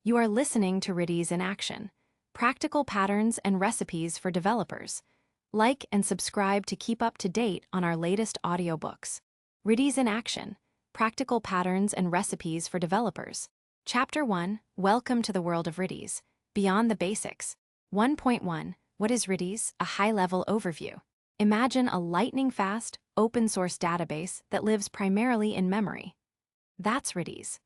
You are listening to Redis in Action, practical patterns and recipes for developers. Like and subscribe to keep up to date on our latest audiobooks. Redis in Action, practical patterns and recipes for developers. Chapter 1, Welcome to the World of Redis, Beyond the Basics. 1.1, What is Redis? A high-level overview. Imagine a lightning-fast, open-source database that lives primarily in memory. That's Redis.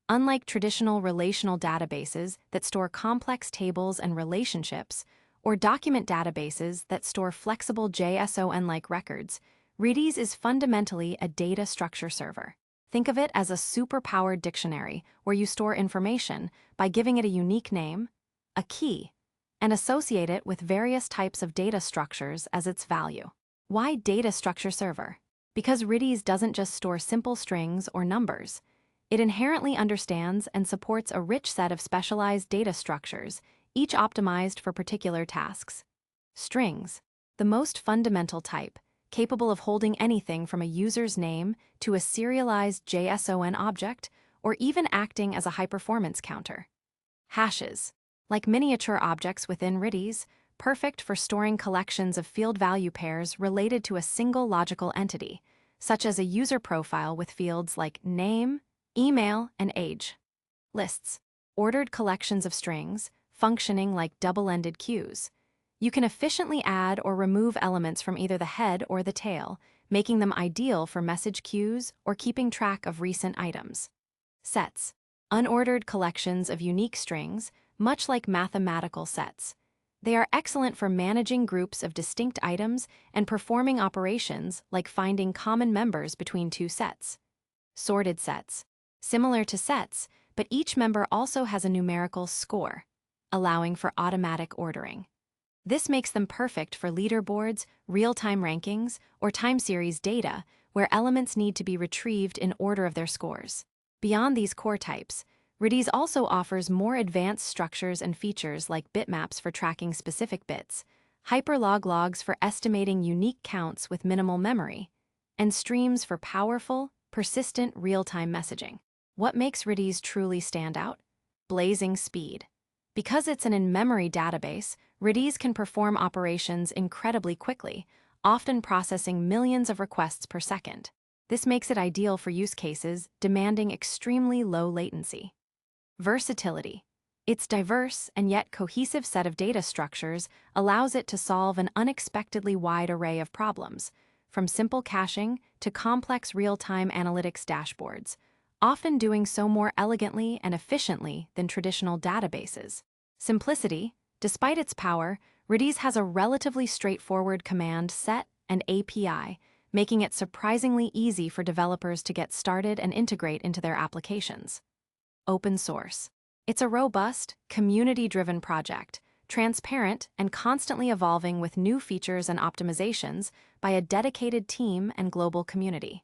Unlike traditional relational databases that store complex tables and relationships, or document databases that store flexible JSON-like records, Redis is fundamentally a data structure server. Think of it as a super-powered dictionary where you store information by giving it a unique name, a key, and associate it with various types of data structures as its value. Why data structure server? Because Redis doesn't just store simple strings or numbers. It inherently understands and supports a rich set of specialized data structures, each optimized for particular tasks. Strings, the most fundamental type, capable of holding anything from a user's name to a serialized JSON object, or even acting as a high-performance counter. Hashes, like miniature objects within Redis, perfect for storing collections of field value pairs related to a single logical entity, such as a user profile with fields like name, email, and age. Lists, ordered collections of strings, functioning like double-ended queues. You can efficiently add or remove elements from either the head or the tail, making them ideal for message queues or keeping track of recent items. Sets, unordered collections of unique strings, much like mathematical sets. They are excellent for managing groups of distinct items and performing operations like finding common members between two sets. Sorted sets, similar to sets, but each member also has a numerical score, allowing for automatic ordering. This makes them perfect for leaderboards, real-time rankings, or time series data, where elements need to be retrieved in order of their scores. Beyond these core types, Redis also offers more advanced structures and features like bitmaps for tracking specific bits, hyperlog logs for estimating unique counts with minimal memory, and streams for powerful, persistent real-time messaging. What makes Redis truly stand out? Blazing speed. Because it's an in-memory database, Redis can perform operations incredibly quickly, often processing millions of requests per second. This makes it ideal for use cases demanding extremely low latency. Versatility. Its diverse and yet cohesive set of data structures allows it to solve an unexpectedly wide array of problems, from simple caching to complex real-time analytics dashboards, often doing so more elegantly and efficiently than traditional databases. Simplicity. Despite its power, Redis has a relatively straightforward command set and API, making it surprisingly easy for developers to get started and integrate into their applications. Open source. It's a robust, community-driven project, transparent and constantly evolving with new features and optimizations by a dedicated team and global community.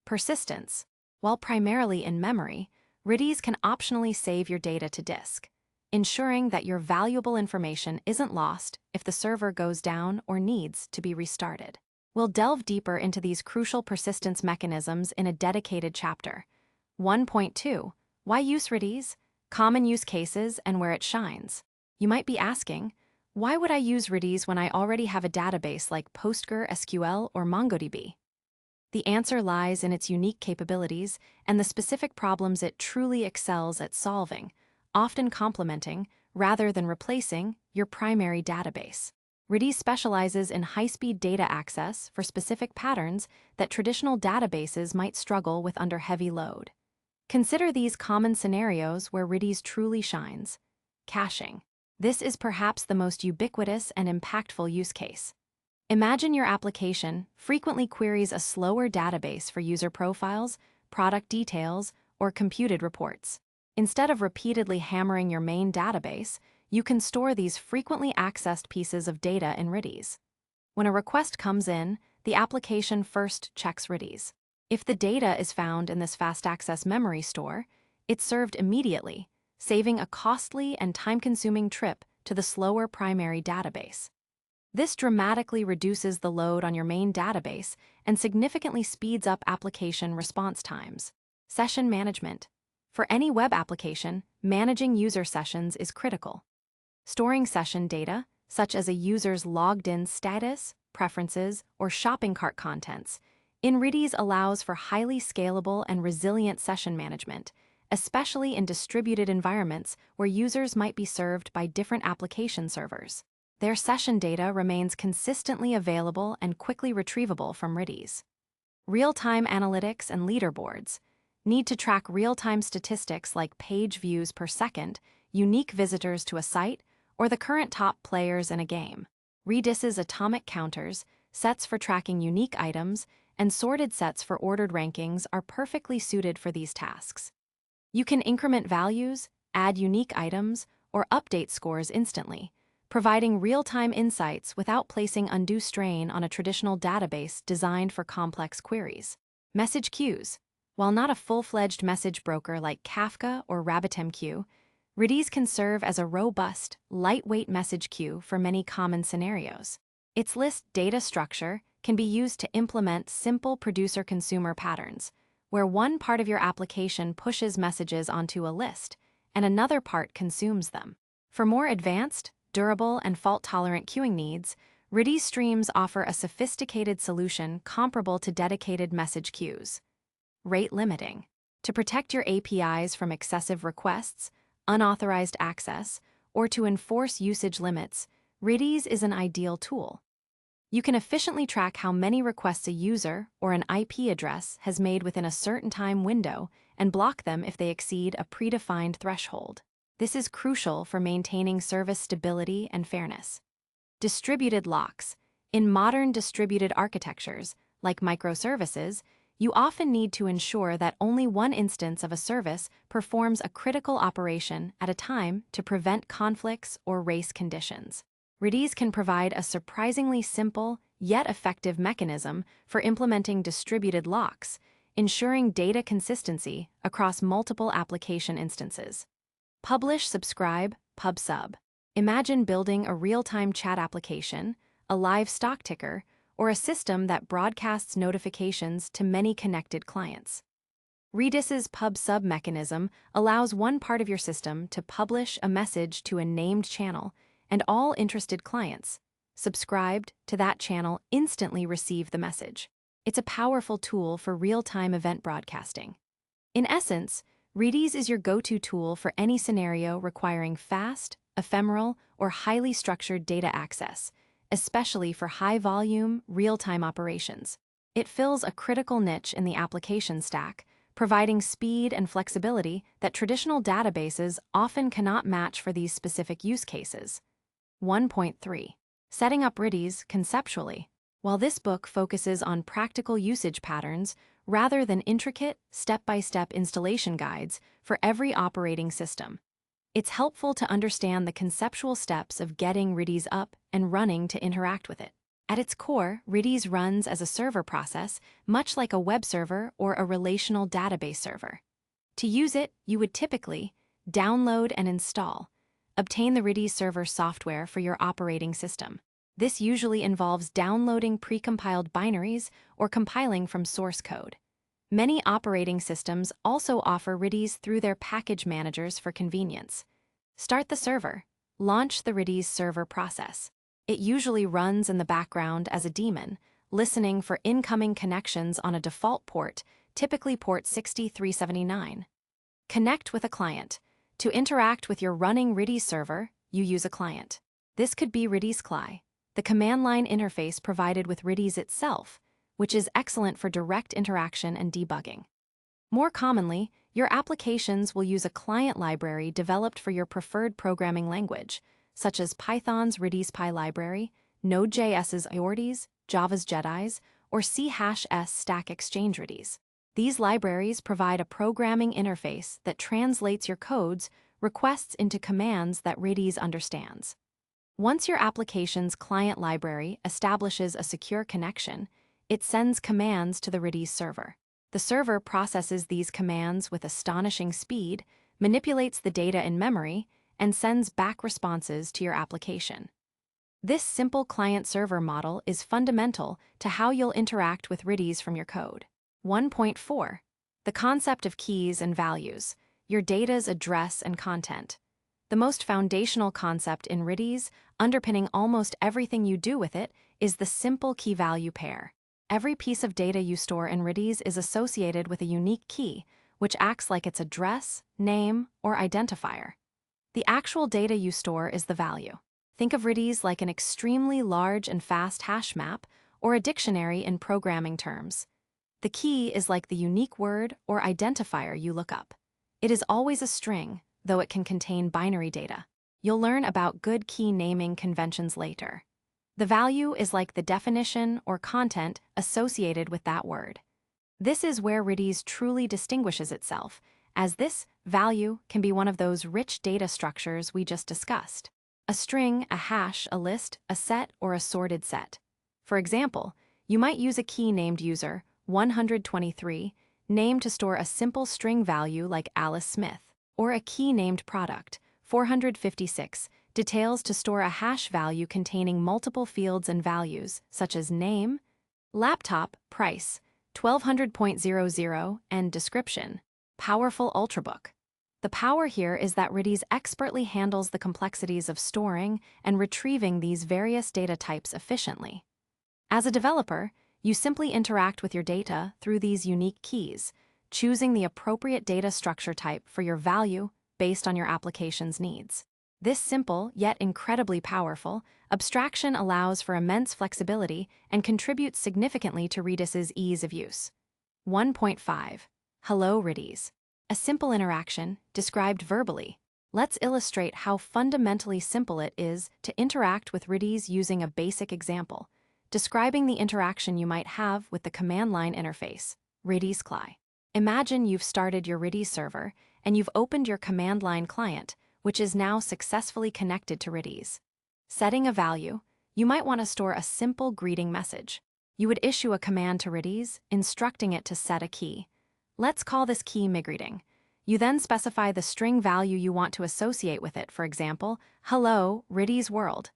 Persistence. While primarily in memory, Redis can optionally save your data to disk, ensuring that your valuable information isn't lost if the server goes down or needs to be restarted. We'll delve deeper into these crucial persistence mechanisms in a dedicated chapter. 1.2, Why use Redis? Common use cases and where it shines. You might be asking, why would I use Redis when I already have a database like PostgreSQL or MongoDB? The answer lies in its unique capabilities and the specific problems it truly excels at solving, often complementing, rather than replacing, your primary database. Redis specializes in high-speed data access for specific patterns that traditional databases might struggle with under heavy load. Consider these common scenarios where Redis truly shines. Caching. This is perhaps the most ubiquitous and impactful use case. Imagine your application frequently queries a slower database for user profiles, product details, or computed reports. Instead of repeatedly hammering your main database, you can store these frequently accessed pieces of data in Redis. When a request comes in, the application first checks Redis. If the data is found in this fast access memory store, it's served immediately, saving a costly and time-consuming trip to the slower primary database. This dramatically reduces the load on your main database and significantly speeds up application response times. Session management. For any web application, managing user sessions is critical. Storing session data, such as a user's logged-in status, preferences, or shopping cart contents, in Redis allows for highly scalable and resilient session management, especially in distributed environments where users might be served by different application servers. Their session data remains consistently available and quickly retrievable from Redis. Real-time analytics and leaderboards need to track real-time statistics like page views per second, unique visitors to a site, or the current top players in a game. Redis's atomic counters, sets for tracking unique items, and sorted sets for ordered rankings are perfectly suited for these tasks. You can increment values, add unique items, or update scores instantly, providing real-time insights without placing undue strain on a traditional database designed for complex queries. Message queues. While not a full-fledged message broker like Kafka or RabbitMQ, Redis can serve as a robust, lightweight message queue for many common scenarios. Its list data structure can be used to implement simple producer-consumer patterns, where one part of your application pushes messages onto a list, and another part consumes them. For more advanced, durable, and fault-tolerant queuing needs, Redis streams offer a sophisticated solution comparable to dedicated message queues. Rate limiting. To protect your APIs from excessive requests, unauthorized access, or to enforce usage limits, Redis is an ideal tool. You can efficiently track how many requests a user or an IP address has made within a certain time window and block them if they exceed a predefined threshold. This is crucial for maintaining service stability and fairness. Distributed locks. In modern distributed architectures, like microservices, you often need to ensure that only one instance of a service performs a critical operation at a time to prevent conflicts or race conditions. Redis can provide a surprisingly simple, yet effective mechanism for implementing distributed locks, ensuring data consistency across multiple application instances. Publish, subscribe, pub/sub. Imagine building a real-time chat application, a live stock ticker, or a system that broadcasts notifications to many connected clients. Redis's pub/sub mechanism allows one part of your system to publish a message to a named channel, and all interested clients, subscribed to that channel, instantly receive the message. It's a powerful tool for real-time event broadcasting. In essence, Redis is your go-to tool for any scenario requiring fast, ephemeral, or highly structured data access, especially for high-volume, real-time operations. It fills a critical niche in the application stack, providing speed and flexibility that traditional databases often cannot match for these specific use cases. 1.3. Setting up Redis conceptually. While this book focuses on practical usage patterns rather than intricate, step-by-step installation guides for every operating system, it's helpful to understand the conceptual steps of getting Redis up and running to interact with it. At its core, Redis runs as a server process, much like a web server or a relational database server. To use it, you would typically download and install. Obtain the Redis server software for your operating system. This usually involves downloading precompiled binaries or compiling from source code. Many operating systems also offer Redis through their package managers for convenience. Start the server. Launch the Redis server process. It usually runs in the background as a daemon, listening for incoming connections on a default port, typically port 6379. Connect with a client. To interact with your running Redis server, you use a client. This could be Redis CLI, the command line interface provided with Redis itself, which is excellent for direct interaction and debugging. More commonly, your applications will use a client library developed for your preferred programming language, such as Python's RedisPy library, Node.js's Iordes, Java's Jedis, or C#S Stack Exchange Redis. These libraries provide a programming interface that translates your code's requests into commands that Redis understands. Once your application's client library establishes a secure connection, it sends commands to the Redis server. The server processes these commands with astonishing speed, manipulates the data in memory, and sends back responses to your application. This simple client-server model is fundamental to how you'll interact with Redis from your code. 1.4. The concept of keys and values. your data's address and content. The most foundational concept in Redis, underpinning almost everything you do with it, is the simple key-value pair. Every piece of data you store in Redis is associated with a unique key, which acts like its address, name, or identifier. The actual data you store is the value. Think of Redis like an extremely large and fast hash map, or a dictionary in programming terms. The key is like the unique word or identifier you look up. It is always a string, though it can contain binary data. You'll learn about good key naming conventions later. The value is like the definition or content associated with that word. This is where Redis truly distinguishes itself, as this value can be one of those rich data structures we just discussed. A string, a hash, a list, a set, or a sorted set. For example, you might use a key named user 123 name to store a simple string value like Alice Smith, or a key named product 456 details to store a hash value containing multiple fields and values such as name, laptop, price, 1200.00, and description. Powerful Ultrabook. The power here is that Redis expertly handles the complexities of storing and retrieving these various data types efficiently. As a developer, you simply interact with your data through these unique keys, choosing the appropriate data structure type for your value based on your application's needs. This simple, yet incredibly powerful, abstraction allows for immense flexibility and contributes significantly to Redis's ease of use. 1.5. Hello Redis. A simple interaction, described verbally. Let's illustrate how fundamentally simple it is to interact with Redis using a basic example, describing the interaction you might have with the command line interface, Redis CLI. Imagine you've started your Redis server and you've opened your command line client, which is now successfully connected to Redis. Setting a value, you might want to store a simple greeting message. You would issue a command to Redis, instructing it to set a key. Let's call this key migreeting. You then specify the string value you want to associate with it, for example, hello, Redis world.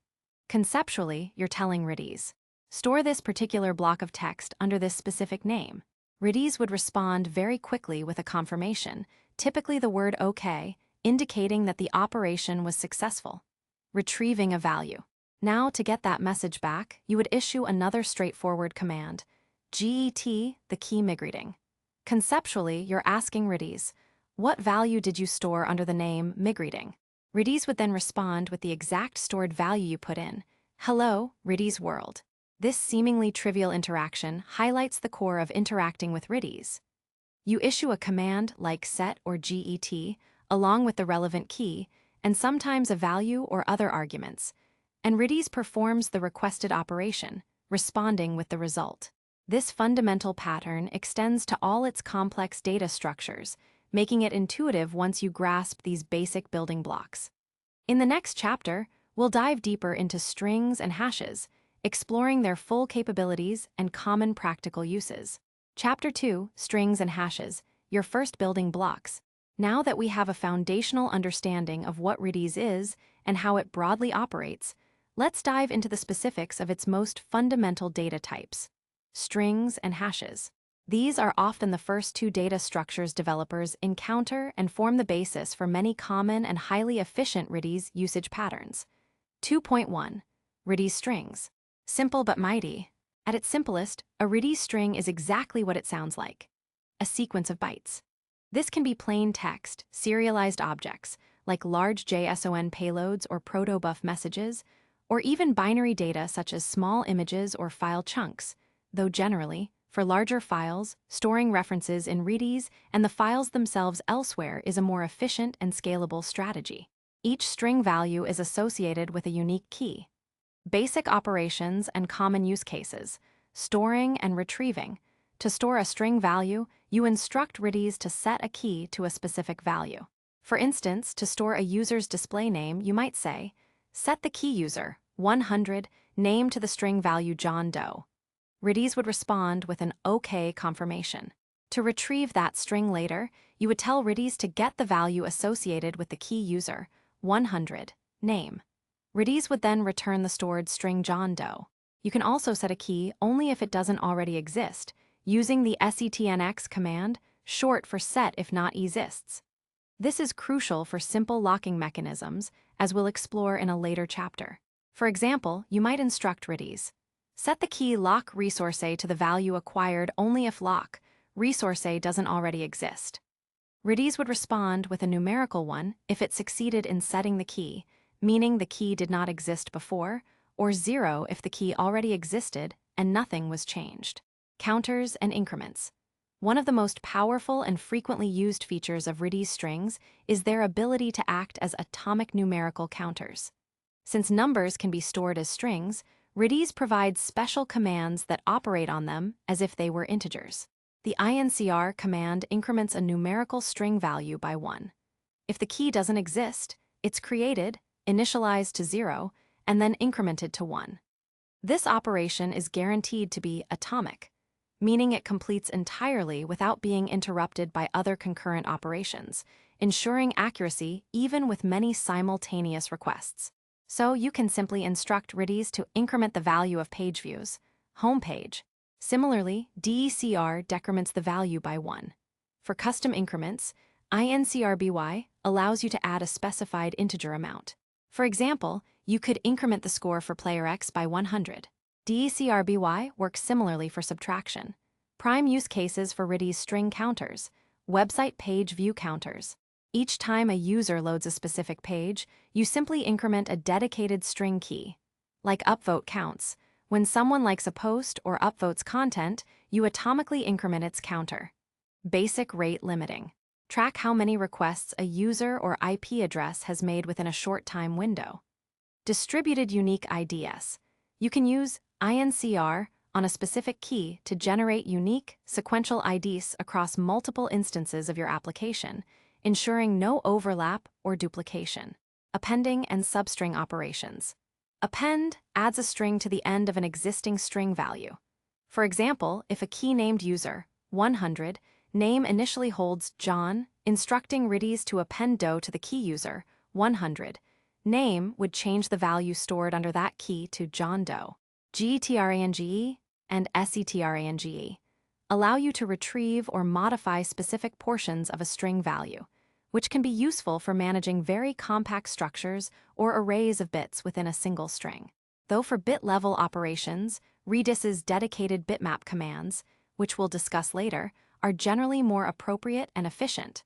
Conceptually, you're telling Redis, store this particular block of text under this specific name. Redis would respond very quickly with a confirmation, typically the word OK, indicating that the operation was successful. Retrieving a value. Now, to get that message back, you would issue another straightforward command, get the key migreeting. Conceptually, you're asking Redis, what value did you store under the name migreeting? Redis would then respond with the exact stored value you put in, hello, Redis world. This seemingly trivial interaction highlights the core of interacting with Redis. You issue a command like set or get, along with the relevant key, and sometimes a value or other arguments, and Redis performs the requested operation, responding with the result. This fundamental pattern extends to all its complex data structures, making it intuitive once you grasp these basic building blocks. In the next chapter, we'll dive deeper into strings and hashes, exploring their full capabilities and common practical uses. Chapter 2, Strings and Hashes, your first building blocks. Now that we have a foundational understanding of what Redis is and how it broadly operates, let's dive into the specifics of its most fundamental data types. Strings and hashes. These are often the first two data structures developers encounter and form the basis for many common and highly efficient Redis usage patterns. 2.1. Redis strings. Simple but mighty. At its simplest, a Redis string is exactly what it sounds like: a sequence of bytes. This can be plain text, serialized objects, like large JSON payloads or protobuf messages, or even binary data such as small images or file chunks, though generally, for larger files, storing references in Redis and the files themselves elsewhere is a more efficient and scalable strategy. Each string value is associated with a unique key. Basic operations and common use cases, storing and retrieving. To store a string value, you instruct Redis to set a key to a specific value. For instance, to store a user's display name, you might say, set the key user, 100, name to the string value John Doe. Redis would respond with an OK confirmation. To retrieve that string later, you would tell Redis to get the value associated with the key user, 100, name. Redis would then return the stored string John Doe. You can also set a key only if it doesn't already exist, using the setnx command, short for set if not exists. This is crucial for simple locking mechanisms, as we'll explore in a later chapter. For example, you might instruct Redis. Set the key lock resource A to the value acquired only if lock resource A doesn't already exist. Redis would respond with a numerical one if it succeeded in setting the key, meaning the key did not exist before, or 0 if the key already existed and nothing was changed. Counters and increments. One of the most powerful and frequently used features of Redis strings is their ability to act as atomic numerical counters. Since numbers can be stored as strings, Redis provides special commands that operate on them as if they were integers. The incr command increments a numerical string value by 1. If the key doesn't exist, it's created, initialized to 0, and then incremented to 1. This operation is guaranteed to be atomic, meaning it completes entirely without being interrupted by other concurrent operations, ensuring accuracy even with many simultaneous requests. So you can simply instruct Redis to increment the value of page views, home page. Similarly, decr decrements the value by 1. For custom increments, incrby allows you to add a specified integer amount. For example, you could increment the score for player X by 100. decrby works similarly for subtraction. Prime use cases for Redis string counters, website page view counters. Each time a user loads a specific page, you simply increment a dedicated string key. Like upvote counts, when someone likes a post or upvotes content, you atomically increment its counter. Basic rate limiting. Track how many requests a user or IP address has made within a short time window. Distributed unique IDs. You can use incr on a specific key to generate unique, sequential IDs across multiple instances of your application, ensuring no overlap or duplication. Appending and substring operations. Append adds a string to the end of an existing string value. For example, if a key named user, 100, name initially holds John, instructing Redis to append do to the key user, 100, name would change the value stored under that key to John Doe. gtrange and setrange allow you to retrieve or modify specific portions of a string value, which can be useful for managing very compact structures or arrays of bits within a single string. Though for bit-level operations, Redis's dedicated bitmap commands, which we'll discuss later, are generally more appropriate and efficient.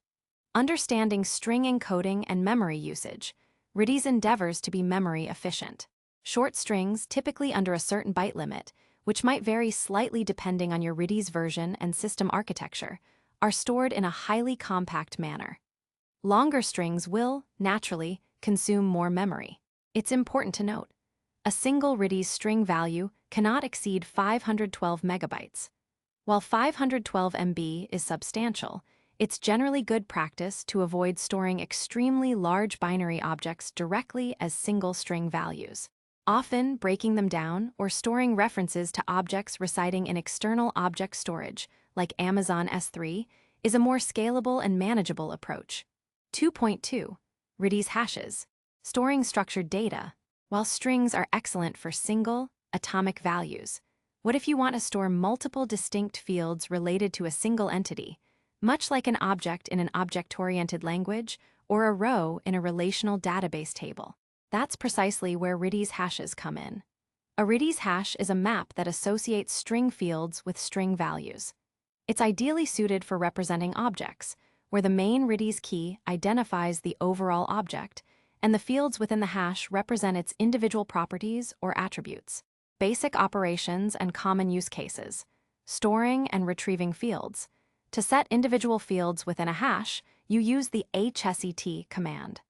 Understanding string encoding and memory usage, Redis endeavors to be memory efficient. Short strings, typically under a certain byte limit, which might vary slightly depending on your Redis version and system architecture, are stored in a highly compact manner. Longer strings will, naturally, consume more memory. It's important to note, a single Redis string value cannot exceed 512 megabytes. While 512 MB is substantial, it's generally good practice to avoid storing extremely large binary objects directly as single string values. Often, breaking them down or storing references to objects residing in external object storage, like Amazon S3, is a more scalable and manageable approach. 2.2. Redis hashes. Storing structured data. While strings are excellent for single, atomic values, what if you want to store multiple distinct fields related to a single entity, much like an object in an object-oriented language or a row in a relational database table? That's precisely where Redis hashes come in. A Redis hash is a map that associates string fields with string values. It's ideally suited for representing objects, where the main Redis key identifies the overall object, and the fields within the hash represent its individual properties or attributes. Basic operations and common use cases. Storing and retrieving fields. To set individual fields within a hash, you use the hset command.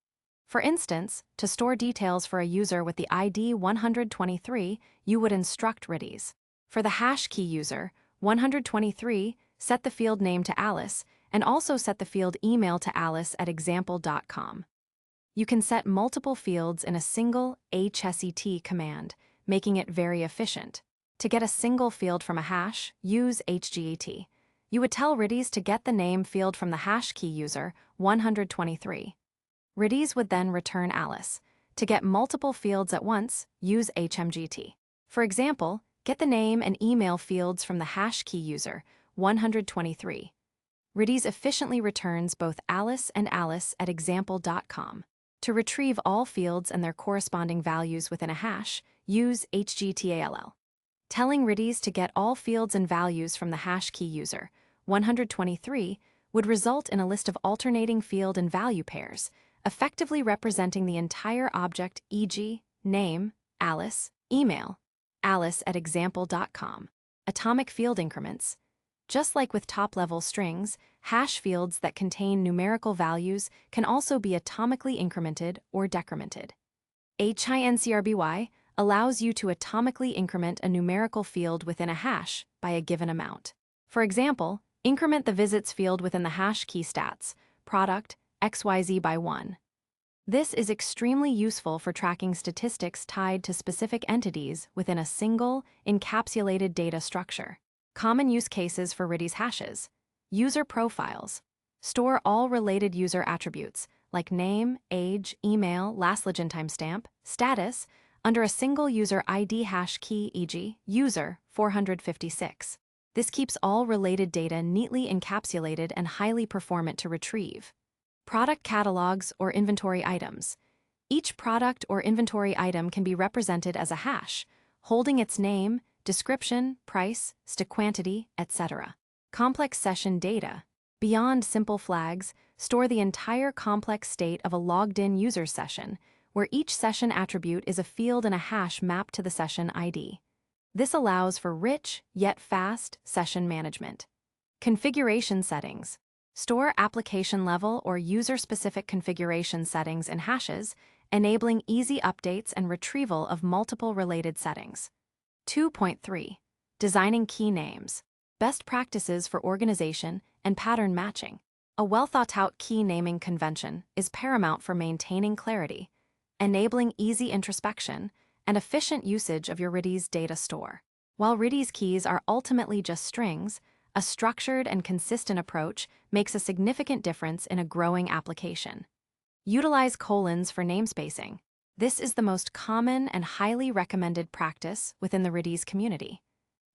For instance, to store details for a user with the ID 123, you would instruct Redis. For the hash key user, 123, set the field name to Alice, and also set the field email to alice@example.com. You can set multiple fields in a single hset command, making it very efficient. To get a single field from a hash, use hget. You would tell Redis to get the name field from the hash key user, 123. Redis would then return Alice. To get multiple fields at once, use hmgt. For example, get the name and email fields from the hash key user, 123. Redis efficiently returns both Alice and Alice at example.com. To retrieve all fields and their corresponding values within a hash, use hgtall. Telling Redis to get all fields and values from the hash key user, 123, would result in a list of alternating field and value pairs, effectively representing the entire object, e.g., name, Alice, email, Alice at example.com. Atomic field increments. Just like with top-level strings, hash fields that contain numerical values can also be atomically incremented or decremented. HINCRBY allows you to atomically increment a numerical field within a hash by a given amount. For example, increment the visits field within the hash key stats, product, XYZ by 1. This is extremely useful for tracking statistics tied to specific entities within a single, encapsulated data structure. Common use cases for Redis hashes. User profiles. Store all related user attributes, like name, age, email, last login timestamp, status, under a single user ID hash key, e.g., user 456. This keeps all related data neatly encapsulated and highly performant to retrieve. Product catalogs or inventory items. Each product or inventory item can be represented as a hash, holding its name, description, price, quantity, etc. Complex session data. Beyond simple flags, store the entire complex state of a logged-in user session, where each session attribute is a field and a hash mapped to the session ID. This allows for rich, yet fast, session management. Configuration settings. Store application-level or user-specific configuration settings in hashes, enabling easy updates and retrieval of multiple related settings. 2.3. Designing key names. Best practices for organization and pattern matching. A well-thought-out key naming convention is paramount for maintaining clarity, enabling easy introspection, and efficient usage of your Redis data store. While Redis keys are ultimately just strings, a structured and consistent approach makes a significant difference in a growing application. Utilize colons for namespacing. This is the most common and highly recommended practice within the Redis community.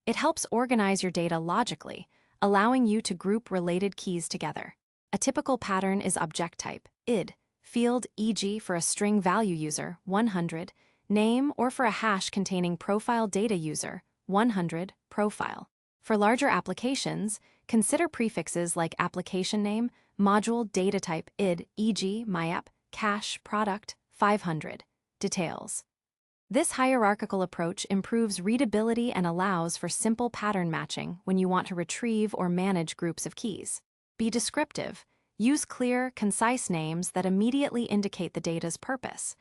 It helps organize your data logically, allowing you to group related keys together. A typical pattern is object type, id, field, e.g. for a string value user, 100, name, or for a hash containing profile data user, 100, profile. For larger applications, consider prefixes like application name, module data type id, e.g. myapp, cache, product, 500, details. This hierarchical approach improves readability and allows for simple pattern matching when you want to retrieve or manage groups of keys. Be descriptive. Use clear, concise names that immediately indicate the data's purpose.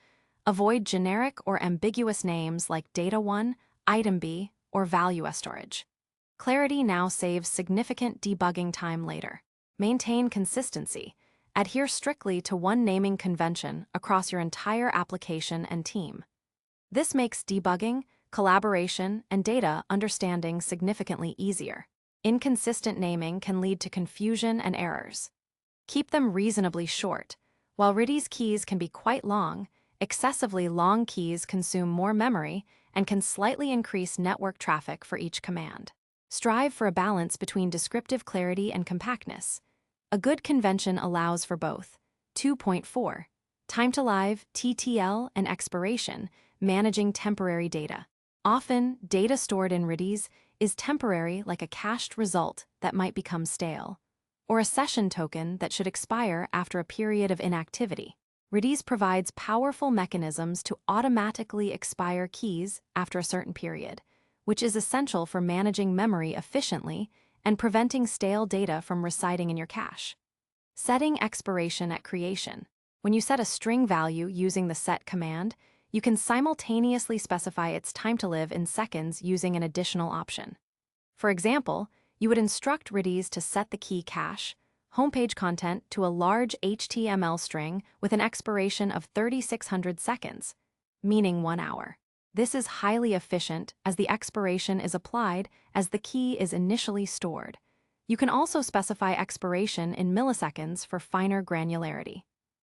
Avoid generic or ambiguous names like data1, item B, or value storage. Clarity now saves significant debugging time later. Maintain consistency. Adhere strictly to one naming convention across your entire application and team. This makes debugging, collaboration, and data understanding significantly easier. Inconsistent naming can lead to confusion and errors. Keep them reasonably short. While Redis keys can be quite long, excessively long keys consume more memory and can slightly increase network traffic for each command. Strive for a balance between descriptive clarity and compactness. A good convention allows for both. 2.4. Time to live, TTL, and expiration, managing temporary data. Often, data stored in Redis is temporary, like a cached result that might become stale, or a session token that should expire after a period of inactivity. Redis provides powerful mechanisms to automatically expire keys after a certain period, which is essential for managing memory efficiently and preventing stale data from residing in your cache. Setting expiration at creation. When you set a string value using the set command, you can simultaneously specify its time to live in seconds using an additional option. For example, you would instruct Redis to set the key cache, homepage content to a large HTML string with an expiration of 3600 seconds, meaning 1 hour. This is highly efficient as the expiration is applied as the key is initially stored. You can also specify expiration in milliseconds for finer granularity.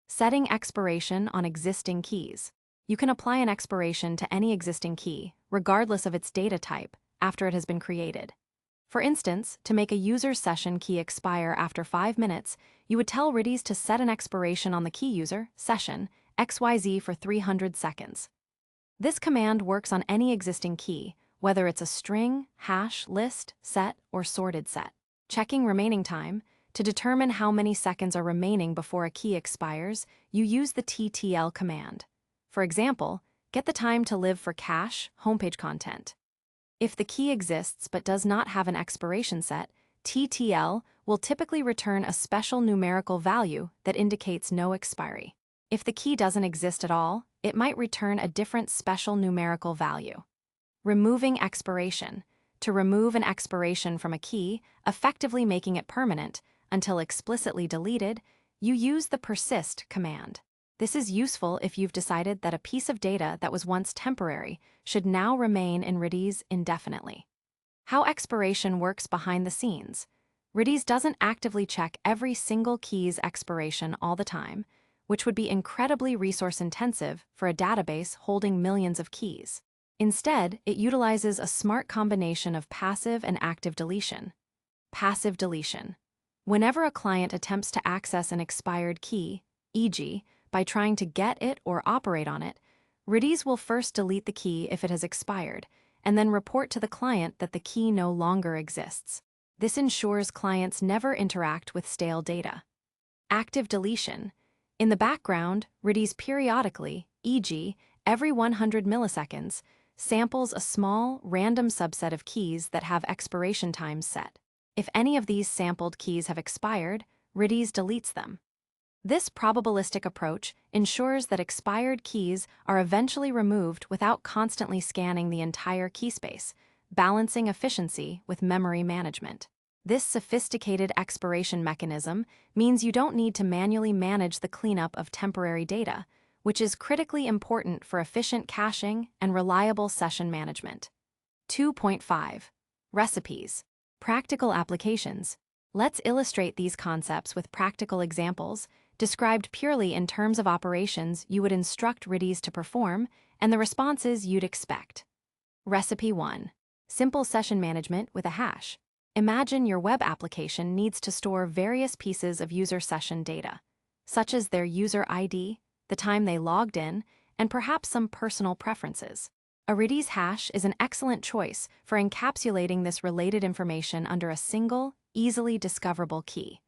Setting expiration on existing keys. You can apply an expiration to any existing key, regardless of its data type, after it has been created. For instance, to make a user's session key expire after 5 minutes, you would tell Redis to set an expiration on the key user session XYZ for 300 seconds. This command works on any existing key, whether it's a string, hash, list, set, or sorted set. Checking remaining time, to determine how many seconds are remaining before a key expires, you use the TTL command. For example, get the time to live for cache, homepage content. If the key exists but does not have an expiration set, TTL will typically return a special numerical value that indicates no expiry. If the key doesn't exist at all, it might return a different special numerical value. Removing expiration. To remove an expiration from a key, effectively making it permanent until explicitly deleted, you use the persist command. This is useful if you've decided that a piece of data that was once temporary should now remain in Redis indefinitely. How expiration works behind the scenes. Redis doesn't actively check every single key's expiration all the time, which would be incredibly resource-intensive for a database holding millions of keys. Instead, it utilizes a smart combination of passive and active deletion. Passive deletion. Whenever a client attempts to access an expired key, e.g., by trying to get it or operate on it, Redis will first delete the key if it has expired, and then report to the client that the key no longer exists. This ensures clients never interact with stale data. Active deletion. In the background, Redis periodically, e.g., every 100 milliseconds, samples a small, random subset of keys that have expiration times set. If any of these sampled keys have expired, Redis deletes them. This probabilistic approach ensures that expired keys are eventually removed without constantly scanning the entire key space, balancing efficiency with memory management. This sophisticated expiration mechanism means you don't need to manually manage the cleanup of temporary data, which is critically important for efficient caching and reliable session management. 2.5. Recipes. Practical applications. Let's illustrate these concepts with practical examples, described purely in terms of operations you would instruct Redis to perform and the responses you'd expect. Recipe 1. Simple session management with a hash. Imagine your web application needs to store various pieces of user session data, such as their user ID, the time they logged in, and perhaps some personal preferences. A Redis hash is an excellent choice for encapsulating this related information under a single, easily discoverable key.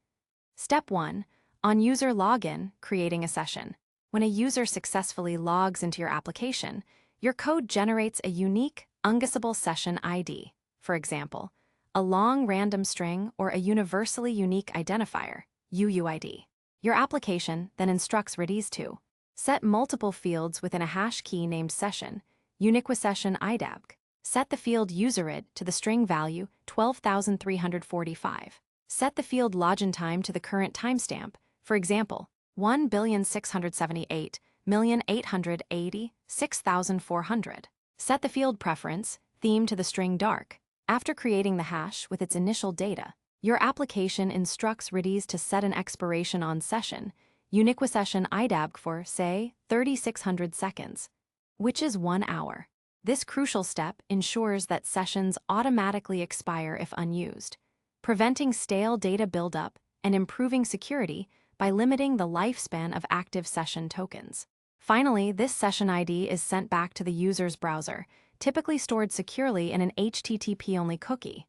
Step 1. On user login, creating a session. When a user successfully logs into your application, your code generates a unique, unguessable session ID, for example, a long random string or a universally unique identifier, UUID. Your application then instructs Redis to set multiple fields within a hash key named session, uniquesession IDABG. Set the field userid to the string value 12,345. Set the field login time to the current timestamp, for example, 1,678,880,6,400. Set the field preference, theme to the string dark. After creating the hash with its initial data, your application instructs Redis to set an expiration on session, uniquesession IDABG for, say, 3,600 seconds, which is 1 hour. This crucial step ensures that sessions automatically expire if unused, preventing stale data buildup and improving security by limiting the lifespan of active session tokens. Finally, this session ID is sent back to the user's browser, typically stored securely in an HTTP-only cookie.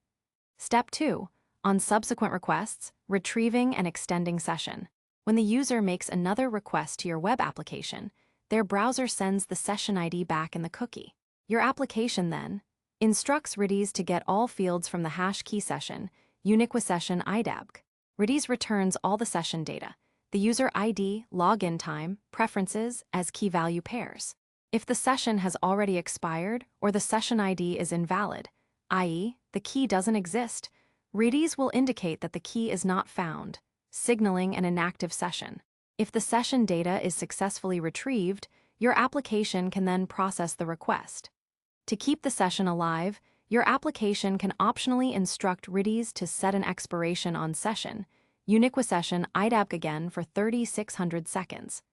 Step 2. On subsequent requests, retrieving and extending session. When the user makes another request to your web application, their browser sends the session ID back in the cookie. Your application then instructs Redis to get all fields from the hash key session, uniquesession IDABG. Redis returns all the session data, the user ID, login time, preferences as key value pairs. If the session has already expired or the session ID is invalid, i.e., the key doesn't exist, Redis will indicate that the key is not found, signaling an inactive session. If the session data is successfully retrieved, your application can then process the request. To keep the session alive, your application can optionally instruct Redis to set an expiration on session, uniquesession IDABG again for 3,600 seconds,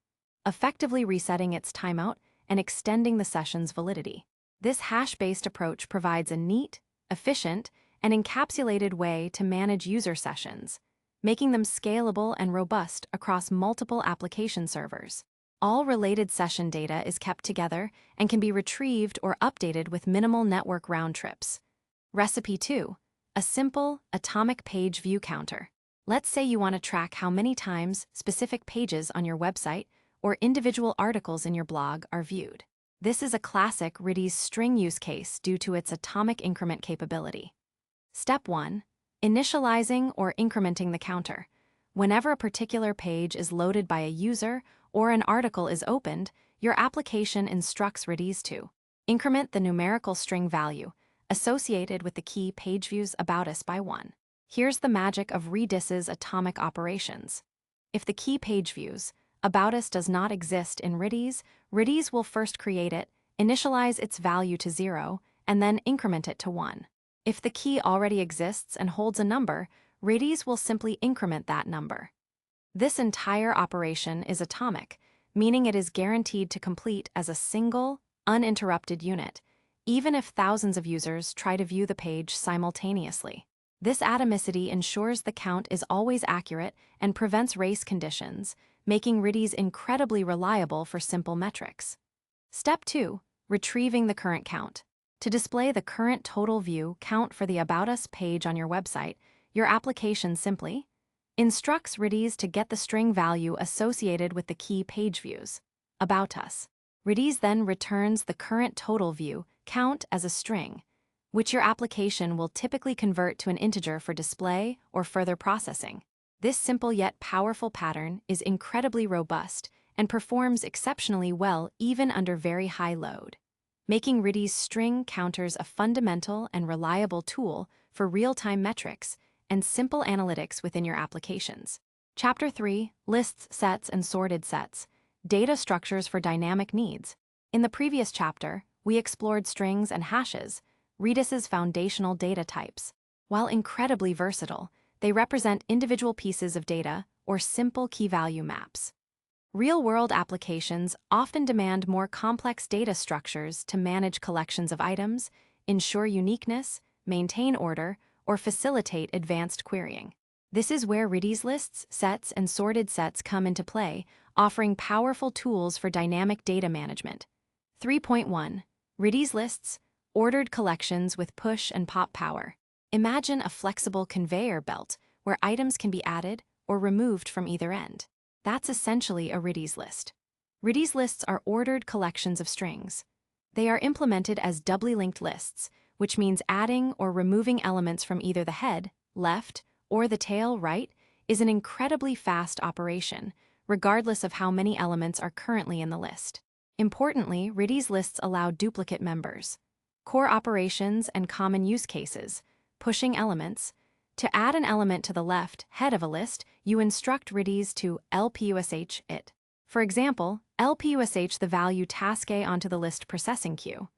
effectively resetting its timeout and extending the session's validity. This hash-based approach provides a neat, efficient, an encapsulated way to manage user sessions, making them scalable and robust across multiple application servers. All related session data is kept together and can be retrieved or updated with minimal network round trips. Recipe 2. A simple, atomic page view counter. Let's say you want to track how many times specific pages on your website or individual articles in your blog are viewed. This is a classic Redis string use case due to its atomic increment capability. Step 1. Initializing or incrementing the counter. Whenever a particular page is loaded by a user or an article is opened, your application instructs Redis to increment the numerical string value associated with the key page views about us by 1. Here's the magic of Redis's atomic operations. If the key page views about us does not exist in Redis, Redis will first create it, initialize its value to 0, and then increment it to 1. If the key already exists and holds a number, Redis will simply increment that number. This entire operation is atomic, meaning it is guaranteed to complete as a single, uninterrupted unit, even if thousands of users try to view the page simultaneously. This atomicity ensures the count is always accurate and prevents race conditions, making Redis incredibly reliable for simple metrics. Step 2. Retrieving the current count. To display the current total view count for the About Us page on your website, your application simply instructs Redis to get the string value associated with the key page views, About Us. Redis then returns the current total view count as a string, which your application will typically convert to an integer for display or further processing. This simple yet powerful pattern is incredibly robust and performs exceptionally well even under very high load, making Redis string counters a fundamental and reliable tool for real-time metrics and simple analytics within your applications. Chapter 3. Lists, Sets, and Sorted Sets. Data Structures for Dynamic Needs. In the previous chapter, we explored strings and hashes, Redis's foundational data types. While incredibly versatile, they represent individual pieces of data or simple key-value maps. Real-world applications often demand more complex data structures to manage collections of items, ensure uniqueness, maintain order, or facilitate advanced querying. This is where Redis lists, sets, and sorted sets come into play, offering powerful tools for dynamic data management. 3.1. Redis lists, ordered collections with push and pop power. Imagine a flexible conveyor belt where items can be added or removed from either end. That's essentially a Redis list. Redis lists are ordered collections of strings. They are implemented as doubly linked lists, which means adding or removing elements from either the head, left, or the tail, right, is an incredibly fast operation, regardless of how many elements are currently in the list. Importantly, Redis lists allow duplicate members. Core operations and common use cases, pushing elements. To add an element to the left head of a list, you instruct Redis to lpush it. For example, lpush the value task A onto the list processing queue.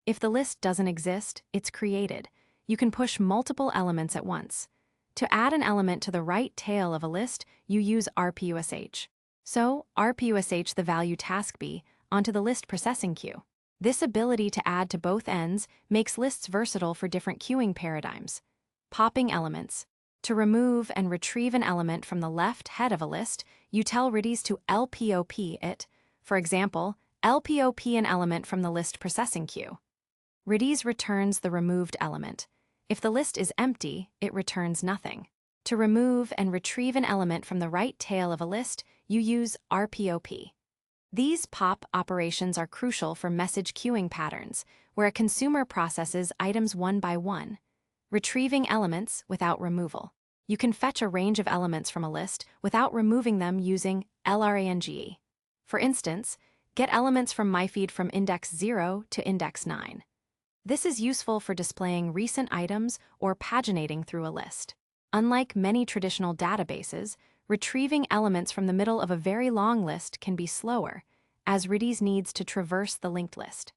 If the list doesn't exist, it's created. You can push multiple elements at once. To add an element to the right tail of a list, you use rpush. So, rpush the value task B onto the list processing queue. This ability to add to both ends makes lists versatile for different queuing paradigms. Popping elements. To remove and retrieve an element from the left head of a list, you tell Redis to lpop it. For example, lpop an element from the list processing queue. Redis returns the removed element. If the list is empty, it returns nothing. To remove and retrieve an element from the right tail of a list, you use rpop. These pop operations are crucial for message queuing patterns, where a consumer processes items one by one, retrieving elements without removal. You can fetch a range of elements from a list without removing them using lrange. For instance, get elements from myfeed from index 0 to index 9. This is useful for displaying recent items or paginating through a list. Unlike many traditional databases, retrieving elements from the middle of a very long list can be slower, as Redis needs to traverse the linked list.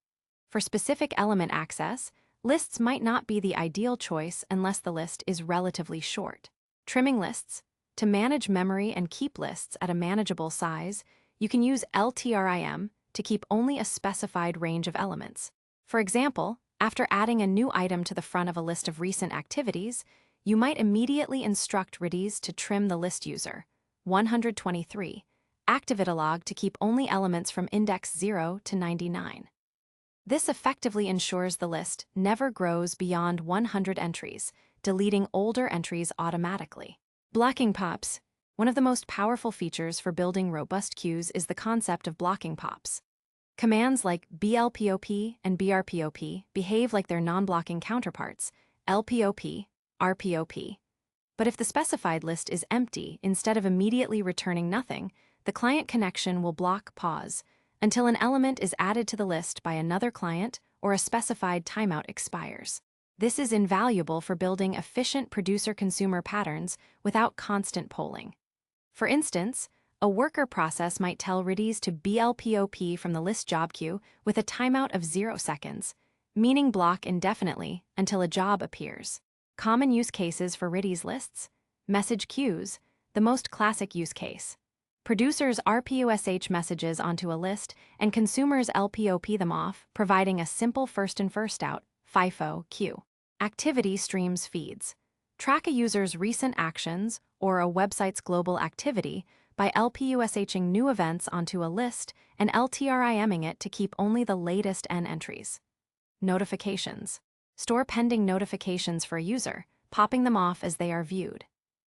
For specific element access, lists might not be the ideal choice unless the list is relatively short. Trimming lists. To manage memory and keep lists at a manageable size, you can use ltrim to keep only a specified range of elements. For example, After adding a new item to the front of a list of recent activities, you might immediately instruct Redis to trim the list user. 123. Activate a log to keep only elements from index 0 to 99. This effectively ensures the list never grows beyond 100 entries, deleting older entries automatically. Blocking pops. One of the most powerful features for building robust queues is the concept of blocking pops. Commands like blpop and brpop behave like their non-blocking counterparts, lpop, rpop. But if the specified list is empty, instead of immediately returning nothing, the client connection will block pause until an element is added to the list by another client or a specified timeout expires. This is invaluable for building efficient producer-consumer patterns without constant polling. For instance, a worker process might tell Redis to blpop from the list job queue with a timeout of 0 seconds, meaning block indefinitely until a job appears. Common use cases for Redis lists. Message queues, the most classic use case. Producers RPUSH messages onto a list and consumers LPOP them off, providing a simple first-in first-out FIFO queue. Activity streams feeds. Track a user's recent actions or a website's global activity by LPUSHing new events onto a list and LTRIMing it to keep only the latest N entries. Notifications. Store pending notifications for a user, popping them off as they are viewed.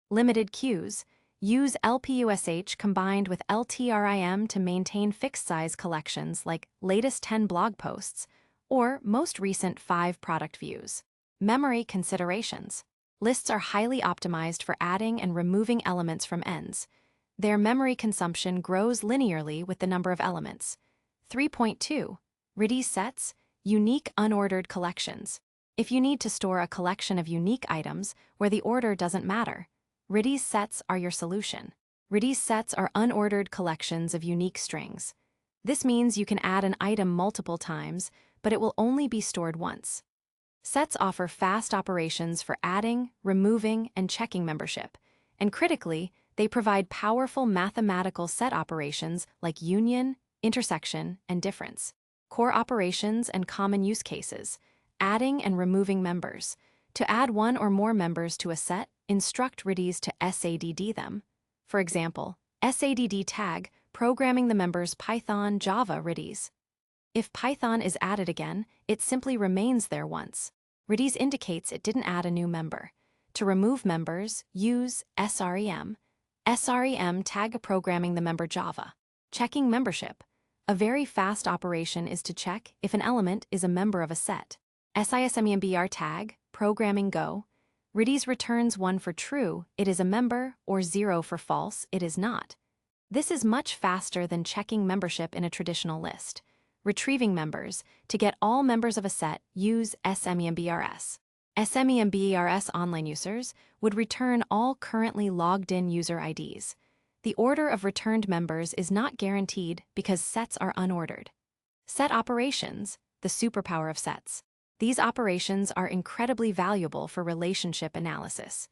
Limited queues. Use LPUSH combined with LTRIM to maintain fixed-size collections like latest 10 blog posts or most recent 5 product views. Memory considerations. Lists are highly optimized for adding and removing elements from ends. Their memory consumption grows linearly with the number of elements. 3.2. Redis sets, unique unordered collections. If you need to store a collection of unique items where the order doesn't matter, Redis sets are your solution. Redis sets are unordered collections of unique strings. This means you can add an item multiple times, but it will only be stored once. Sets offer fast operations for adding, removing, and checking membership, and critically, they provide powerful mathematical set operations like union, intersection, and difference. Core operations and common use cases. Adding and removing members. To add one or more members to a set, instruct Redis to SADD them. For example, SADD tag, programming the members Python, Java, Redis. If Python is added again, it simply remains there once. Redis indicates it didn't add a new member. To remove members, use SREM. SREM tag programming the member Java. Checking membership. A very fast operation is to check if an element is a member of a set. SISMEMBR tag, programming Go. Redis returns 1 for true, it is a member, or 0 for false, it is not. This is much faster than checking membership in a traditional list. Retrieving members. To get all members of a set, use SMEMBRS. SMEMBRS online users would return all currently logged-in user IDs. The order of returned members is not guaranteed because sets are unordered. Set operations, the superpower of sets. These operations are incredibly valuable for relationship analysis.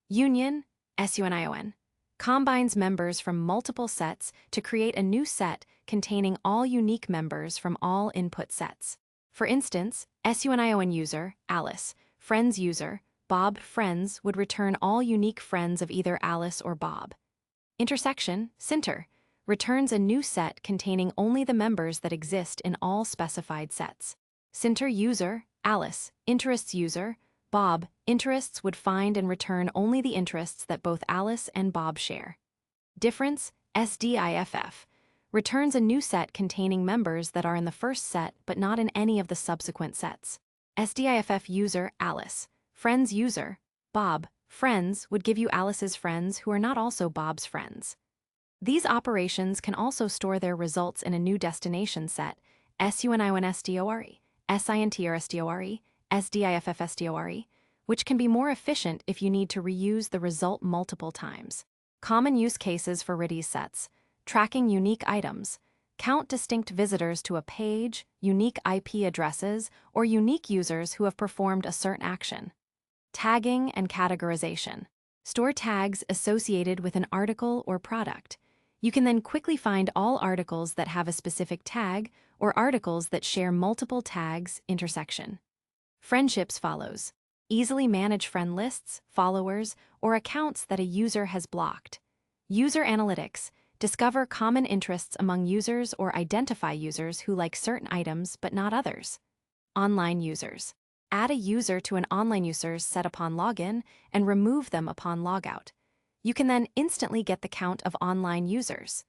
Union, SUNION, combines members from multiple sets to create a new set containing all unique members from all input sets. For instance, SUNION user, Alice, friends user, Bob friends would return all unique friends of either Alice or Bob. Intersection, Sinter, returns a new set containing only the members that exist in all specified sets. Sinter user, Alice, interests user, Bob, interests would find and return only the interests that both Alice and Bob share. Difference, SDIFF, returns a new set containing members that are in the first set but not in any of the subsequent sets. SDIFF user, Alice, friends user, Bob, friends would give you Alice's friends who are not also Bob's friends. These operations can also store their results in a new destination set, SUNIONSDORE, SINTRSDORE, SDIFFSDORE, which can be more efficient if you need to reuse the result multiple times. Common use cases for Redis sets. Tracking unique items. Count distinct visitors to a page, unique IP addresses, or unique users who have performed a certain action. Tagging and categorization. Store tags associated with an article or product. You can then quickly find all articles that have a specific tag or articles that share multiple tags intersection. Friendships follows. Easily manage friend lists, followers, or accounts that a user has blocked. User analytics. Discover common interests among users or identify users who like certain items but not others. Online users. Add a user to an online user's set upon login and remove them upon logout. You can then instantly get the count of online users.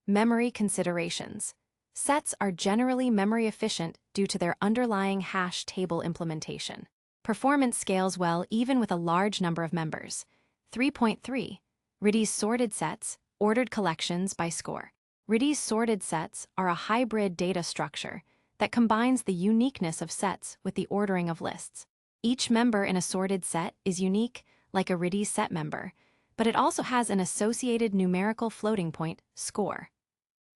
Memory considerations. Sets are generally memory efficient due to their underlying hash table implementation. Performance scales well even with a large number of members. 3.3. Redis sorted sets, ordered collections by score. Redis sorted sets are a hybrid data structure that combines the uniqueness of sets with the ordering of lists. Each member in a sorted set is unique, like a Redis set member, but it also has an associated numerical floating point, score.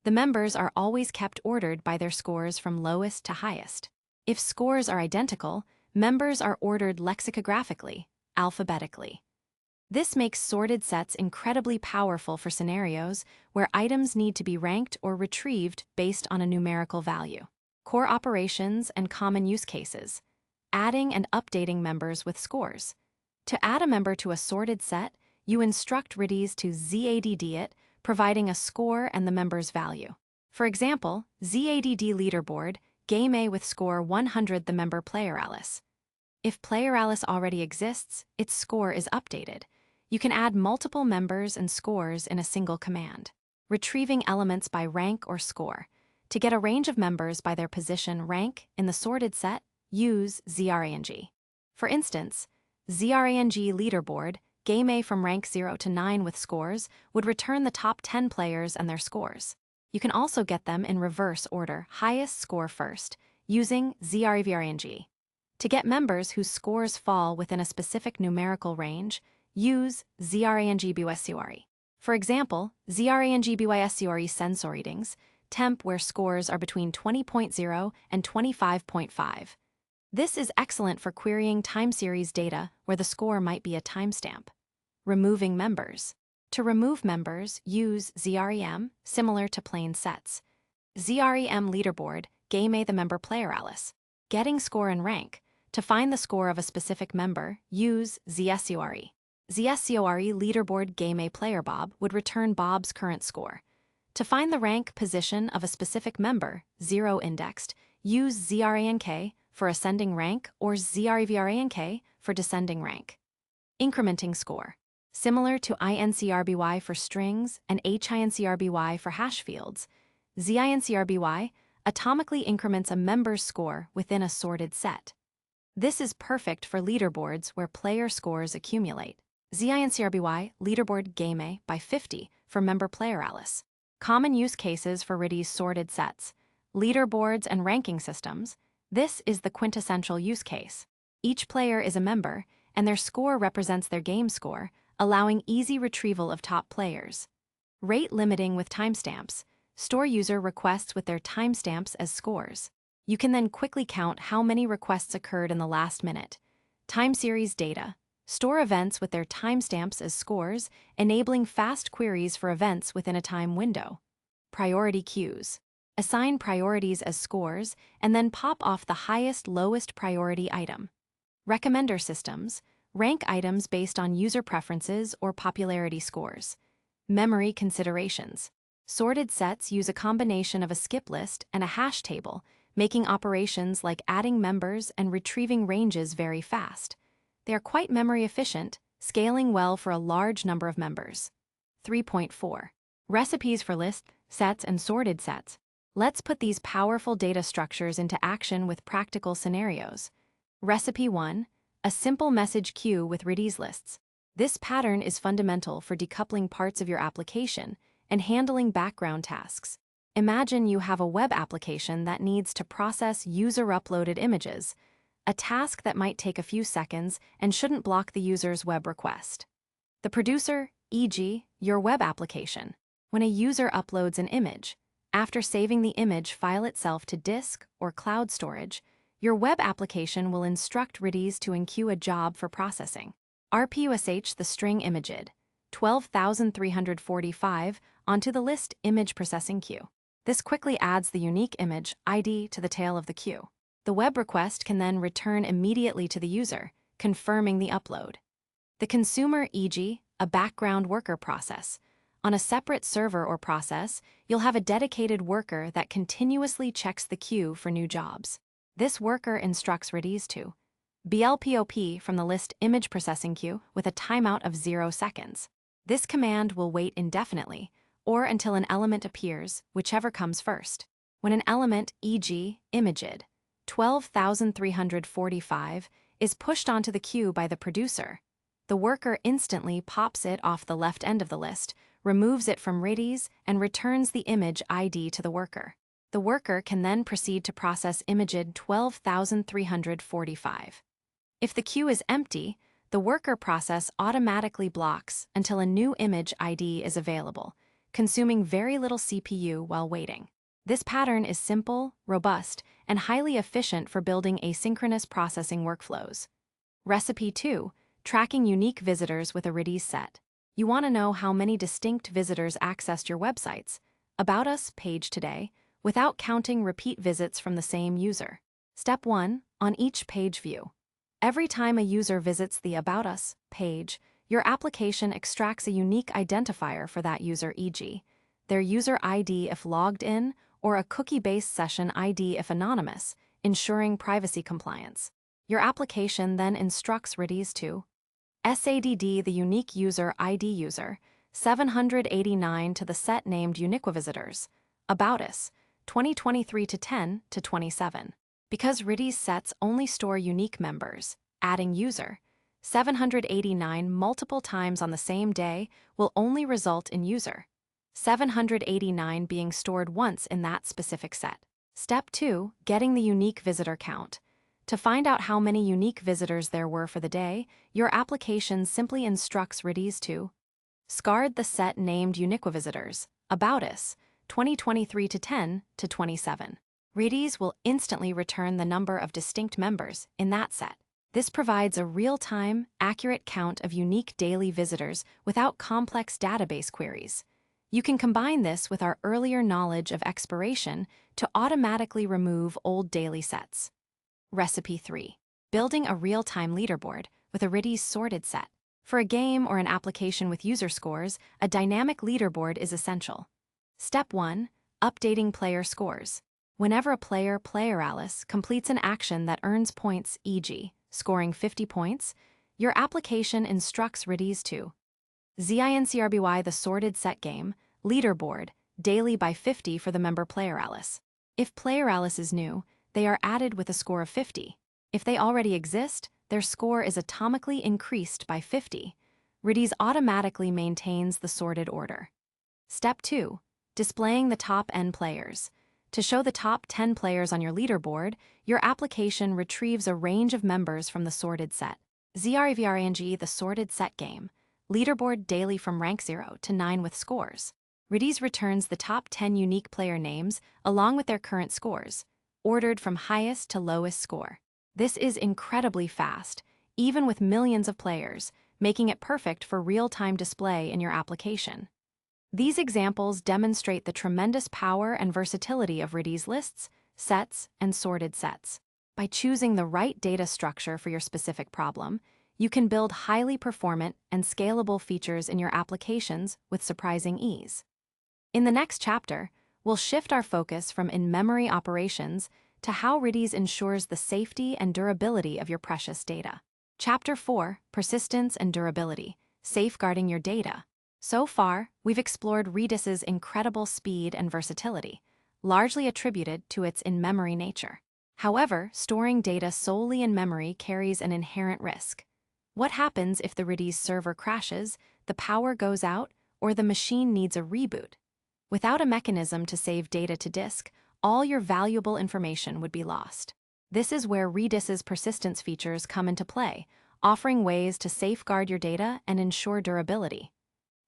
The members are always kept ordered by their scores from lowest to highest. If scores are identical, members are ordered lexicographically, alphabetically. This makes sorted sets incredibly powerful for scenarios where items need to be ranked or retrieved based on a numerical value. Core operations and common use cases. Adding and updating members with scores. To add a member to a sorted set, you instruct Redis to ZADD it, providing a score and the member's value. For example, ZADD leaderboard, game A with score 100 the member player Alice. If player Alice already exists, its score is updated. You can add multiple members and scores in a single command. Retrieving elements by rank or score. To get a range of members by their position rank in the sorted set, use ZRANG. For instance, ZRANG leaderboard, game A from rank 0 to 9 with scores, would return the top 10 players and their scores. You can also get them in reverse order, highest score first, using ZRANG. To get members whose scores fall within a specific numerical range, use ZRANG-BYSCORE. For example, ZRANG-BYSCORE sensor readings, temp where scores are between 20.0 and 25.5. This is excellent for querying time series data where the score might be a timestamp. Removing members. To remove members, use ZREM, similar to plain sets. ZREM leaderboard, game A the member player Alice. Getting score and rank. To find the score of a specific member, use ZSCORE. ZSCORE leaderboard game A player Bob would return Bob's current score. To find the rank position of a specific member, 0 indexed, use ZRANK for ascending rank or ZRVRANK for descending rank. Incrementing score. Similar to INCRBY for strings and HINCRBY for hash fields, ZINCRBY atomically increments a member's score within a sorted set. This is perfect for leaderboards where player scores accumulate. ZINCRBY leaderboard game A by 50 for member player Alice. Common use cases for Redis sorted sets. Leaderboards and ranking systems. This is the quintessential use case. Each player is a member, and their score represents their game score, allowing easy retrieval of top players. Rate limiting with timestamps. Store user requests with their timestamps as scores. You can then quickly count how many requests occurred in the last minute. Time series data. Store events with their timestamps as scores, enabling fast queries for events within a time window. Priority queues. Assign priorities as scores, and then pop off the highest lowest priority item. Recommender systems. Rank items based on user preferences or popularity scores. Memory considerations. Sorted sets use a combination of a skip list and a hash table, making operations like adding members and retrieving ranges very fast. They are quite memory efficient, scaling well for a large number of members. 3.4. Recipes for lists, sets, and sorted sets. Let's put these powerful data structures into action with practical scenarios. Recipe 1. A simple message queue with Redis lists. This pattern is fundamental for decoupling parts of your application and handling background tasks. Imagine you have a web application that needs to process user-uploaded images, a task that might take a few seconds and shouldn't block the user's web request. The producer, e.g., your web application. When a user uploads an image, after saving the image file itself to disk or cloud storage, your web application will instruct Redis to enqueue a job for processing. RPUSH the string imagid, 12,345, onto the list image processing queue. This quickly adds the unique image ID to the tail of the queue. The web request can then return immediately to the user, confirming the upload. The consumer, e.g., a background worker process. On a separate server or process, you'll have a dedicated worker that continuously checks the queue for new jobs. This worker instructs Redis to blpop from the list image processing queue with a timeout of 0 seconds. This command will wait indefinitely, or until an element appears, whichever comes first. When an element, e.g., imaged 12,345, is pushed onto the queue by the producer, the worker instantly pops it off the left end of the list, removes it from Redis, and returns the image ID to the worker. The worker can then proceed to process imaged 12,345. If the queue is empty, the worker process automatically blocks until a new image ID is available, consuming very little CPU while waiting. This pattern is simple, robust, and highly efficient for building asynchronous processing workflows. Recipe 2. Tracking unique visitors with a Redis set. You want to know how many distinct visitors accessed your website's About Us page today without counting repeat visits from the same user. Step 1. On each page view. Every time a user visits the About Us page, your application extracts a unique identifier for that user, e.g., their user ID if logged in, or a cookie-based session ID if anonymous, ensuring privacy compliance. Your application then instructs Redis to SADD the unique user ID user 789 to the set named Uniquevisitors, About Us, 2023 to 10 to 27. Because Redis sets only store unique members, adding user 789 multiple times on the same day will only result in user 789 being stored once in that specific set. Step 2. Getting the unique visitor count. To find out how many unique visitors there were for the day, your application simply instructs Redis to scard the set named Uniquevisitors, About Us, 2023 to 10 to 27. Redis will instantly return the number of distinct members in that set. This provides a real-time, accurate count of unique daily visitors without complex database queries. You can combine this with our earlier knowledge of expiration to automatically remove old daily sets. Recipe 3. Building a real-time leaderboard with a Redis sorted set. For a game or an application with user scores, a dynamic leaderboard is essential. Step 1. Updating player scores. Whenever a player, Alice, completes an action that earns points, e.g., scoring 50 points, your application instructs Redis to zincrby the sorted set game, leaderboard, daily by 50 for the member player Alice. If player Alice is new, they are added with a score of 50. If they already exist, their score is atomically increased by 50. Redis automatically maintains the sorted order. Step 2. Displaying the top N players. To show the top 10 players on your leaderboard, your application retrieves a range of members from the sorted set. zrevng the sorted set game, leaderboard daily from rank 0 to 9 with scores. Redis returns the top 10 unique player names along with their current scores, ordered from highest to lowest score. This is incredibly fast, even with millions of players, making it perfect for real-time display in your application. These examples demonstrate the tremendous power and versatility of Redis lists, sets, and sorted sets. By choosing the right data structure for your specific problem, you can build highly performant and scalable features in your applications with surprising ease. In the next chapter, we'll shift our focus from in-memory operations to how Redis ensures the safety and durability of your precious data. Chapter 4, Persistence and Durability, Safeguarding Your Data. So far, we've explored Redis's incredible speed and versatility, largely attributed to its in-memory nature. However, storing data solely in memory carries an inherent risk. What happens if the Redis server crashes, the power goes out, or the machine needs a reboot? Without a mechanism to save data to disk, all your valuable information would be lost. This is where Redis's persistence features come into play, offering ways to safeguard your data and ensure durability.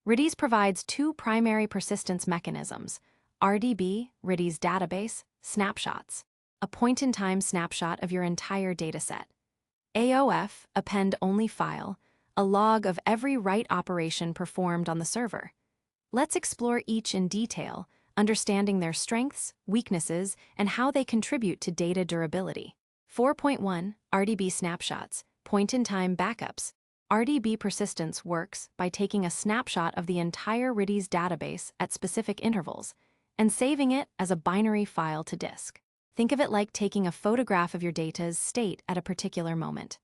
Redis provides two primary persistence mechanisms: RDB, Redis Database, Snapshots, a point-in-time snapshot of your entire dataset; AOF, Append-Only File, a log of every write operation performed on the server. Let's explore each in detail, understanding their strengths, weaknesses, and how they contribute to data durability. 4.1 RDB snapshots, point-in-time backups. RDB persistence works by taking a snapshot of the entire Redis database at specific intervals and saving it as a binary file to disk. Think of it like taking a photograph of your data's state at a particular moment.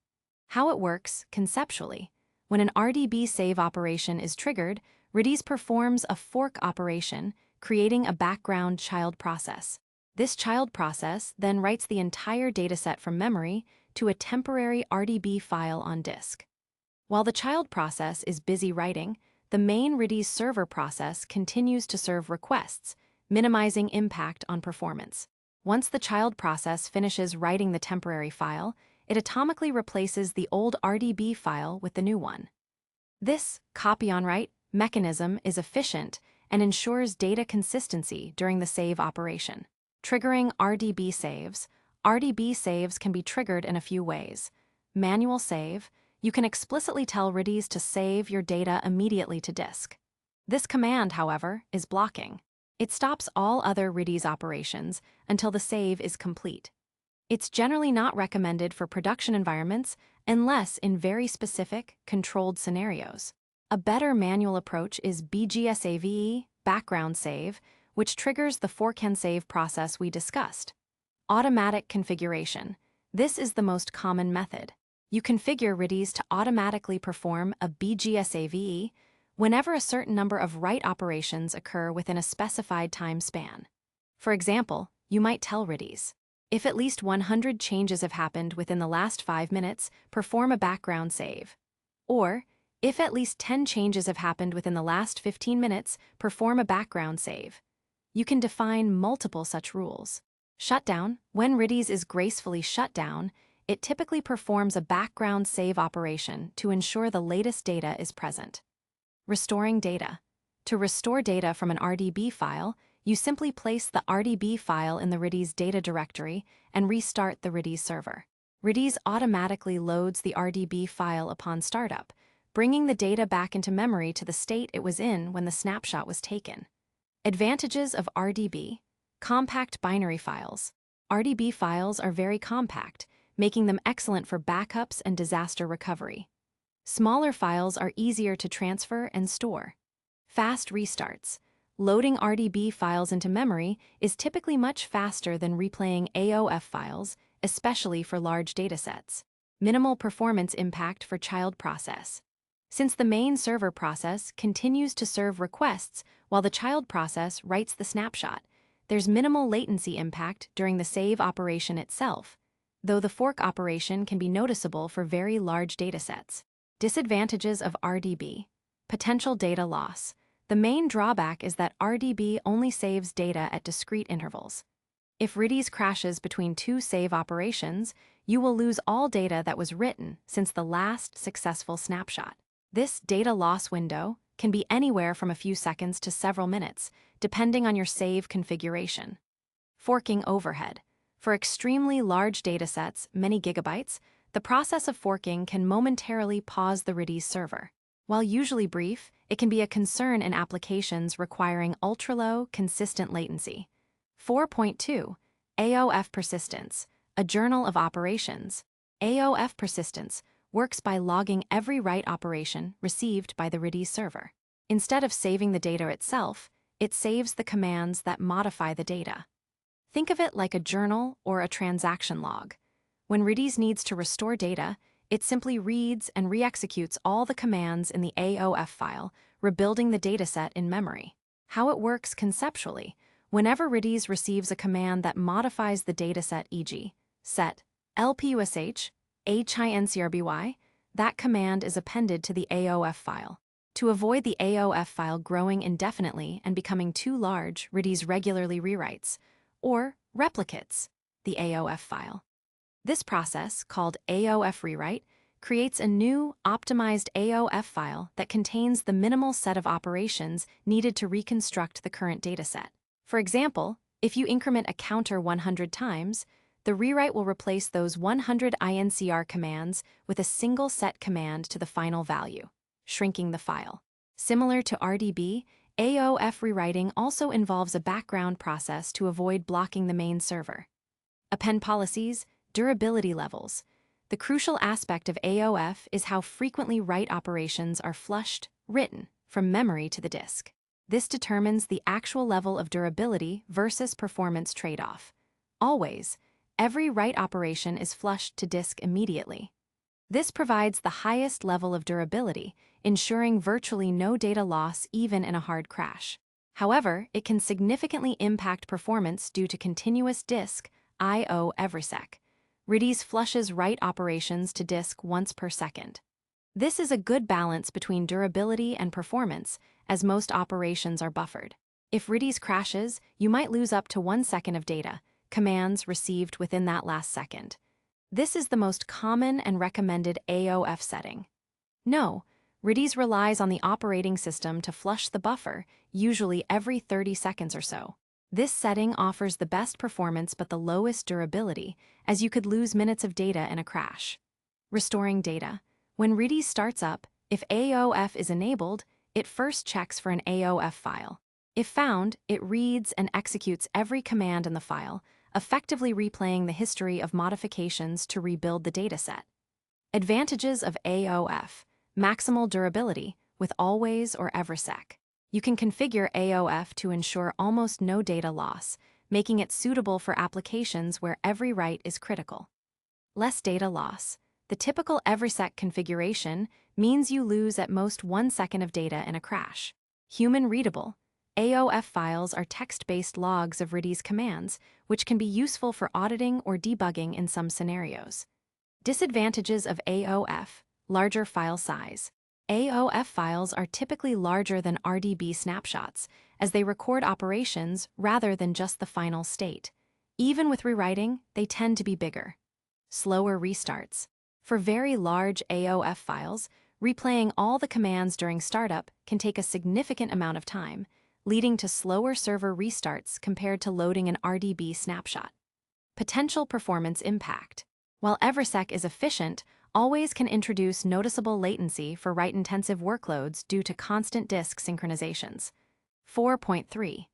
How it works conceptually. When an RDB save operation is triggered, Redis performs a fork operation, creating a background child process. This child process then writes the entire dataset from memory to a temporary RDB file on disk. While the child process is busy writing, the main Redis server process continues to serve requests, minimizing impact on performance. Once the child process finishes writing the temporary file, it atomically replaces the old RDB file with the new one. This copy-on-write mechanism is efficient and ensures data consistency during the save operation. Triggering RDB saves. RDB saves can be triggered in a few ways. Manual save. You can explicitly tell Redis to save your data immediately to disk. This command, however, is blocking. It stops all other Redis operations until the save is complete. It's generally not recommended for production environments unless in very specific, controlled scenarios. A better manual approach is BGSAVE, background save, which triggers the fork-and-save process we discussed. Automatic configuration. This is the most common method. You configure Redis to automatically perform a BGSAVE whenever a certain number of write operations occur within a specified time span. For example, you might tell Redis, if at least 100 changes have happened within the last 5 minutes, perform a background save. Or, if at least 10 changes have happened within the last 15 minutes, perform a background save. You can define multiple such rules. Shutdown. When Redis is gracefully shut down, it typically performs a background save operation to ensure the latest data is present. Restoring data. To restore data from an RDB file, you simply place the RDB file in the Redis data directory and restart the Redis server. Redis automatically loads the RDB file upon startup, bringing the data back into memory to the state it was in when the snapshot was taken. Advantages of RDB. Compact binary files. RDB files are very compact, making them excellent for backups and disaster recovery. Smaller files are easier to transfer and store. Fast restarts. Loading RDB files into memory is typically much faster than replaying AOF files, especially for large datasets. Minimal performance impact for child process. Since the main server process continues to serve requests while the child process writes the snapshot, there's minimal latency impact during the save operation itself, though the fork operation can be noticeable for very large datasets. Disadvantages of RDB. Potential data loss. The main drawback is that RDB only saves data at discrete intervals. If Redis crashes between two save operations, you will lose all data that was written since the last successful snapshot. This data loss window can be anywhere from a few seconds to several minutes, depending on your save configuration. Forking overhead. For extremely large datasets, many gigabytes, the process of forking can momentarily pause the Redis server. While usually brief, it can be a concern in applications requiring ultra-low, consistent latency. 4.2 AOF persistence, a journal of operations. AOF persistence works by logging every write operation received by the Redis server. Instead of saving the data itself, it saves the commands that modify the data. Think of it like a journal or a transaction log. When Redis needs to restore data, it simply reads and re-executes all the commands in the AOF file, rebuilding the dataset in memory. How it works conceptually. Whenever Redis receives a command that modifies the dataset, e.g., set lpush hincrby, that command is appended to the AOF file. To avoid the AOF file growing indefinitely and becoming too large, Redis regularly rewrites, or replicates, the AOF file. This process, called AOF rewrite, creates a new, optimized AOF file that contains the minimal set of operations needed to reconstruct the current dataset. For example, if you increment a counter 100 times, the rewrite will replace those 100 INCR commands with a single set command to the final value, shrinking the file. Similar to RDB, AOF rewriting also involves a background process to avoid blocking the main server. Append policies. Durability levels. The crucial aspect of AOF is how frequently write operations are flushed, written, from memory to the disk. This determines the actual level of durability versus performance trade-off. Always, every write operation is flushed to disk immediately. This provides the highest level of durability, ensuring virtually no data loss even in a hard crash. However, it can significantly impact performance due to continuous disk I/O every sec. Redis flushes write operations to disk once per second. This is a good balance between durability and performance, as most operations are buffered. If Redis crashes, you might lose up to 1 second of data, commands received within that last second. This is the most common and recommended AOF setting. No, Redis relies on the operating system to flush the buffer, usually every 30 seconds or so. This setting offers the best performance but the lowest durability, as you could lose minutes of data in a crash. Restoring data. When Redis starts up, if AOF is enabled, it first checks for an AOF file. If found, it reads and executes every command in the file, effectively replaying the history of modifications to rebuild the dataset. Advantages of AOF. Maximal durability, with always or every sec. You can configure AOF to ensure almost no data loss, making it suitable for applications where every write is critical. Less data loss. The typical every sec configuration means you lose at most 1 second of data in a crash. Human readable. AOF files are text-based logs of Redis commands, which can be useful for auditing or debugging in some scenarios. Disadvantages of AOF. Larger file size. AOF files are typically larger than RDB snapshots, as they record operations rather than just the final state. Even with rewriting, they tend to be bigger. Slower restarts. For very large AOF files, replaying all the commands during startup can take a significant amount of time, leading to slower server restarts compared to loading an RDB snapshot. Potential performance impact. While Eversec is efficient, always can introduce noticeable latency for write-intensive workloads due to constant disk synchronizations. 4.3.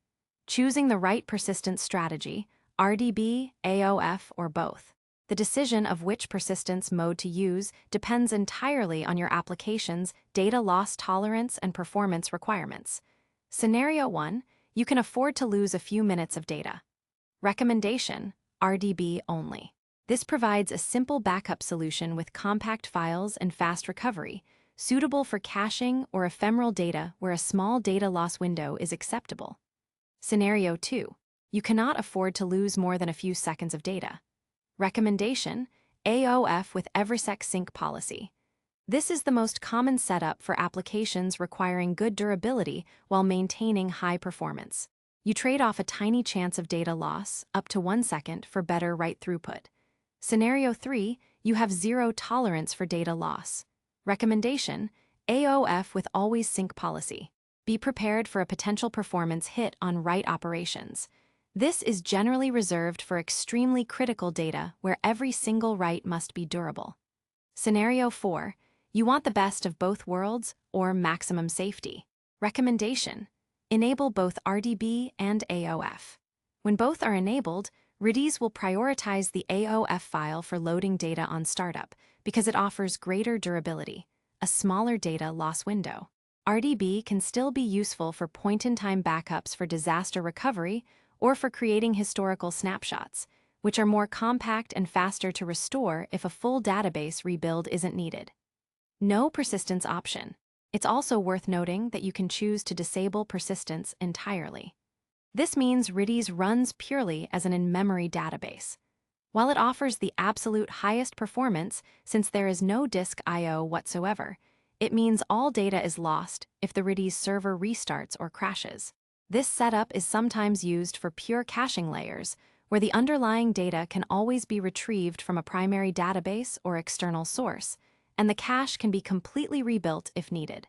Choosing the right persistence strategy, RDB, AOF, or both. The decision of which persistence mode to use depends entirely on your application's data loss tolerance and performance requirements. Scenario 1, you can afford to lose a few minutes of data. Recommendation, RDB only. This provides a simple backup solution with compact files and fast recovery, suitable for caching or ephemeral data where a small data loss window is acceptable. Scenario 2, you cannot afford to lose more than a few seconds of data. Recommendation, AOF with Eversec sync policy. This is the most common setup for applications requiring good durability while maintaining high performance. You trade off a tiny chance of data loss, up to 1 second, for better write throughput. Scenario 3, you have zero tolerance for data loss. Recommendation, AOF with always sync policy. Be prepared for a potential performance hit on write operations. This is generally reserved for extremely critical data where every single write must be durable. Scenario 4, you want the best of both worlds or maximum safety. Recommendation, enable both RDB and AOF. When both are enabled, Redis will prioritize the AOF file for loading data on startup because it offers greater durability, a smaller data loss window. RDB can still be useful for point-in-time backups for disaster recovery or for creating historical snapshots, which are more compact and faster to restore if a full database rebuild isn't needed. No persistence option. It's also worth noting that you can choose to disable persistence entirely. This means Redis runs purely as an in-memory database. While it offers the absolute highest performance since there is no disk I/O whatsoever, it means all data is lost if the Redis server restarts or crashes. This setup is sometimes used for pure caching layers, where the underlying data can always be retrieved from a primary database or external source, and the cache can be completely rebuilt if needed.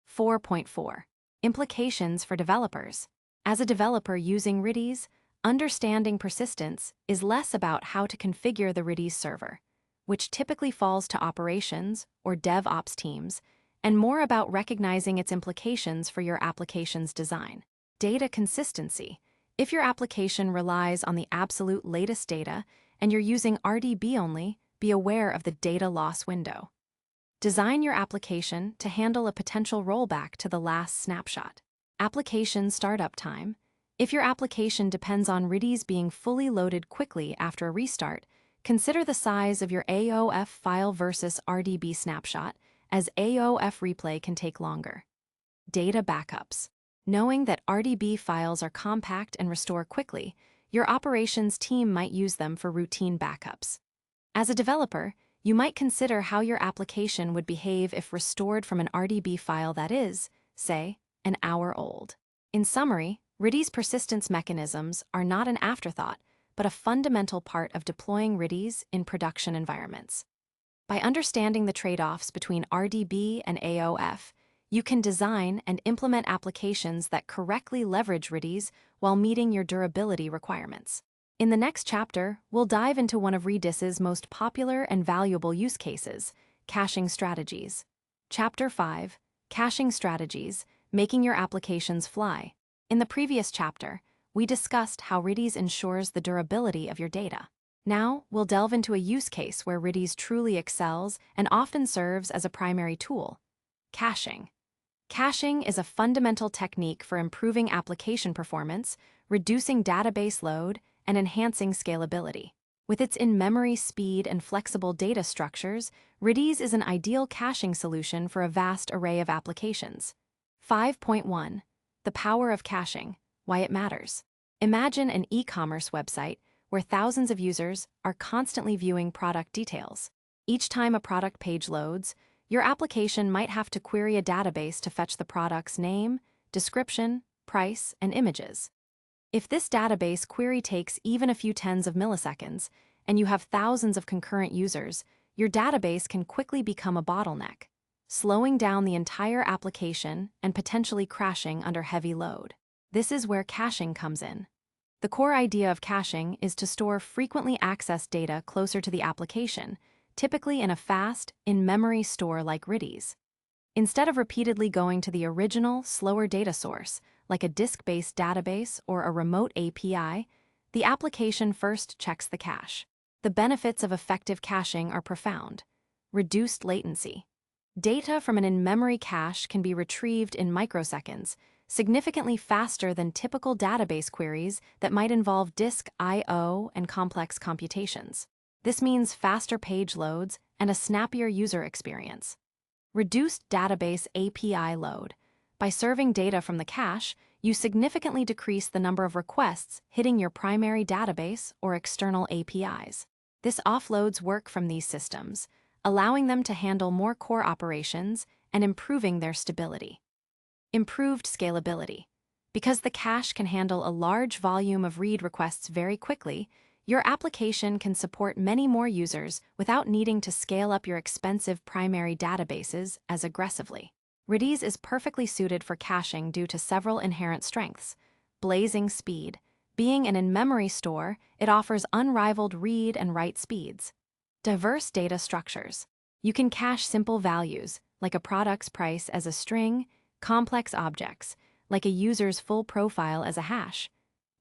4.4. Implications for developers. As a developer using Redis, understanding persistence is less about how to configure the Redis server, which typically falls to operations or DevOps teams, and more about recognizing its implications for your application's design. Data consistency. If your application relies on the absolute latest data and you're using RDB only, be aware of the data loss window. Design your application to handle a potential rollback to the last snapshot. Application startup time. If your application depends on Redis being fully loaded quickly after a restart, consider the size of your AOF file versus RDB snapshot, as AOF replay can take longer. Data backups. Knowing that RDB files are compact and restore quickly, your operations team might use them for routine backups. As a developer, you might consider how your application would behave if restored from an RDB file that is, say, an hour old. In summary, Redis persistence mechanisms are not an afterthought, but a fundamental part of deploying Redis in production environments. By understanding the trade-offs between RDB and AOF, you can design and implement applications that correctly leverage Redis while meeting your durability requirements. In the next chapter, we'll dive into one of Redis's most popular and valuable use cases, caching strategies. Chapter 5, Caching Strategies, Making Your Applications Fly. In the previous chapter, we discussed how Redis ensures the durability of your data. Now, we'll delve into a use case where Redis truly excels and often serves as a primary tool: caching. Caching is a fundamental technique for improving application performance, reducing database load, and enhancing scalability. With its in-memory speed and flexible data structures, Redis is an ideal caching solution for a vast array of applications. 5.1. The power of caching, why it matters. Imagine an e-commerce website where thousands of users are constantly viewing product details. Each time a product page loads, your application might have to query a database to fetch the product's name, description, price, and images. If this database query takes even a few tens of milliseconds, and you have thousands of concurrent users, your database can quickly become a bottleneck, slowing down the entire application and potentially crashing under heavy load. This is where caching comes in. The core idea of caching is to store frequently accessed data closer to the application, typically in a fast, in-memory store like Redis. Instead of repeatedly going to the original, slower data source, like a disk-based database or a remote API, the application first checks the cache. The benefits of effective caching are profound. Reduced latency. Data from an in-memory cache can be retrieved in microseconds, significantly faster than typical database queries that might involve disk I/O and complex computations. This means faster page loads and a snappier user experience. Reduced database API load. By serving data from the cache, you significantly decrease the number of requests hitting your primary database or external APIs. This offloads work from these systems, allowing them to handle more core operations and improving their stability. Improved scalability. Because the cache can handle a large volume of read requests very quickly, your application can support many more users without needing to scale up your expensive primary databases as aggressively. Redis is perfectly suited for caching due to several inherent strengths. Blazing speed. Being an in-memory store, it offers unrivaled read and write speeds. Diverse data structures. You can cache simple values, like a product's price as a string, complex objects, like a user's full profile as a hash,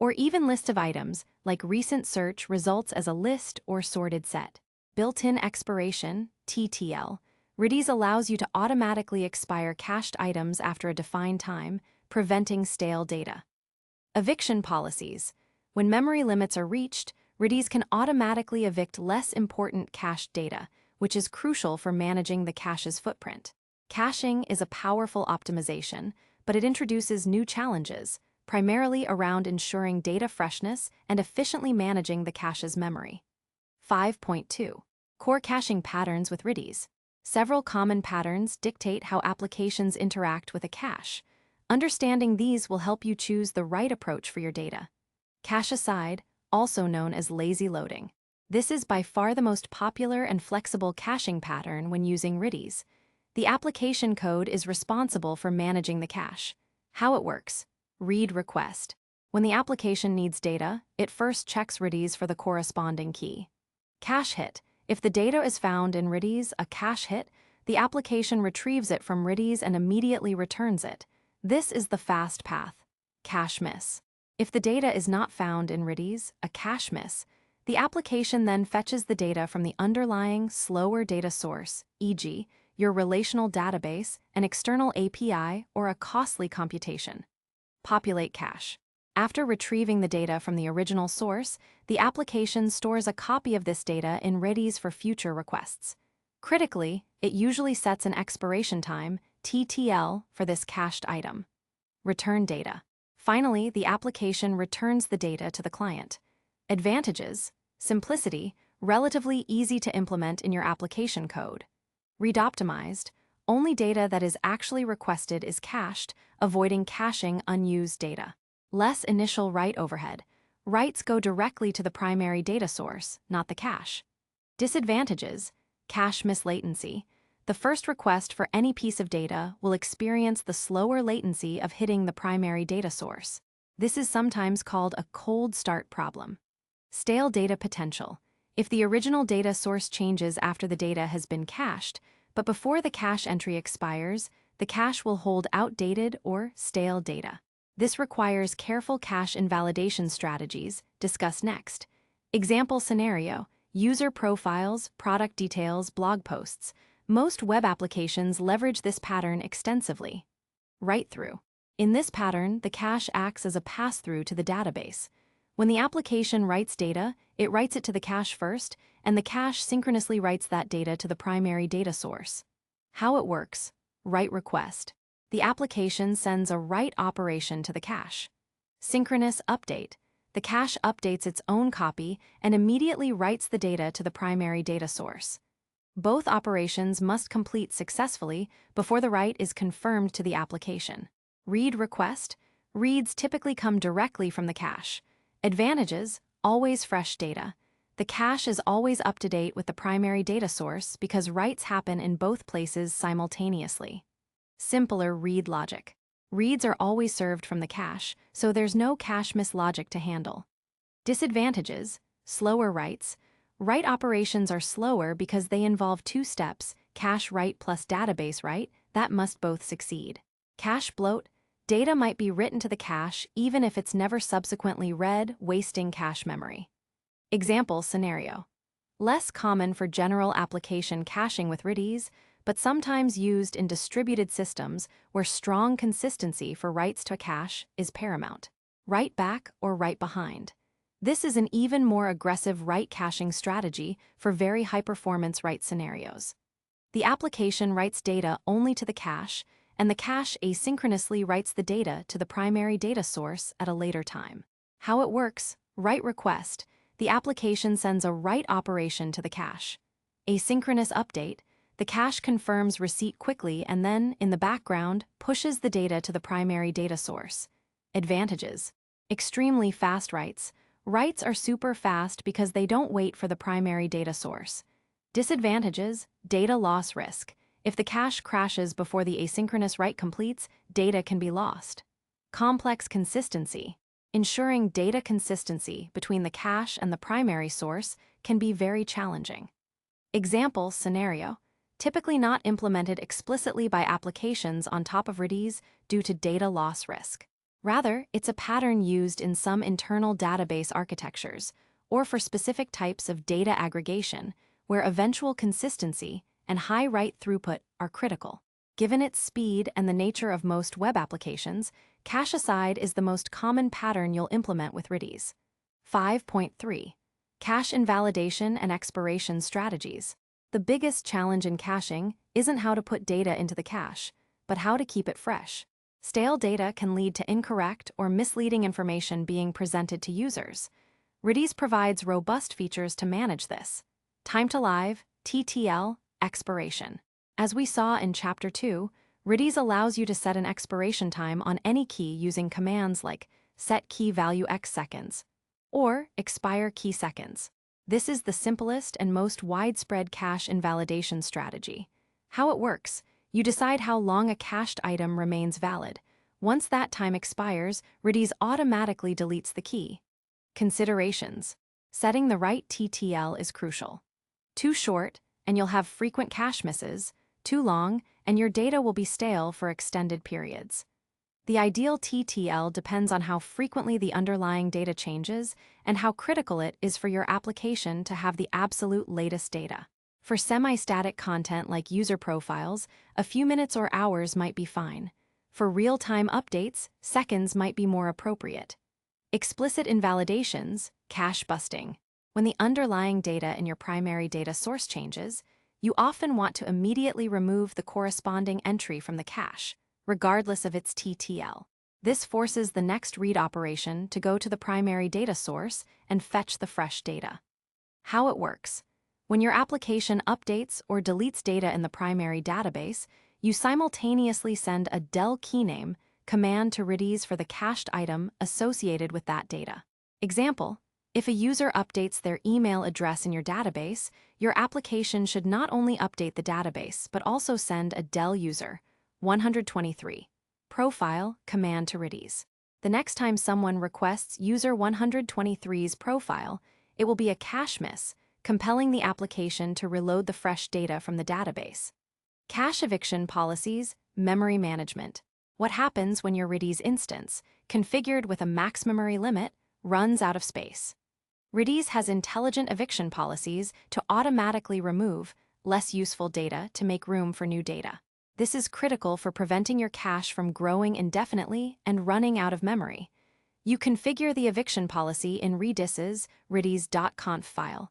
or even list of items, like recent search results as a list or sorted set. Built-in expiration, TTL. Redis allows you to automatically expire cached items after a defined time, preventing stale data. Eviction policies. When memory limits are reached, Redis can automatically evict less important cached data, which is crucial for managing the cache's footprint. Caching is a powerful optimization, but it introduces new challenges, primarily around ensuring data freshness and efficiently managing the cache's memory. 5.2. Core caching patterns with Redis. Several common patterns dictate how applications interact with a cache. Understanding these will help you choose the right approach for your data. Cache aside, also known as lazy loading. This is by far the most popular and flexible caching pattern when using Redis. The application code is responsible for managing the cache. How it works. Read request. When the application needs data, it first checks Redis for the corresponding key. Cache hit. If the data is found in Redis, a cache hit, the application retrieves it from Redis and immediately returns it. This is the fast path. Cache miss. If the data is not found in Redis, a cache miss, The application then fetches the data from the underlying, slower data source, e.g., your relational database, an external API, or a costly computation. Populate cache. After retrieving the data from the original source, the application stores a copy of this data in Redis for future requests. Critically, it usually sets an expiration time, TTL, for this cached item. Return data. Finally, the application returns the data to the client. Advantages: simplicity, relatively easy to implement in your application code. Read optimized, only data that is actually requested is cached, avoiding caching unused data. Less initial write overhead. Writes go directly to the primary data source, not the cache. Disadvantages: cache mislatency. The first request for any piece of data will experience the slower latency of hitting the primary data source. This is sometimes called a cold start problem. Stale data potential. If the original data source changes after the data has been cached, but before the cache entry expires, the cache will hold outdated or stale data. This requires careful cache invalidation strategies, discussed next. Example scenario: user profiles, product details, blog posts. Most web applications leverage this pattern extensively. Write-through. In this pattern, the cache acts as a pass-through to the database. When the application writes data, it writes it to the cache first, and the cache synchronously writes that data to the primary data source. How it works: write request. The application sends a write operation to the cache. Synchronous update. The cache updates its own copy and immediately writes the data to the primary data source. Both operations must complete successfully before the write is confirmed to the application. Read request. Reads typically come directly from the cache. Advantages: always fresh data. The cache is always up to date with the primary data source because writes happen in both places simultaneously. Simpler read logic. Reads are always served from the cache, so there's no cache miss logic to handle. Disadvantages: slower writes. Write operations are slower because they involve two steps, cache write plus database write, that must both succeed. Cache bloat. Data might be written to the cache even if it's never subsequently read, wasting cache memory. Example scenario. Less common for general application caching with Redis, but sometimes used in distributed systems where strong consistency for writes to a cache is paramount. Write back or write behind. This is an even more aggressive write caching strategy for very high-performance write scenarios. The application writes data only to the cache, and the cache asynchronously writes the data to the primary data source at a later time. How it works: write request. The application sends a write operation to the cache. Asynchronous update. The cache confirms receipt quickly and then, in the background, pushes the data to the primary data source. Advantages: extremely fast writes. Writes are super fast because they don't wait for the primary data source. Disadvantages: data loss risk. If the cache crashes before the asynchronous write completes, data can be lost. Complex consistency. Ensuring data consistency between the cache and the primary source can be very challenging. Example scenario. Typically not implemented explicitly by applications on top of Redis due to data loss risk. Rather, it's a pattern used in some internal database architectures or for specific types of data aggregation where eventual consistency and high write throughput are critical. Given its speed and the nature of most web applications, cache aside is the most common pattern you'll implement with Redis. 5.3. Cache invalidation and expiration strategies. The biggest challenge in caching isn't how to put data into the cache, but how to keep it fresh. Stale data can lead to incorrect or misleading information being presented to users. Redis provides robust features to manage this. Time to live, TTL, expiration. As we saw in Chapter 2, Redis allows you to set an expiration time on any key using commands like set key value x seconds or expire key seconds. This is the simplest and most widespread cache invalidation strategy. How it works: you decide how long a cached item remains valid. Once that time expires, Redis automatically deletes the key. Considerations. Setting the right TTL is crucial. Too short, and you'll have frequent cache misses. Too long, and your data will be stale for extended periods. The ideal TTL depends on how frequently the underlying data changes and how critical it is for your application to have the absolute latest data. For semi-static content like user profiles, a few minutes or hours might be fine. For real-time updates, seconds might be more appropriate. Explicit invalidations, cache busting. When the underlying data in your primary data source changes, you often want to immediately remove the corresponding entry from the cache, regardless of its TTL. This forces the next read operation to go to the primary data source and fetch the fresh data. How it works. When your application updates or deletes data in the primary database, you simultaneously send a del keyname command to Redis for the cached item associated with that data. Example: if a user updates their email address in your database, your application should not only update the database but also send a del user 123 profile command to Redis. The next time someone requests user 123's profile, it will be a cache miss, compelling the application to reload the fresh data from the database. Cache eviction policies, memory management. What happens when your Redis instance, configured with a max memory limit, runs out of space? Redis has intelligent eviction policies to automatically remove less useful data to make room for new data. This is critical for preventing your cache from growing indefinitely and running out of memory. You configure the eviction policy in Redis's redis.conf file.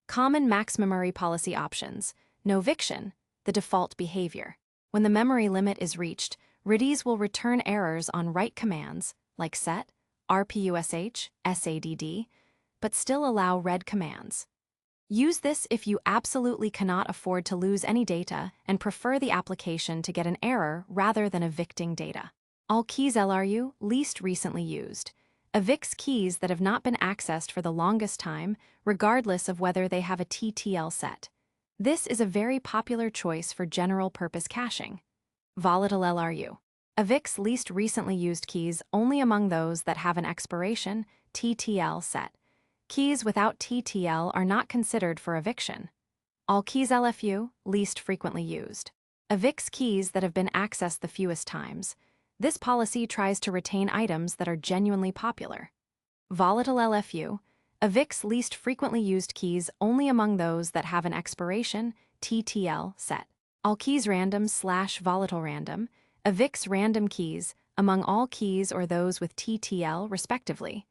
Common max memory policy options. No eviction, the default behavior. When the memory limit is reached, Redis will return errors on write commands like set, rpush, sadd, but still allow read commands. Use this if you absolutely cannot afford to lose any data and prefer the application to get an error rather than evicting data. All keys LRU, least recently used. Evicts keys that have not been accessed for the longest time, regardless of whether they have a TTL set. This is a very popular choice for general-purpose caching. Volatile LRU. Evicts least recently used keys only among those that have an expiration, TTL set. Keys without TTL are not considered for eviction. All keys LFU, least frequently used. Evicts keys that have been accessed the fewest times. This policy tries to retain items that are genuinely popular. Volatile LFU. Evicts least frequently used keys only among those that have an expiration, TTL, set. All keys random/volatile random. Evicts random keys among all keys or those with TTL, respectively.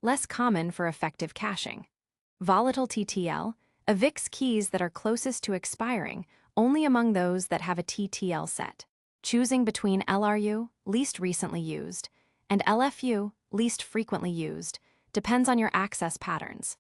Less common for effective caching. Volatile TTL. Evicts keys that are closest to expiring only among those that have a TTL set. Choosing between LRU, least recently used, and LFU, least frequently used, depends on your access patterns.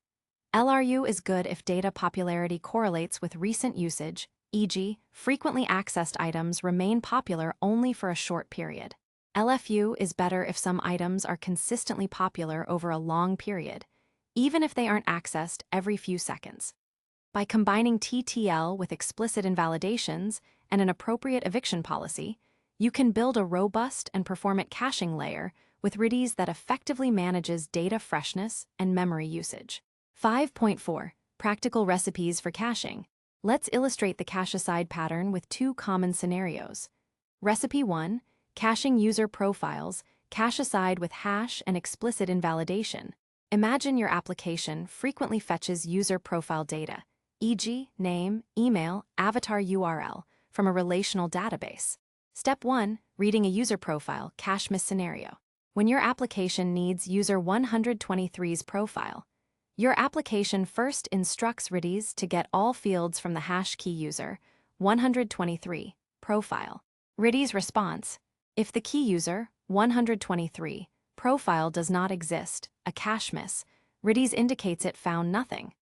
LRU is good if data popularity correlates with recent usage, e.g., frequently accessed items remain popular only for a short period. LFU is better if some items are consistently popular over a long period, even if they aren't accessed every few seconds. By combining TTL with explicit invalidations and an appropriate eviction policy, you can build a robust and performant caching layer with Redis that effectively manages data freshness and memory usage. 5.4. Practical recipes for caching. Let's illustrate the cache-aside pattern with two common scenarios. Recipe 1. Caching user profiles, cache-aside with hash and explicit invalidation. Imagine your application frequently fetches user profile data, e.g., name, email, avatar URL, from a relational database. Step 1. Reading a user profile, cache miss scenario. When your application needs user 123's profile, your application first instructs Redis to get all fields from the hash key user 123 profile. Redis response: if the key user 123 profile does not exist, a cache miss, Redis indicates it found nothing.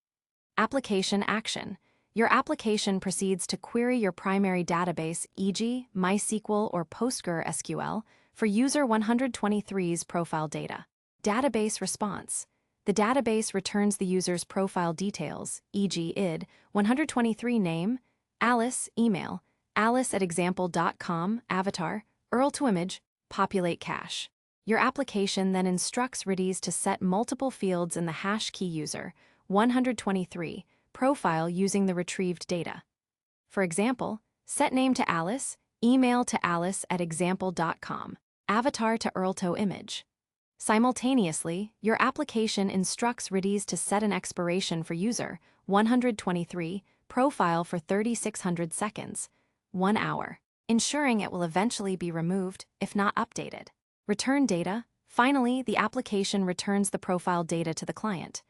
Application action. Your application proceeds to query your primary database, e.g., MySQL or PostgreSQL, for user 123's profile data. Database response. The database returns the user's profile details, e.g., id, 123 name, Alice, email, alice@example.com, avatar, URL to image, populate cache. Your application then instructs Redis to set multiple fields in the hash key user 123 profile using the retrieved data. For example, set name to Alice, email to alice@example.com. Avatar to URL image. Simultaneously, your application instructs Redis to set an expiration for user 123 profile for 3600 seconds, 1 hour, ensuring it will eventually be removed if not updated. Return data. Finally, the application returns the profile data to the client.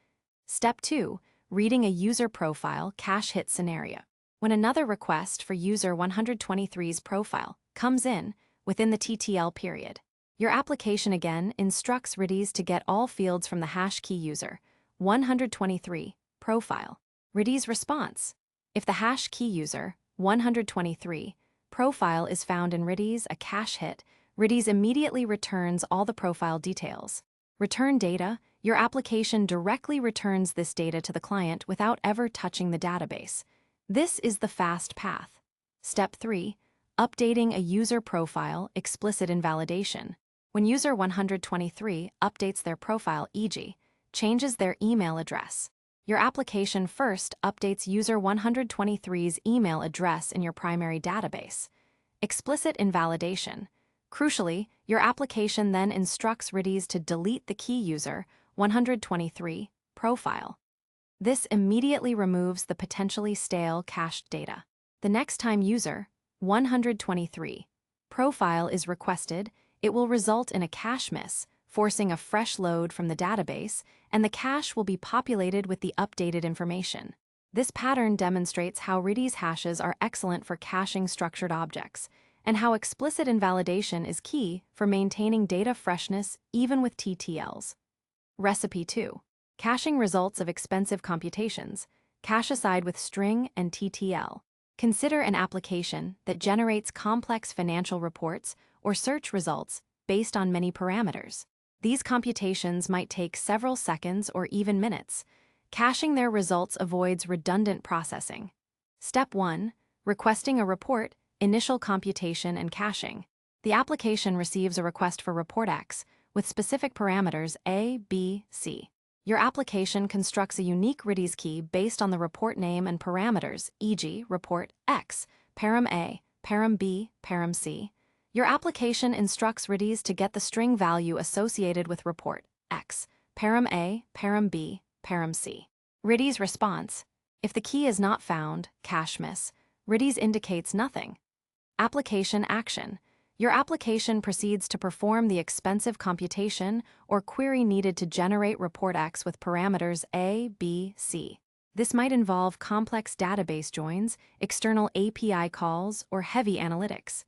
Step 2. Reading a user profile cache hit scenario. When another request for user 123's profile comes in within the TTL period, your application again instructs Redis to get all fields from the hash key user 123 profile. Redis response. If the hash key user 123 profile is found in Redis a cache hit, Redis immediately returns all the profile details. Return data. Your application directly returns this data to the client without ever touching the database. This is the fast path. Step 3. Updating a user profile explicit invalidation. When user 123 updates their profile, e.g., changes their email address, your application first updates user 123's email address in your primary database. Explicit invalidation. Crucially, your application then instructs Redis to delete the key user 123 profile. This immediately removes the potentially stale cached data. The next time user 123 profile is requested, it will result in a cache miss, forcing a fresh load from the database, and the cache will be populated with the updated information. This pattern demonstrates how Redis hashes are excellent for caching structured objects, and how explicit invalidation is key for maintaining data freshness even with TTLs. Recipe 2. Caching results of expensive computations. Cache aside with string and TTL. Consider an application that generates complex financial reports or search results based on many parameters. These computations might take several seconds or even minutes. Caching their results avoids redundant processing. Step 1. Requesting a report, initial computation and caching. The application receives a request for report X with specific parameters A, B, C. Your application constructs a unique Redis key based on the report name and parameters, e.g., report X, param A, param B, param C. Your application instructs Redis to get the string value associated with report X, param A, param B, param C. Redis response. If the key is not found, cache miss, Redis indicates nothing. Application action. Your application proceeds to perform the expensive computation or query needed to generate report X with parameters A, B, C. This might involve complex database joins, external API calls, or heavy analytics.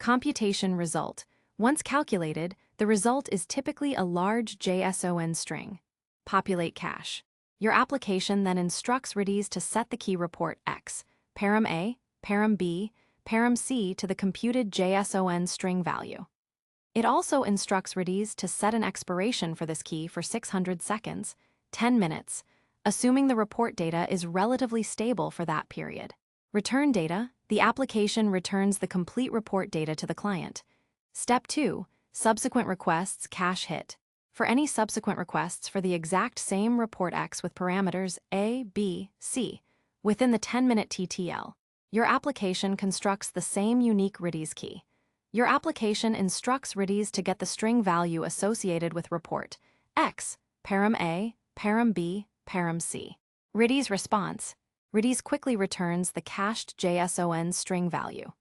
Computation result. Once calculated, the result is typically a large JSON string. Populate cache. Your application then instructs Redis to set the key report X, param A, param B, param C to the computed JSON string value. It also instructs Redis to set an expiration for this key for 600 seconds, 10 minutes, assuming the report data is relatively stable for that period. Return data. The application returns the complete report data to the client. Step 2. Subsequent requests cache hit. For any subsequent requests for the exact same report X with parameters A, B, C, within the 10-minute TTL, your application constructs the same unique Redis key. Your application instructs Redis to get the string value associated with report X, param A, param B, param C. Redis response. Redis quickly returns the cached JSON string value.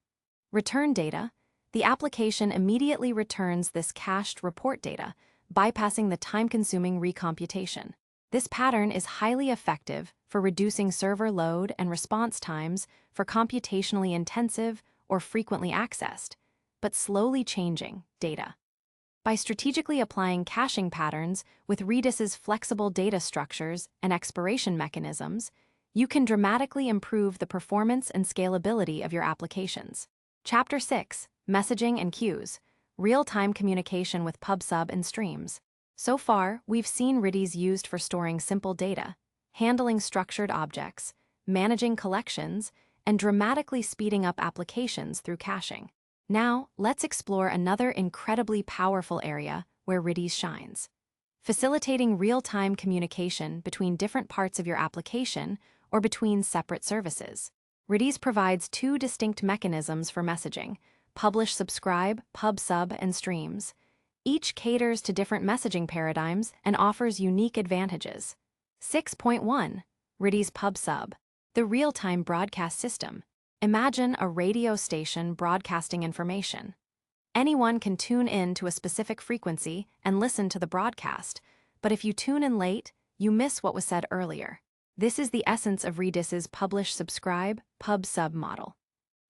Return data. The application immediately returns this cached report data, bypassing the time-consuming recomputation. This pattern is highly effective for reducing server load and response times for computationally intensive or frequently accessed, but slowly changing data. By strategically applying caching patterns with Redis's flexible data structures and expiration mechanisms, you can dramatically improve the performance and scalability of your applications. Chapter 6. Messaging and Queues. Real-time communication with PubSub and streams. So far, we've seen Redis used for storing simple data, handling structured objects, managing collections, and dramatically speeding up applications through caching. Now, let's explore another incredibly powerful area where Redis shines. Facilitating real-time communication between different parts of your application or between separate services. Redis provides two distinct mechanisms for messaging: publish, subscribe, pub sub, and streams. Each caters to different messaging paradigms and offers unique advantages. 6.1. Redis pub sub, the real-time broadcast system. Imagine a radio station broadcasting information. Anyone can tune in to a specific frequency and listen to the broadcast, but if you tune in late, you miss what was said earlier. This is the essence of Redis's publish, subscribe, pub sub model.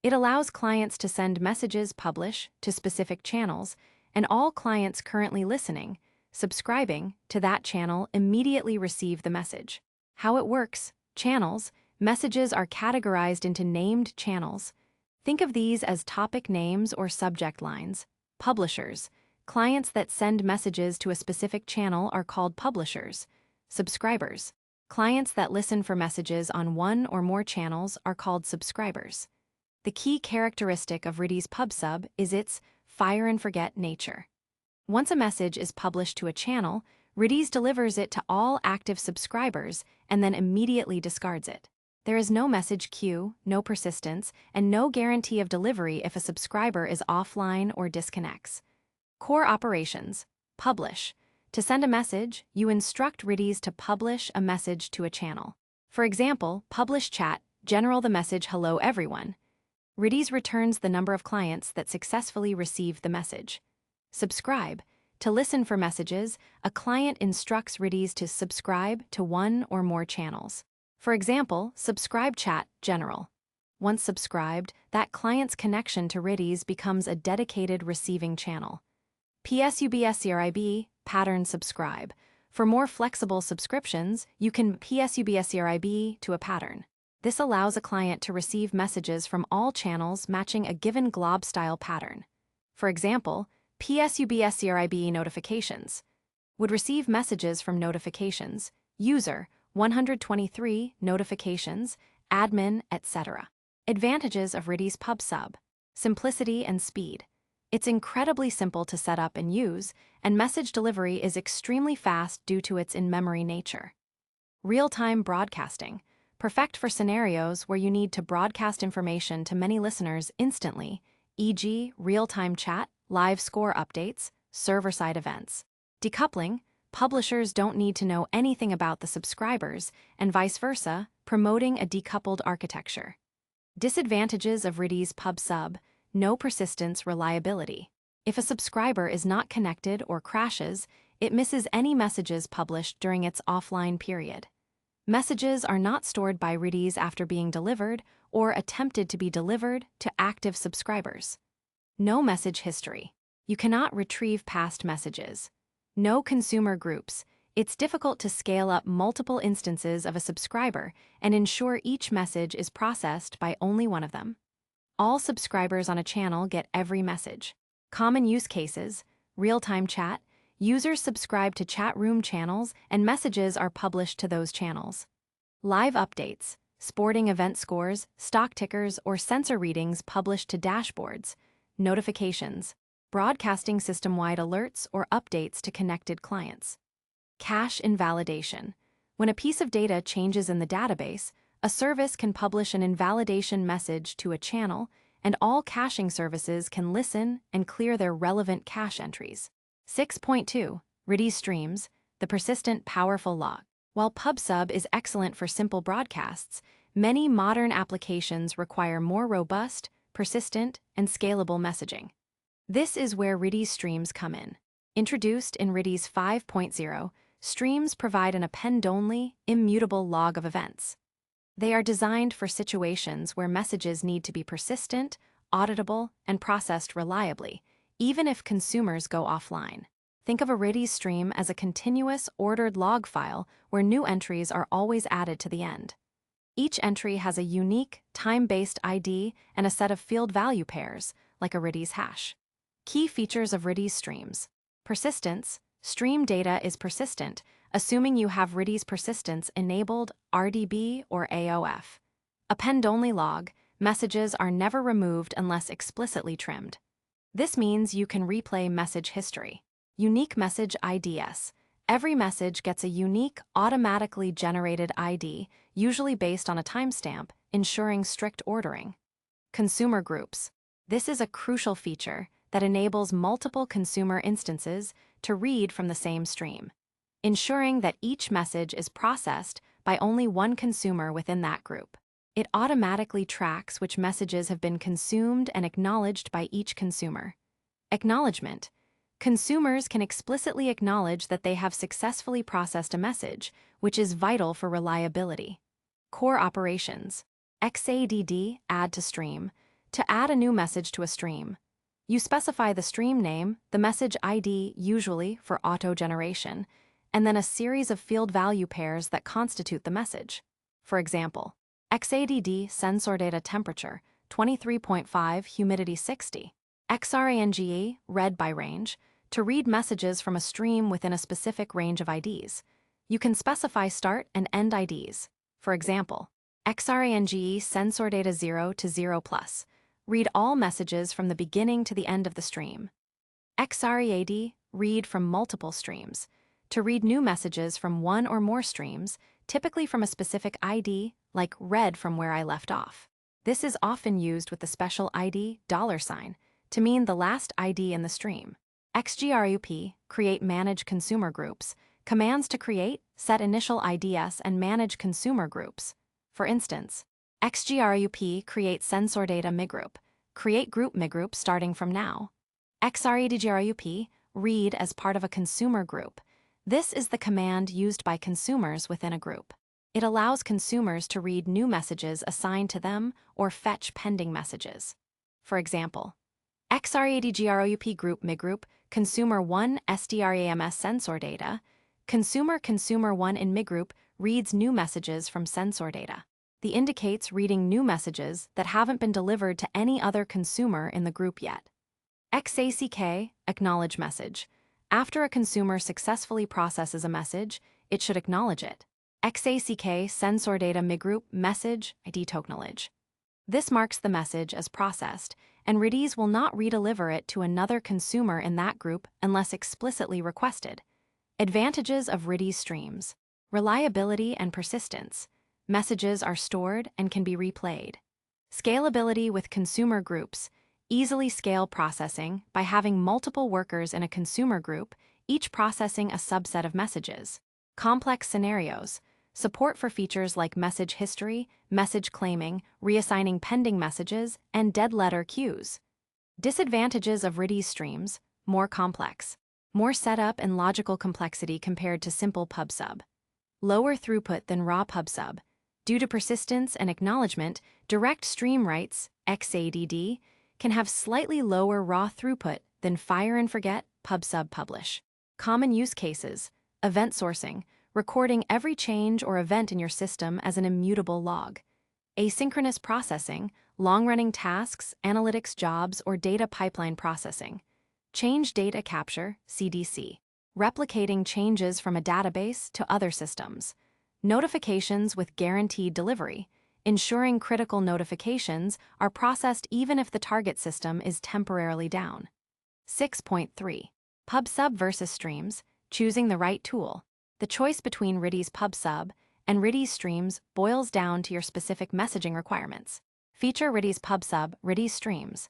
It allows clients to send messages publish to specific channels, and all clients currently listening, subscribing to that channel immediately receive the message. How it works: channels, messages are categorized into named channels. Think of these as topic names or subject lines. Publishers, clients that send messages to a specific channel are called publishers. Subscribers, clients that listen for messages on one or more channels are called subscribers. The key characteristic of Redis PubSub is its fire-and-forget nature. Once a message is published to a channel, Redis delivers it to all active subscribers and then immediately discards it. There is no message queue, no persistence, and no guarantee of delivery if a subscriber is offline or disconnects. Core operations: publish. To send a message, you instruct Redis to publish a message to a channel. For example, publish chat, general the message hello everyone. Redis returns the number of clients that successfully received the message. Subscribe. To listen for messages, a client instructs Redis to subscribe to one or more channels. For example, subscribe chat, general. Once subscribed, that client's connection to Redis becomes a dedicated receiving channel. PSUBSCRIB, pattern subscribe. For more flexible subscriptions, you can PSUBSCRIB to a pattern. This allows a client to receive messages from all channels matching a given glob-style pattern. For example, PSUBSCRIB notifications would receive messages from notifications, user, 123 notifications, admin, etc. Advantages of Redis PubSub: simplicity and speed. It's incredibly simple to set up and use, and message delivery is extremely fast due to its in-memory nature. Real-time broadcasting: perfect for scenarios where you need to broadcast information to many listeners instantly, e.g., real-time chat, live score updates, server-side events. Decoupling: publishers don't need to know anything about the subscribers, and vice versa, promoting a decoupled architecture. Disadvantages of Redis PubSub: no persistence, reliability. If a subscriber is not connected or crashes, it misses any messages published during its offline period. Messages are not stored by Redis after being delivered or attempted to be delivered to active subscribers. No message history. You cannot retrieve past messages. No consumer groups. It's difficult to scale up multiple instances of a subscriber and ensure each message is processed by only one of them. All subscribers on a channel get every message. Common use cases: real-time chat. Users subscribe to chat room channels and messages are published to those channels. Live updates: sporting event scores, stock tickers, or sensor readings published to dashboards. Notifications: broadcasting system-wide alerts or updates to connected clients. Cache invalidation: when a piece of data changes in the database, a service can publish an invalidation message to a channel, and all caching services can listen and clear their relevant cache entries. 6.2. Redis Streams, the persistent, powerful log. While PubSub is excellent for simple broadcasts, many modern applications require more robust, persistent, and scalable messaging. This is where Redis Streams come in. Introduced in Redis 5.0, Streams provide an append-only, immutable log of events. They are designed for situations where messages need to be persistent, auditable, and processed reliably, even if consumers go offline. Think of a Redis stream as a continuous, ordered log file where new entries are always added to the end. Each entry has a unique, time-based ID and a set of field value pairs, like a Redis hash. Key features of Redis streams: persistence. Stream data is persistent, assuming you have Redis persistence enabled, RDB or AOF. Append-only log. Messages are never removed unless explicitly trimmed. This means you can replay message history. Unique message IDs. Every message gets a unique, automatically generated ID, usually based on a timestamp, ensuring strict ordering. Consumer groups. This is a crucial feature that enables multiple consumer instances to read from the same stream, ensuring that each message is processed by only one consumer within that group. It automatically tracks which messages have been consumed and acknowledged by each consumer. Acknowledgement. Consumers can explicitly acknowledge that they have successfully processed a message, which is vital for reliability. Core operations. XADD, add to stream. To add a new message to a stream, you specify the stream name, the message ID, usually for auto-generation, and then a series of field value pairs that constitute the message. For example, XADD sensor data temperature, 23.5, humidity 60. XRANGE, read by range, to read messages from a stream within a specific range of IDs. You can specify start and end IDs. For example, XRANGE sensor data 0 to 0 plus. Read all messages from the beginning to the end of the stream. XREAD, read from multiple streams. To read new messages from one or more streams, typically from a specific ID, like read from where I left off. This is often used with the special ID $, to mean the last ID in the stream. XGRUP, create manage consumer groups, commands to create, set initial IDs and manage consumer groups. For instance, XGRUP create sensor data migroup, create group migroup starting from now. XREDGRUP, read as part of a consumer group. This is the command used by consumers within a group. It allows consumers to read new messages assigned to them or fetch pending messages. For example, XREDGRUP group migroup, consumer 1 SDRAMS sensor data, consumer 1 in migroup reads new messages from sensor data. The indicates reading new messages that haven't been delivered to any other consumer in the group yet. XACK, acknowledge message. After a consumer successfully processes a message, it should acknowledge it. XACK sensor data migroup message ID tokenage. This marks the message as processed, and Redis will not redeliver it to another consumer in that group unless explicitly requested. Advantages of Redis streams. Reliability and persistence. Messages are stored and can be replayed. Scalability with consumer groups. Easily scale processing by having multiple workers in a consumer group, each processing a subset of messages. Complex scenarios. Support for features like message history, message claiming, reassigning pending messages, and dead letter queues. Disadvantages of Redis streams. More complex. More setup and logical complexity compared to simple PubSub. Lower throughput than raw PubSub. Due to persistence and acknowledgement, direct stream writes, XADD, can have slightly lower raw throughput than fire and forget PubSub publish. Common use cases. Event sourcing, recording every change or event in your system as an immutable log. Asynchronous processing, long-running tasks, analytics jobs, or data pipeline processing. Change data capture, CDC, replicating changes from a database to other systems. Notifications with guaranteed delivery, ensuring critical notifications are processed even if the target system is temporarily down. 6.3. PubSub versus streams, choosing the right tool. The choice between Redis PubSub and Redis streams boils down to your specific messaging requirements. Feature Redis PubSub, Redis streams.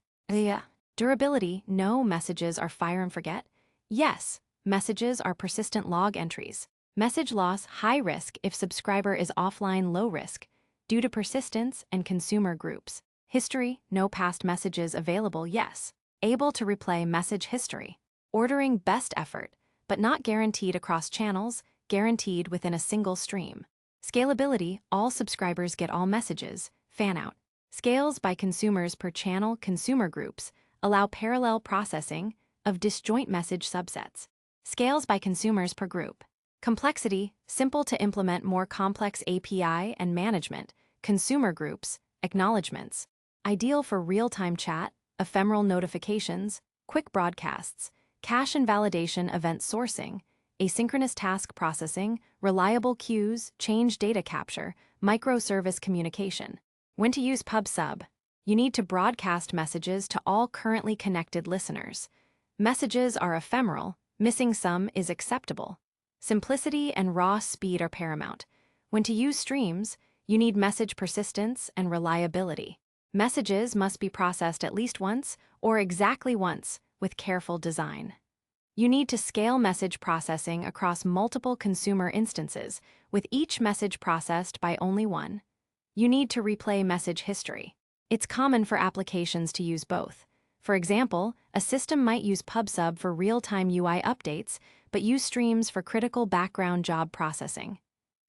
Durability, no messages are fire and forget. Yes, messages are persistent log entries. Message loss, high risk if subscriber is offline, low risk, due to persistence and consumer groups. History, no past messages available, yes. Able to replay message history. Ordering best effort, but not guaranteed across channels, guaranteed within a single stream. Scalability, all subscribers get all messages, fan out. Scales by consumers per channel, consumer groups, allow parallel processing of disjoint message subsets. Scales by consumers per group. Complexity, simple to implement more complex API and management, consumer groups, acknowledgements. Ideal for real-time chat, ephemeral notifications, quick broadcasts, cache and validation event sourcing, asynchronous task processing, reliable queues, change data capture, microservice communication. When to use PubSub. You need to broadcast messages to all currently connected listeners. Messages are ephemeral, missing some is acceptable. Simplicity and raw speed are paramount. When to use streams, you need message persistence and reliability. Messages must be processed at least once or exactly once with careful design. You need to scale message processing across multiple consumer instances, with each message processed by only one. You need to replay message history. It's common for applications to use both. For example, a system might use PubSub for real-time UI updates, but use streams for critical background job processing.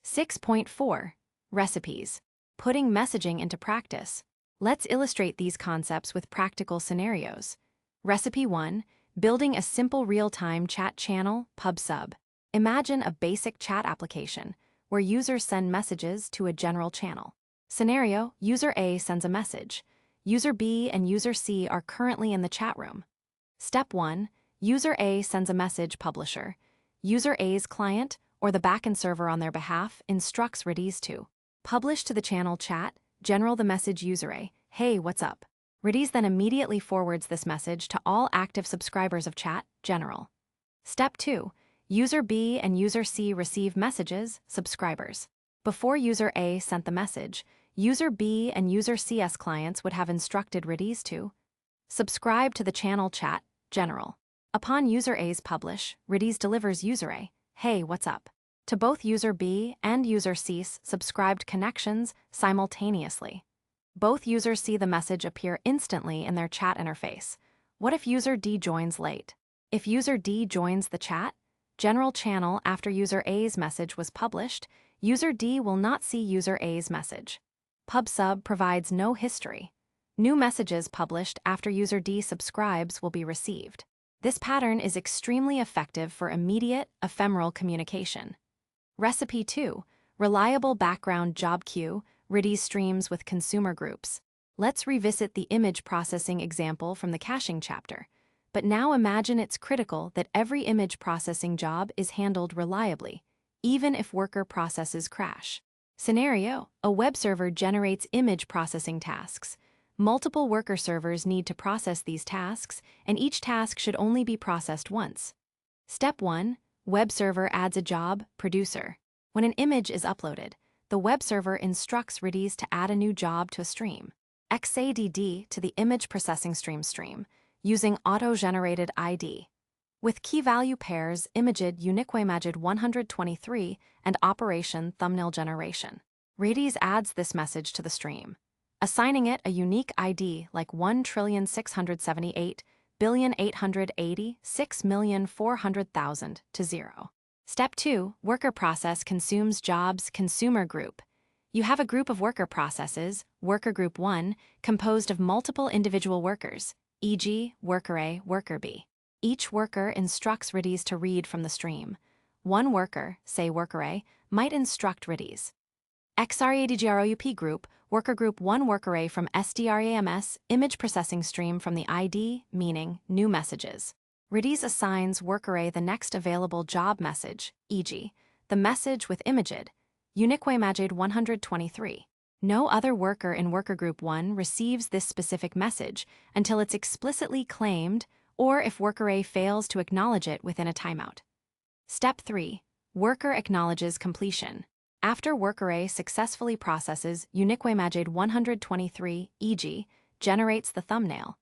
6.4. Recipes. Putting messaging into practice. Let's illustrate these concepts with practical scenarios. Recipe 1. Building a simple real-time chat channel, PubSub. Imagine a basic chat application where users send messages to a general channel. Scenario: User A sends a message. User B and User C are currently in the chat room. Step 1. User A sends a message publisher. User A's client, or the backend server on their behalf, instructs Redis to publish to the channel chat, general the message User A, "Hey, what's up?" Redis then immediately forwards this message to all active subscribers of chat, general. Step 2. User B and User C receive messages, subscribers. Before User A sent the message, User B and User C's clients would have instructed Redis to subscribe to the channel chat, general. Upon User A's publish, Redis delivers User A, "Hey, what's up?" to both User B and User C's subscribed connections simultaneously. Both users see the message appear instantly in their chat interface. What if User D joins late? If User D joins the chat, general channel after User A's message was published, User D will not see User A's message. PubSub provides no history. New messages published after User D subscribes will be received. This pattern is extremely effective for immediate, ephemeral communication. Recipe 2. Reliable background job queue, Redis streams with consumer groups. Let's revisit the image processing example from the caching chapter. But now imagine it's critical that every image processing job is handled reliably, even if worker processes crash. Scenario: a web server generates image processing tasks. Multiple worker servers need to process these tasks, and each task should only be processed once. Step 1. Web server adds a job, producer. When an image is uploaded, the web server instructs Redis to add a new job to a stream. XADD to the image processing stream using auto-generated ID. With key-value pairs imaged unique 123 and operation thumbnail generation. Redis adds this message to the stream, assigning it a unique ID like 1,678,886,400,000 to 0. Step 2. Worker process consumes jobs consumer group. You have a group of worker processes, worker group 1, composed of multiple individual workers, e.g., worker A, worker B. Each worker instructs Redis to read from the stream. One worker, say worker A, might instruct Redis. XRADGROUP group, worker group 1 worker A from SDRAMS, image processing stream from the ID, meaning new messages. Redis assigns worker A the next available job message, e.g., the message with imaged, unique 123. No other worker in worker group 1 receives this specific message until it's explicitly claimed or if worker A fails to acknowledge it within a timeout. Step 3. Worker acknowledges completion. After worker A successfully processes unique 123, e.g., generates the thumbnail,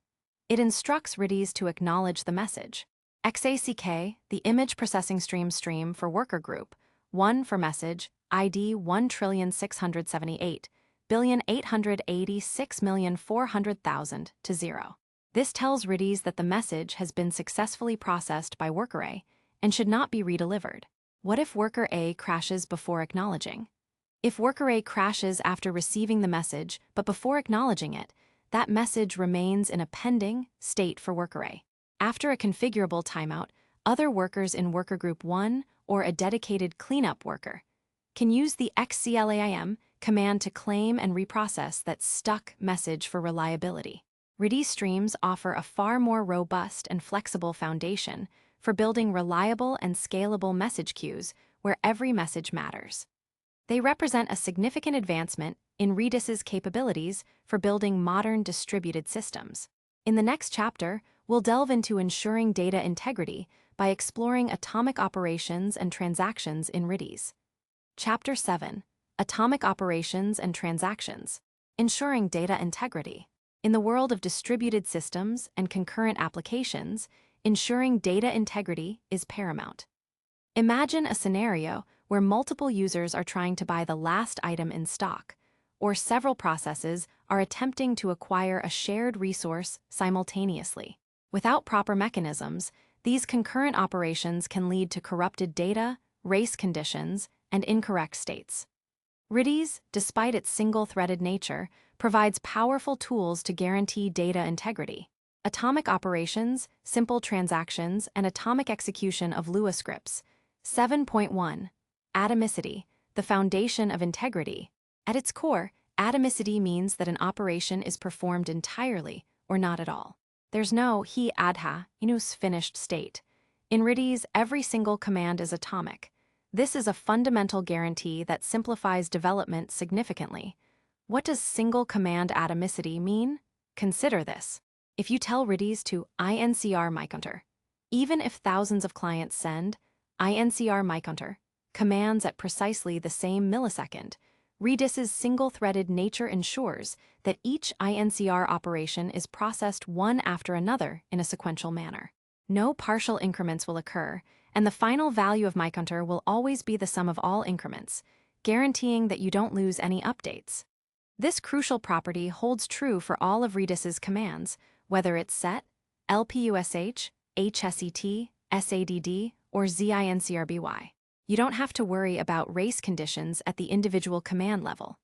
it instructs Redis to acknowledge the message. XACK, the image processing stream for worker group, 1 for message, ID 1,678,886,400,000 to 0. This tells Redis that the message has been successfully processed by worker A and should not be redelivered. What if worker A crashes before acknowledging? If worker A crashes after receiving the message but before acknowledging it, that message remains in a pending state for worker A. After a configurable timeout, other workers in worker group 1 or a dedicated cleanup worker can use the XCLAIM command to claim and reprocess that stuck message for reliability. Redis streams offer a far more robust and flexible foundation for building reliable and scalable message queues where every message matters. They represent a significant advancement in Redis's capabilities for building modern distributed systems. In the next chapter, we'll delve into ensuring data integrity by exploring atomic operations and transactions in Redis. Chapter 7. Atomic Operations and Transactions. Ensuring Data Integrity. In the world of distributed systems and concurrent applications, ensuring data integrity is paramount. Imagine a scenario where multiple users are trying to buy the last item in stock, or several processes are attempting to acquire a shared resource simultaneously. Without proper mechanisms, these concurrent operations can lead to corrupted data, race conditions, and incorrect states. Redis, despite its single-threaded nature, provides powerful tools to guarantee data integrity. Atomic operations, simple transactions, and atomic execution of Lua scripts. 7.1. Atomicity, the foundation of integrity. At its core, atomicity means that an operation is performed entirely or not at all. There's no hi adha inus finished state. In Redis, every single command is atomic. This is a fundamental guarantee that simplifies development significantly. What does single command atomicity mean? Consider this. If you tell Redis to incr mycounter, even if thousands of clients send incr mycounter commands at precisely the same millisecond, Redis's single-threaded nature ensures that each incr operation is processed one after another in a sequential manner. No partial increments will occur, and the final value of mycounter will always be the sum of all increments, guaranteeing that you don't lose any updates. This crucial property holds true for all of Redis's commands, whether it's set, lpush, hset, sadd, or zincrby. You don't have to worry about race conditions at the individual command level.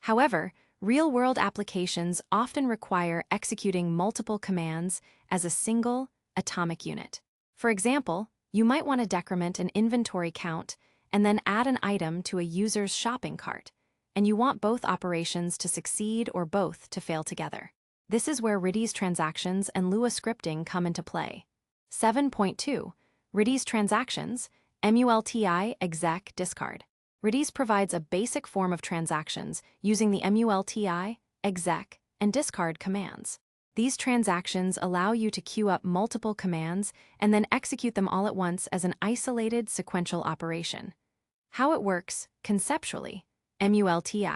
However, real-world applications often require executing multiple commands as a single, atomic unit. For example, you might want to decrement an inventory count and then add an item to a user's shopping cart, and you want both operations to succeed or both to fail together. This is where Redis transactions and Lua scripting come into play. 7.2. Redis transactions, multi exec discard. Redis provides a basic form of transactions using the multi, exec, and discard commands. These transactions allow you to queue up multiple commands and then execute them all at once as an isolated sequential operation. How it works, conceptually, multi.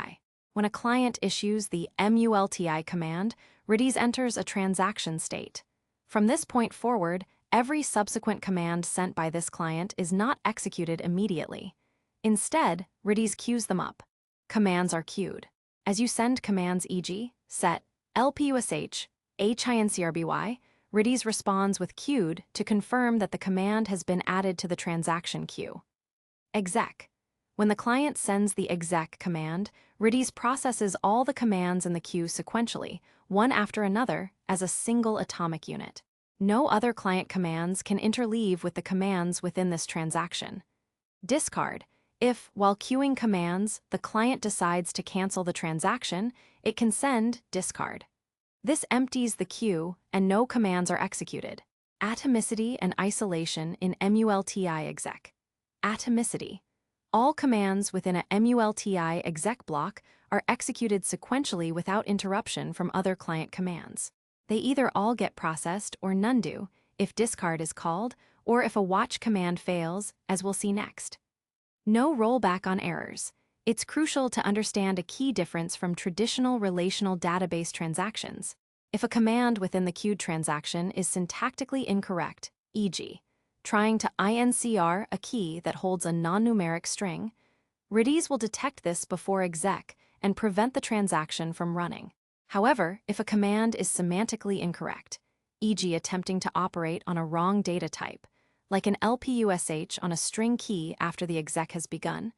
When a client issues the multi command, Redis enters a transaction state. From this point forward, every subsequent command sent by this client is not executed immediately. Instead, Redis queues them up. Commands are queued. As you send commands e.g., set, lpush, hincrby, Redis responds with queued to confirm that the command has been added to the transaction queue. Exec. When the client sends the exec command, Redis processes all the commands in the queue sequentially, one after another, as a single atomic unit. No other client commands can interleave with the commands within this transaction. Discard. If, while queuing commands, the client decides to cancel the transaction, it can send discard. This empties the queue and no commands are executed. Atomicity and isolation in multi exec. Atomicity. All commands within a multi exec block are executed sequentially without interruption from other client commands. They either all get processed or none do, if discard is called, or if a watch command fails, as we'll see next. No rollback on errors. It's crucial to understand a key difference from traditional relational database transactions. If a command within the queued transaction is syntactically incorrect, e.g., trying to incr a key that holds a non-numeric string, Redis will detect this before exec and prevent the transaction from running. However, if a command is semantically incorrect, e.g. attempting to operate on a wrong data type, like an lpush on a string key after the exec has begun,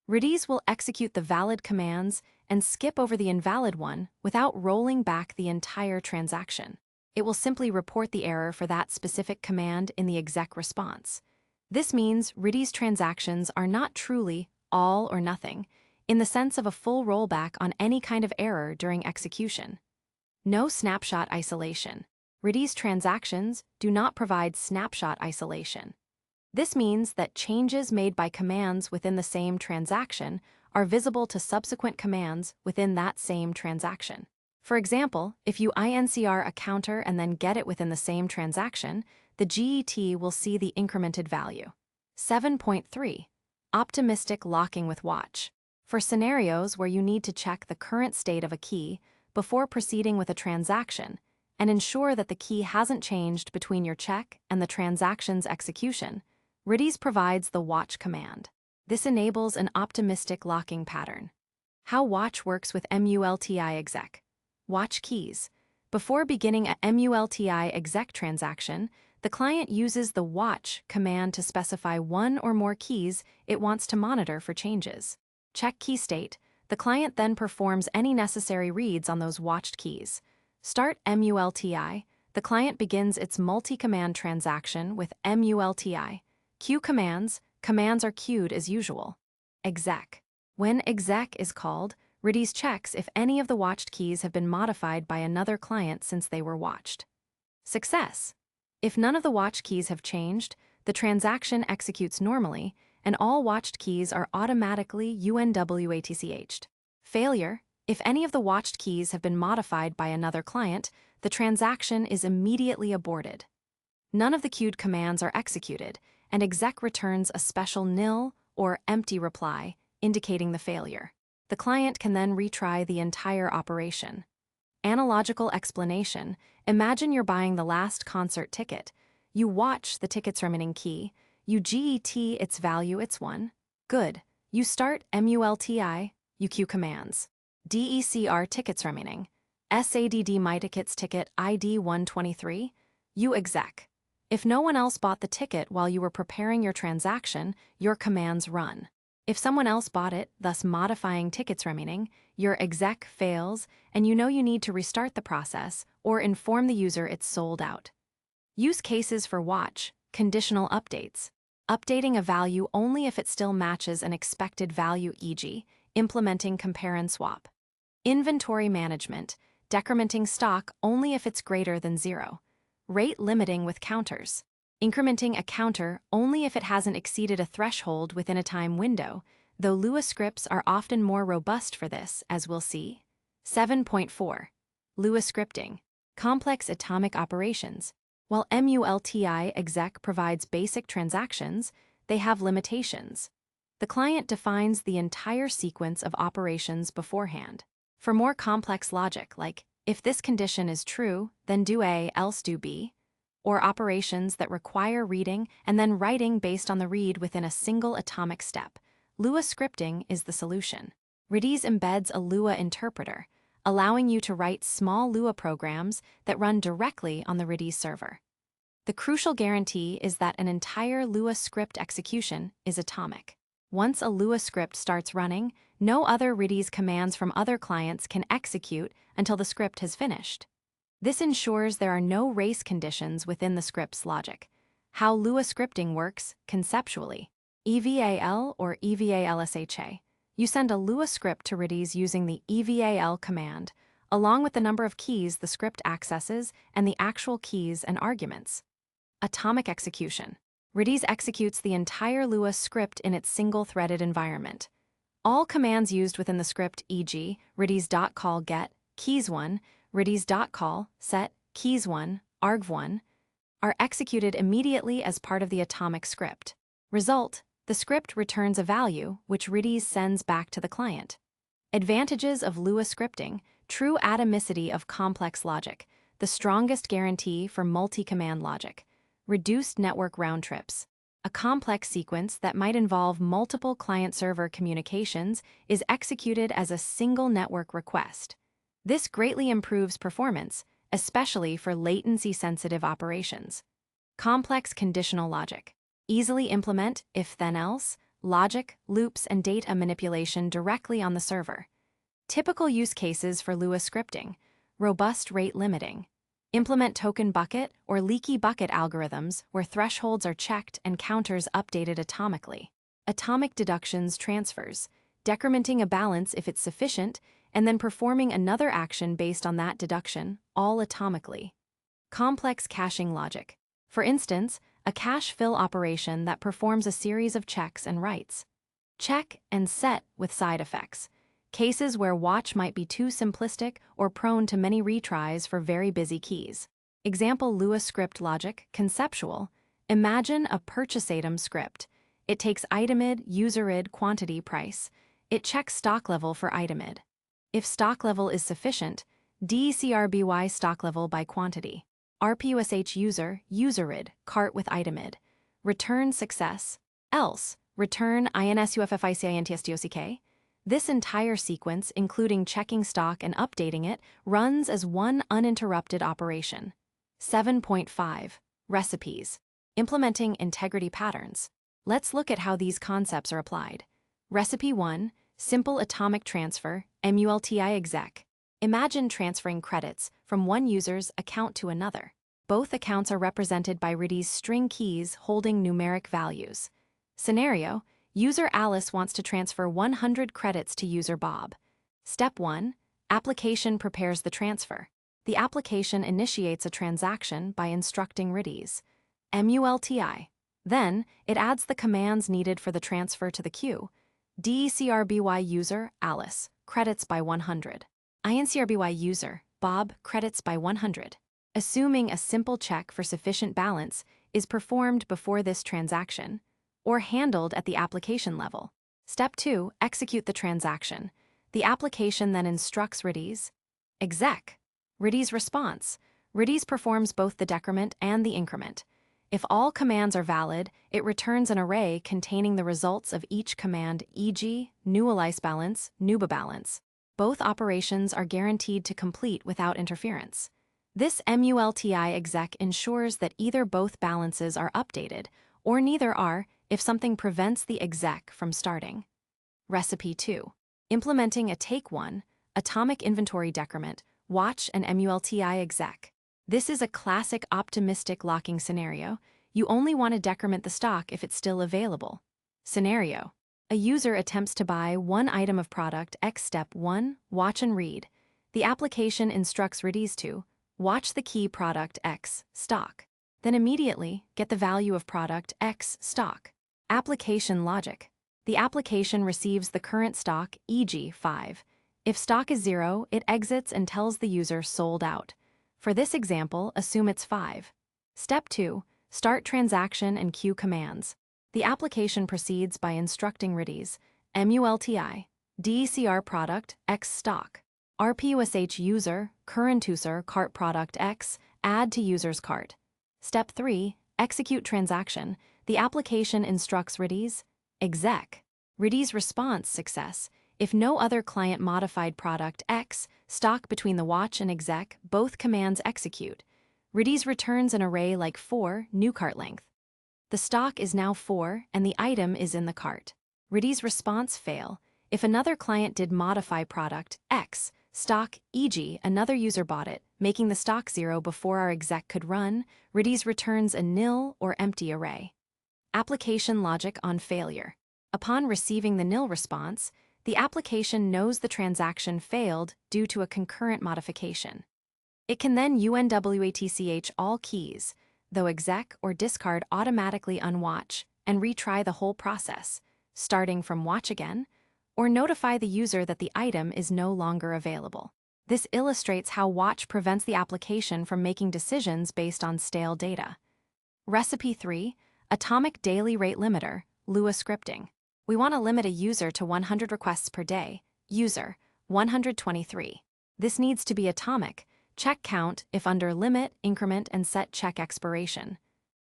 Redis will execute the valid commands and skip over the invalid one without rolling back the entire transaction. It will simply report the error for that specific command in the exec response. This means Redis transactions are not truly all or nothing, in the sense of a full rollback on any kind of error during execution. No snapshot isolation. Redis transactions do not provide snapshot isolation. This means that changes made by commands within the same transaction are visible to subsequent commands within that same transaction. For example, if you incr a counter and then get it within the same transaction, the GET will see the incremented value. 7.3. Optimistic locking with watch. For scenarios where you need to check the current state of a key before proceeding with a transaction, and ensure that the key hasn't changed between your check and the transaction's execution, Redis provides the watch command. This enables an optimistic locking pattern. How watch works with multi-exec. Watch keys. Before beginning a multi-exec transaction, the client uses the watch command to specify one or more keys it wants to monitor for changes. Check key state. The client then performs any necessary reads on those watched keys. Start multi. The client begins its multi-command transaction with multi. Queue commands. Commands are queued as usual. Exec. When exec is called, Redis checks if any of the watched keys have been modified by another client since they were watched. Success. If none of the watched keys have changed, the transaction executes normally, and all watched keys are automatically UNWATCH'd. Failure. If any of the watched keys have been modified by another client, the transaction is immediately aborted. None of the queued commands are executed, and exec returns a special nil or empty reply, indicating the failure. The client can then retry the entire operation. Analogical explanation. Imagine you're buying the last concert ticket. You watch the ticket's remaining key. You GET its value, it's 1. Good. You start multi. You queue commands. DECR tickets remaining. SADD my tickets ticket ID 123. You exec. If no one else bought the ticket while you were preparing your transaction, your commands run. If someone else bought it, thus modifying tickets remaining, your exec fails and you know you need to restart the process or inform the user it's sold out. Use cases for watch, conditional updates. Updating a value only if it still matches an expected value, e.g., implementing compare and swap. Inventory management, decrementing stock only if it's greater than 0. Rate limiting with counters. Incrementing a counter only if it hasn't exceeded a threshold within a time window, though Lua scripts are often more robust for this, as we'll see. 7.4. Lua scripting. Complex atomic operations. While multi-exec provides basic transactions, they have limitations. The client defines the entire sequence of operations beforehand. For more complex logic, like, if this condition is true, then do A, else do B, or operations that require reading and then writing based on the read within a single atomic step, Lua scripting is the solution. Redis embeds a Lua interpreter, allowing you to write small Lua programs that run directly on the Redis server. The crucial guarantee is that an entire Lua script execution is atomic. Once a Lua script starts running, no other Redis commands from other clients can execute until the script has finished. This ensures there are no race conditions within the script's logic. How Lua scripting works conceptually. EVAL or EVALSHA. You send a Lua script to Redis using the EVAL command, along with the number of keys the script accesses and the actual keys and arguments. Atomic execution. Redis executes the entire Lua script in its single-threaded environment. All commands used within the script, e.g., redis.call get, keys1, redis.call set, keys1, argv1, are executed immediately as part of the atomic script. Result, the script returns a value which Redis sends back to the client. Advantages of Lua scripting: true atomicity of complex logic, the strongest guarantee for multi-command logic. Reduced network round trips. A complex sequence that might involve multiple client-server communications is executed as a single network request. This greatly improves performance, especially for latency-sensitive operations. Complex conditional logic. Easily implement if-then-else, logic, loops, and data manipulation directly on the server. Typical use cases for Lua scripting: robust rate limiting. Implement token bucket or leaky bucket algorithms where thresholds are checked and counters updated atomically. Atomic deductions transfers, decrementing a balance if it's sufficient, and then performing another action based on that deduction, all atomically. Complex caching logic. For instance, a cache fill operation that performs a series of checks and writes. Check and set with side effects. Cases where watch might be too simplistic or prone to many retries for very busy keys. Example Lua script logic, conceptual. Imagine a purchase item script. It takes itemid, userid, quantity, price. It checks stock level for itemid. If stock level is sufficient, DECRBY stock level by quantity. RPUSH user cart with itemid. Return success. Else, return INSUFFICINTSTOCK. This entire sequence, including checking stock and updating it, runs as one uninterrupted operation. 7.5. Recipes. Implementing integrity patterns. Let's look at how these concepts are applied. Recipe 1. Simple atomic transfer, MULTI exec. Imagine transferring credits from one user's account to another. Both accounts are represented by Redis string keys holding numeric values. Scenario: user Alice wants to transfer 100 credits to user Bob. Step 1. Application prepares the transfer. The application initiates a transaction by instructing Redis MULTI. Then, it adds the commands needed for the transfer to the queue. DECRBY user Alice, credits by 100. INCRBY user Bob, credits by 100. Assuming a simple check for sufficient balance is performed before this transaction, or handled at the application level. Step 2. Execute the transaction. The application then instructs Redis exec. Redis response. Redis performs both the decrement and the increment. If all commands are valid, it returns an array containing the results of each command, e.g., new Alice balance, nuba balance. Both operations are guaranteed to complete without interference. This MULTI exec ensures that either both balances are updated, or neither are, if something prevents the exec from starting. Recipe 2. Implementing a take 1, atomic inventory decrement, watch an MULTI exec. This is a classic optimistic locking scenario. You only want to decrement the stock if it's still available. Scenario: a user attempts to buy one item of product X. Step 1. Watch and read. The application instructs Redis to watch the key product X stock. Then immediately get the value of product X stock. Application logic. The application receives the current stock, e.g. 5. If stock is 0, it exits and tells the user sold out. For this example, assume it's 5. Step 2. Start transaction and queue commands. The application proceeds by instructing Redis MULTI DECR product X stock. RPUSH user current user cart product X add to user's cart. Step 3. Execute transaction. The application instructs Redis exec. Redis response success. If no other client modified product X stock between the watch and exec, both commands execute. Redis returns an array like 4 new cart length. The stock is now 4 and the item is in the cart. Redis response fail. If another client did modify product X stock, e.g. another user bought it, making the stock 0 before our exec could run, Redis returns a nil or empty array. Application logic on failure. Upon receiving the nil response, the application knows the transaction failed due to a concurrent modification. It can then UNWATCH all keys, though exec or discard automatically unwatch and retry the whole process, starting from watch again, or notify the user that the item is no longer available. This illustrates how watch prevents the application from making decisions based on stale data. Recipe 3. Atomic daily rate limiter, Lua scripting. We want to limit a user to 100 requests per day. User, 123. This needs to be atomic. Check count if under limit, increment, and set check expiration.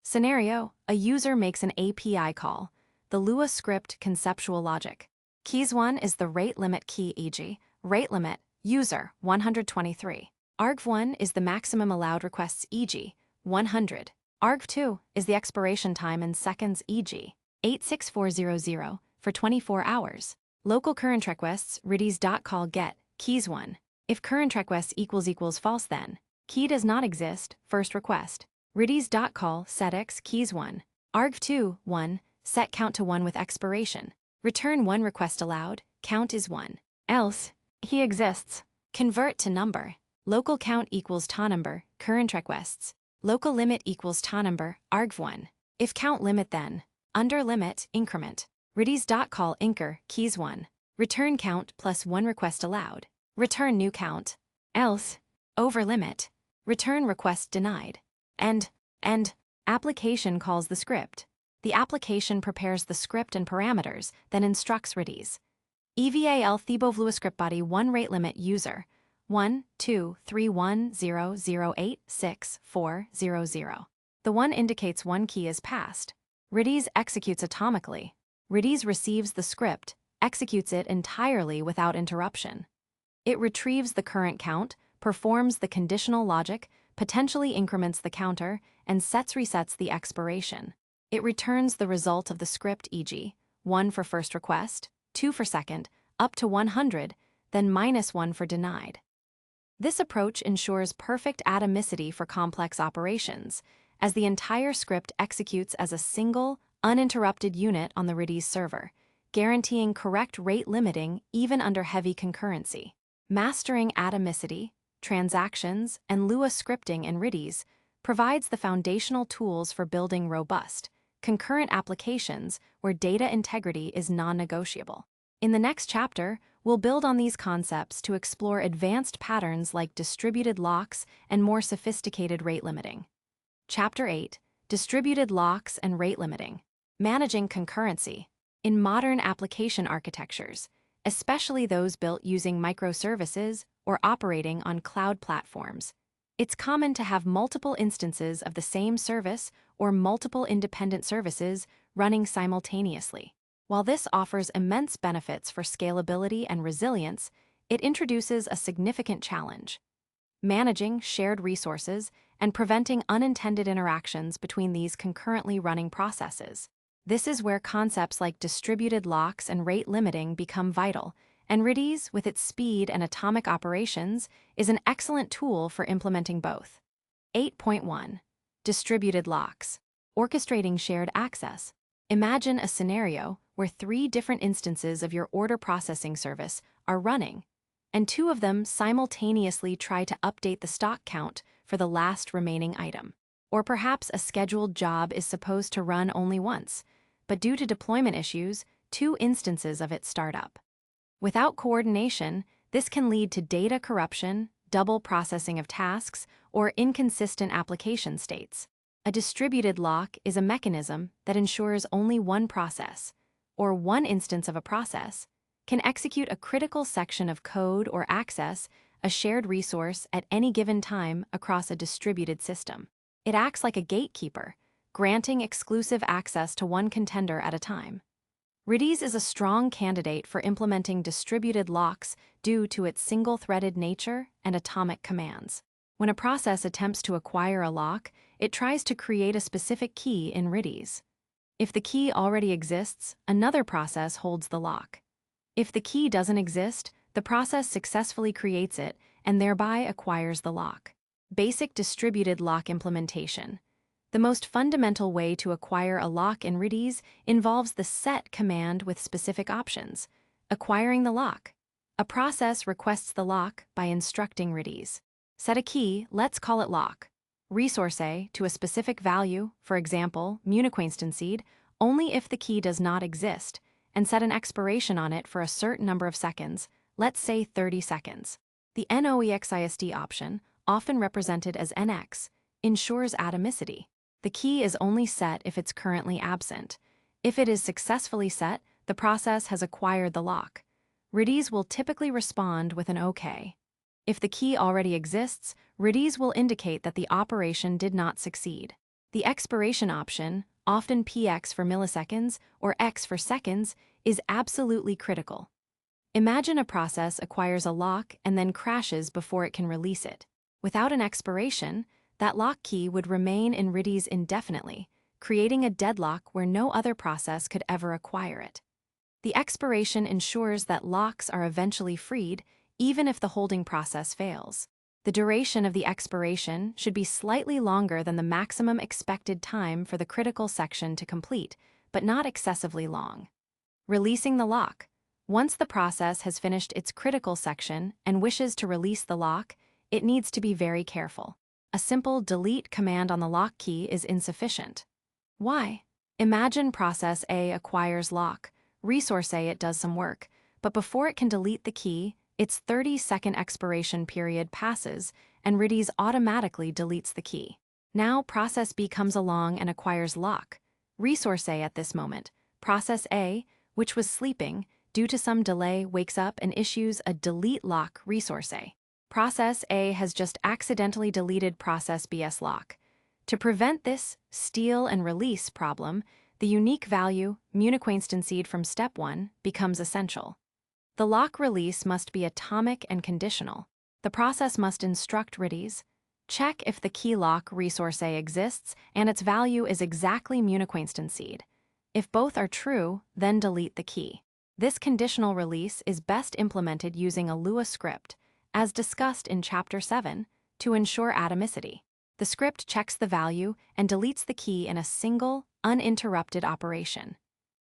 Scenario: a user makes an API call. The Lua script conceptual logic. Keys 1 is the rate limit key, e.g., rate limit, user, 123. argv1 is the maximum allowed requests, e.g., 100. argv2 is the expiration time in seconds, e.g., 86400 for 24 hours. Local current requests, redis.call get, keys 1. If current requests equals false, then key does not exist, first request. Redis.call setx keys 1. argv2, 1, set count to 1 with expiration. Return 1 request allowed, count is 1. Else, he exists. Convert to number. Local count equals number, current requests. Local limit equals number, argv1. If count limit, then under limit, increment. Redis.call incr, keys 1. Return count plus 1 request allowed. Return new count. Else, over limit. Return request denied. End. Application calls the script. The application prepares the script and parameters, then instructs Redis. EVAL Thebovlua script body 1 rate limit user, 1, 2, 3, 1, 0, 0, 8, 6, 4, 0, 0. The 1 indicates one key is passed. Redis executes atomically. Redis receives the script, executes it entirely without interruption. It retrieves the current count, performs the conditional logic, potentially increments the counter, and resets the expiration. It returns the result of the script, e.g., 1 for first request, 2 for second, up to 100, then -1 for denied. This approach ensures perfect atomicity for complex operations, as the entire script executes as a single, uninterrupted unit on the Redis server, guaranteeing correct rate limiting even under heavy concurrency. Mastering atomicity, transactions, and Lua scripting in Redis provides the foundational tools for building robust, concurrent applications where data integrity is non-negotiable. In the next chapter, we'll build on these concepts to explore advanced patterns like distributed locks and more sophisticated rate limiting. Chapter 8: Distributed Locks and Rate Limiting. Managing concurrency. In modern application architectures, especially those built using microservices or operating on cloud platforms, it's common to have multiple instances of the same service or multiple independent services running simultaneously. While this offers immense benefits for scalability and resilience, it introduces a significant challenge: managing shared resources and preventing unintended interactions between these concurrently running processes. This is where concepts like distributed locks and rate limiting become vital, and Redis, with its speed and atomic operations, is an excellent tool for implementing both. 8.1. Distributed locks. Orchestrating shared access. Imagine a scenario where 3 different instances of your order processing service are running, and 2 of them simultaneously try to update the stock count for the last remaining item. Or perhaps a scheduled job is supposed to run only once, but due to deployment issues, 2 instances of it start up. Without coordination, this can lead to data corruption, double processing of tasks, or inconsistent application states. A distributed lock is a mechanism that ensures only one process, or one instance of a process, can execute a critical section of code or access a shared resource at any given time across a distributed system. It acts like a gatekeeper, granting exclusive access to one contender at a time. Redis is a strong candidate for implementing distributed locks due to its single-threaded nature and atomic commands. When a process attempts to acquire a lock, it tries to create a specific key in Redis. If the key already exists, another process holds the lock. If the key doesn't exist, the process successfully creates it and thereby acquires the lock. Basic distributed lock implementation. The most fundamental way to acquire a lock in Redis involves the set command with specific options. Acquiring the lock. A process requests the lock by instructing Redis. Set a key, let's call it lock. Resource A to a specific value, for example, muniquainstanseed, only if the key does not exist, and set an expiration on it for a certain number of seconds, let's say 30 seconds. The NOEXISD option, often represented as NX, ensures atomicity. The key is only set if it's currently absent. If it is successfully set, the process has acquired the lock. Redis will typically respond with an OK. If the key already exists, Redis will indicate that the operation did not succeed. The expiration option, often PX for milliseconds or X for seconds, is absolutely critical. Imagine a process acquires a lock and then crashes before it can release it. Without an expiration, that lock key would remain in Redis indefinitely, creating a deadlock where no other process could ever acquire it. The expiration ensures that locks are eventually freed, even if the holding process fails. The duration of the expiration should be slightly longer than the maximum expected time for the critical section to complete, but not excessively long. Releasing the lock. Once the process has finished its critical section and wishes to release the lock, it needs to be very careful. A simple delete command on the lock key is insufficient. Why? Imagine process A acquires lock. Resource A, it does some work, but before it can delete the key, its 30-second expiration period passes, and Redis automatically deletes the key. Now process B comes along and acquires lock. Resource A at this moment. Process A, which was sleeping, due to some delay, wakes up and issues a delete lock resource A. Process A has just accidentally deleted process B's lock. To prevent this steal and release problem, the unique value, Muniquanston seed from step 1, becomes essential. The lock release must be atomic and conditional. The process must instruct Redis, check if the key lock resource A exists and its value is exactly Muniquanston seed. If both are true, then delete the key. This conditional release is best implemented using a Lua script, as discussed in Chapter 7, to ensure atomicity. The script checks the value and deletes the key in a single, uninterrupted operation.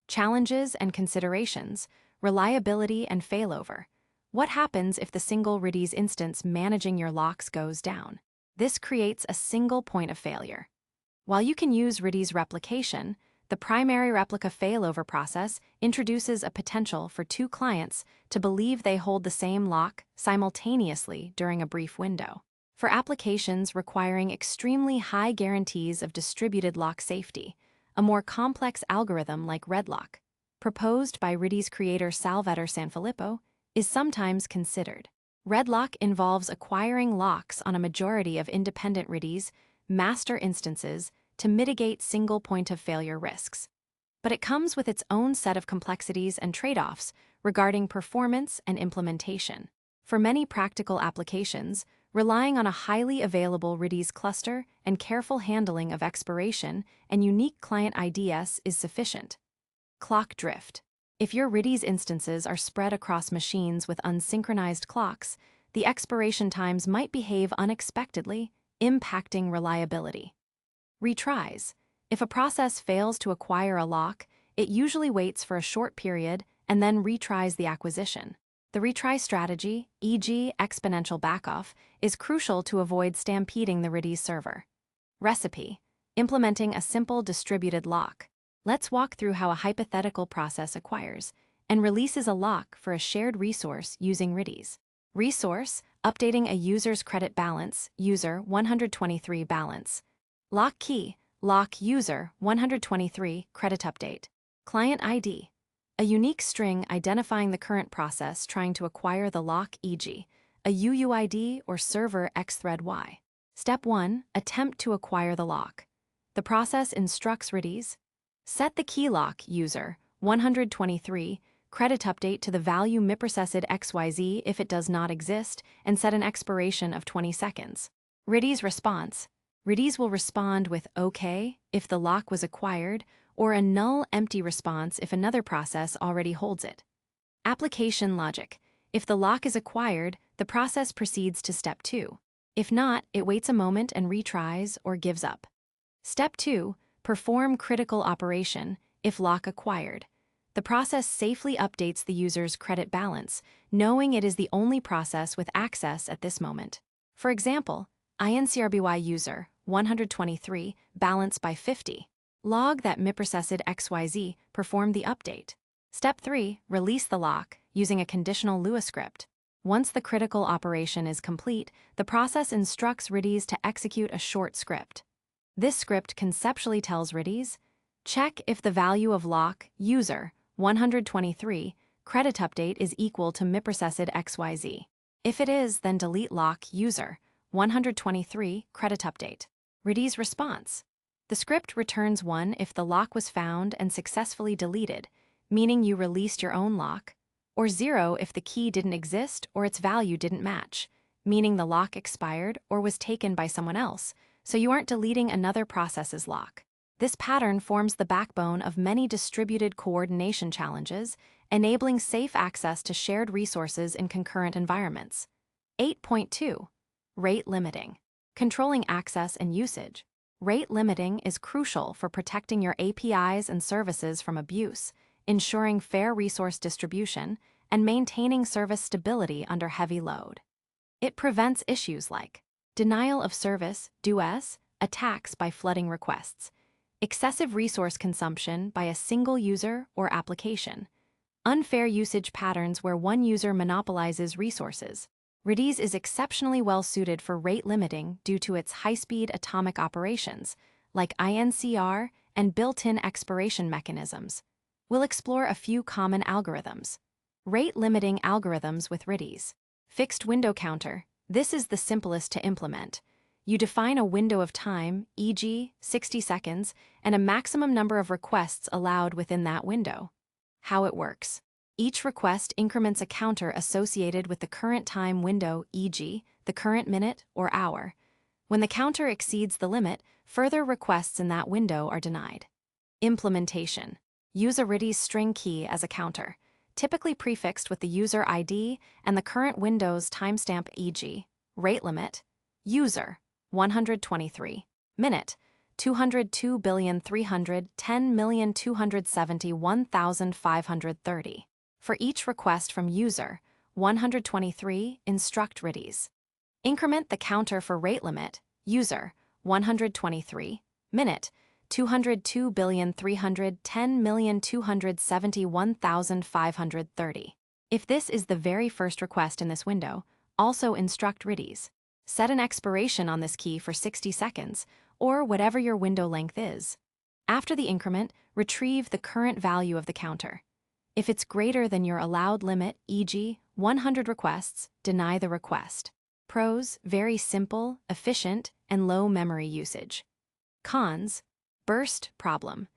Challenges and considerations, reliability and failover. What happens if the single Redis instance managing your locks goes down? This creates a single point of failure. While you can use Redis replication, the primary replica failover process introduces a potential for two clients to believe they hold the same lock simultaneously during a brief window. For applications requiring extremely high guarantees of distributed lock safety, a more complex algorithm like redlock, proposed by Redis creator Salvatore Sanfilippo, is sometimes considered. Redlock involves acquiring locks on a majority of independent Redis master instances to mitigate single point of failure risks. But it comes with its own set of complexities and trade-offs regarding performance and implementation. For many practical applications, relying on a highly available Redis cluster and careful handling of expiration and unique client IDs is sufficient. Clock drift. If your Redis instances are spread across machines with unsynchronized clocks, the expiration times might behave unexpectedly, impacting reliability. Retries. If a process fails to acquire a lock, it usually waits for a short period and then retries the acquisition. The retry strategy, e.g. exponential backoff, is crucial to avoid stampeding the Redis server. Recipe. Implementing a simple distributed lock. Let's walk through how a hypothetical process acquires and releases a lock for a shared resource using Redis. Resource, updating a user's credit balance, user 123 balance. Lock key, lock user 123 credit update. Client ID, a unique string identifying the current process trying to acquire the lock, e.g., a UUID or server xthread y. Step 1, attempt to acquire the lock. The process instructs Redis, set the key lock user 123 credit update to the value miprocessed XYZ if it does not exist, and set an expiration of 20 seconds. Redis response. Redis will respond with OK if the lock was acquired, or a null empty response if another process already holds it. Application logic. If the lock is acquired, the process proceeds to step 2. If not, it waits a moment and retries or gives up. Step 2. Perform critical operation if lock acquired. The process safely updates the user's credit balance, knowing it is the only process with access at this moment. For example, INCRBY user 123 balance by 50. Log that miprocessed XYZ performed the update. Step 3. Release the lock using a conditional Lua script. Once the critical operation is complete, the process instructs Redis to execute a short script. This script conceptually tells Redis, check if the value of lock user 123 credit update is equal to miprocessed XYZ. If it is, then delete lock user 123 credit update. Redis response. The script returns 1 if the lock was found and successfully deleted, meaning you released your own lock, or 0 if the key didn't exist or its value didn't match, meaning the lock expired or was taken by someone else, so you aren't deleting another process's lock. This pattern forms the backbone of many distributed coordination challenges, enabling safe access to shared resources in concurrent environments. 8.2. Rate limiting. Controlling access and usage. Rate limiting is crucial for protecting your APIs and services from abuse, ensuring fair resource distribution, and maintaining service stability under heavy load. It prevents issues like denial of service, DoS, attacks by flooding requests, excessive resource consumption by a single user or application, unfair usage patterns where one user monopolizes resources. Redis is exceptionally well suited for rate limiting due to its high-speed atomic operations, like INCR and built-in expiration mechanisms. We'll explore a few common algorithms. Rate limiting algorithms with Redis. Fixed window counter, This is the simplest to implement. You define a window of time, e.g., 60 seconds, and a maximum number of requests allowed within that window. How it works. Each request increments a counter associated with the current time window, e.g., the current minute or hour. When the counter exceeds the limit, further requests in that window are denied. Implementation. Use a Redis string key as a counter, typically prefixed with the user ID and the current window's timestamp, e.g., rate limit, user, 123, minute, 202,310,271,530. For each request from user, 123, instruct Redis. Increment the counter for rate limit, user, 123, minute, 202,310,271,530. If this is the very first request in this window, also instruct Redis. Set an expiration on this key for 60 seconds, or whatever your window length is. After the increment, retrieve the current value of the counter. If it's greater than your allowed limit, e.g., 100 requests, deny the request. Pros: very simple, efficient, and low memory usage. Cons: burst problem.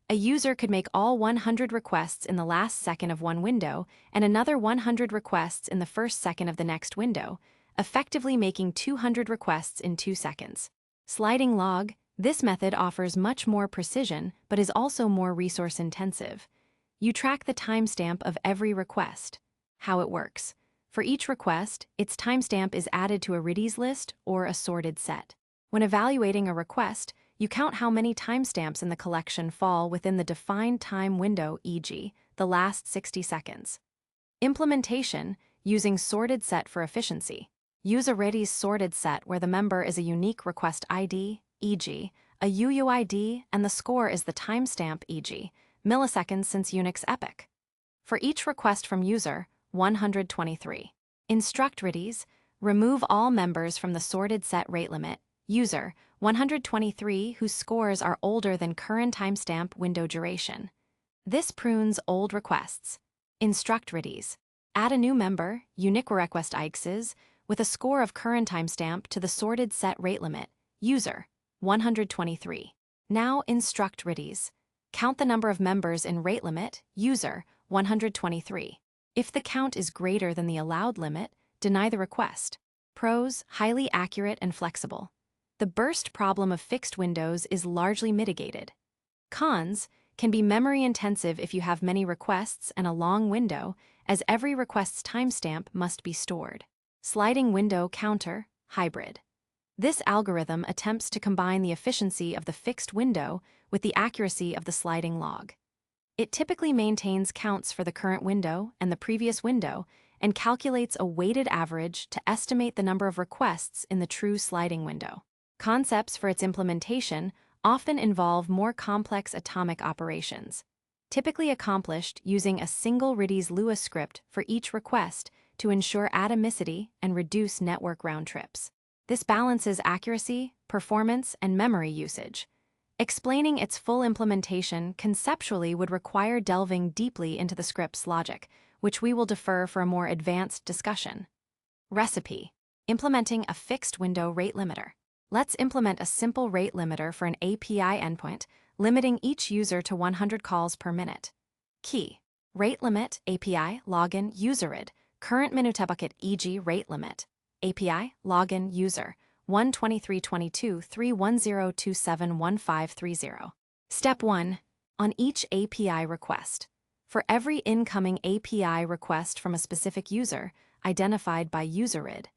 A user could make all 100 requests in the last second of one window and another 100 requests in the first second of the next window, effectively making 200 requests in 2 seconds. Sliding log. This method offers much more precision but is also more resource-intensive. You track the timestamp of every request. How it works. For each request, its timestamp is added to a Redis list or a sorted set. When evaluating a request, you count how many timestamps in the collection fall within the defined time window, e.g., the last 60 seconds. Implementation, using sorted set for efficiency. Use a Redis sorted set where the member is a unique request ID, e.g., a UUID, and the score is the timestamp, e.g., milliseconds since Unix epoch. For each request from user, 123. Instruct Redis, remove all members from the sorted set rate limit, user, 123 whose scores are older than current timestamp window duration. This prunes old requests. Instruct Redis, add a new member, unique request IXs, with a score of current timestamp to the sorted set rate limit, user, 123. Now instruct Redis, count the number of members in rate limit, user, 123. If the count is greater than the allowed limit, deny the request. Pros: highly accurate and flexible. The burst problem of fixed windows is largely mitigated. Cons: can be memory intensive if you have many requests and a long window, as every request's timestamp must be stored. Sliding window counter, hybrid. This algorithm attempts to combine the efficiency of the fixed window with the accuracy of the sliding log. It typically maintains counts for the current window and the previous window and calculates a weighted average to estimate the number of requests in the true sliding window. Concepts for its implementation often involve more complex atomic operations, typically accomplished using a single Redis Lua script for each request to ensure atomicity and reduce network round trips. This balances accuracy, performance, and memory usage. Explaining its full implementation conceptually would require delving deeply into the script's logic, which we will defer for a more advanced discussion. Recipe: implementing a fixed window rate limiter. Let's implement a simple rate limiter for an API endpoint, limiting each user to 100 calls per minute. Key: rate limit, API, login, userid, current minute bucket, e.g., rate limit, API, login, user, 123.22.310.27.1530. Step 1. On each API request. For every incoming API request from a specific user, identified by userid,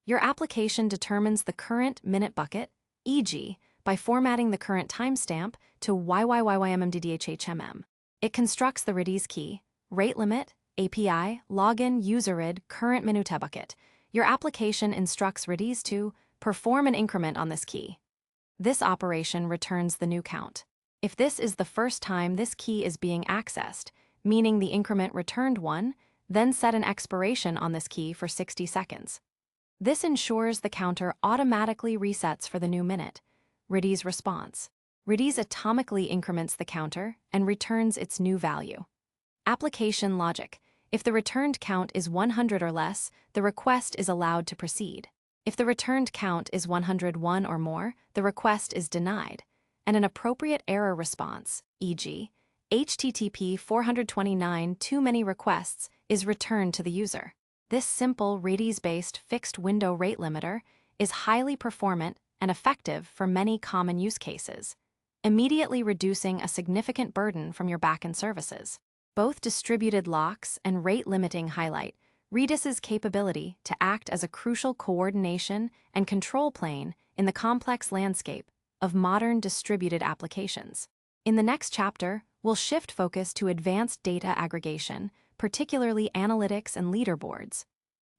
your application determines the current minute bucket, e.g., by formatting the current timestamp to YYYYMMDDHHMM. It constructs the Redis key, rate limit, API, login, userid, current minute bucket. Your application instructs Redis to perform an increment on this key. This operation returns the new count. If this is the first time this key is being accessed, meaning the increment returned 1, then set an expiration on this key for 60 seconds. This ensures the counter automatically resets for the new minute. Redis response. Redis atomically increments the counter and returns its new value. Application logic. If the returned count is 100 or less, the request is allowed to proceed. If the returned count is 101 or more, the request is denied, and an appropriate error response, e.g., HTTP 429 too many requests, is returned to the user. This simple Redis-based fixed window rate limiter is highly performant and effective for many common use cases, immediately reducing a significant burden from your backend services. Both distributed locks and rate limiting highlight Redis's capability to act as a crucial coordination and control plane in the complex landscape of modern distributed applications. In the next chapter, we'll shift focus to advanced data aggregation, particularly analytics and leaderboards.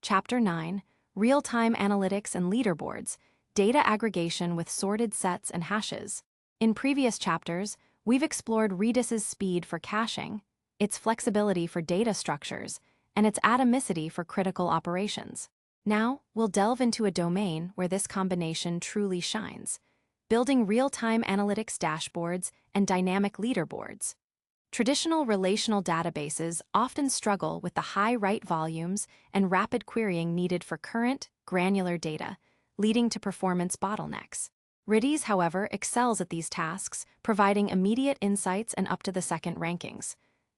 Chapter 9, Real-Time Analytics and Leaderboards, Data Aggregation with Sorted Sets and Hashes. In previous chapters, we've explored Redis's speed for caching, its flexibility for data structures, and its atomicity for critical operations. Now, we'll delve into a domain where this combination truly shines, building real-time analytics dashboards and dynamic leaderboards. Traditional relational databases often struggle with the high write volumes and rapid querying needed for current, granular data, leading to performance bottlenecks. Redis, however, excels at these tasks, providing immediate insights and up-to-the-second rankings.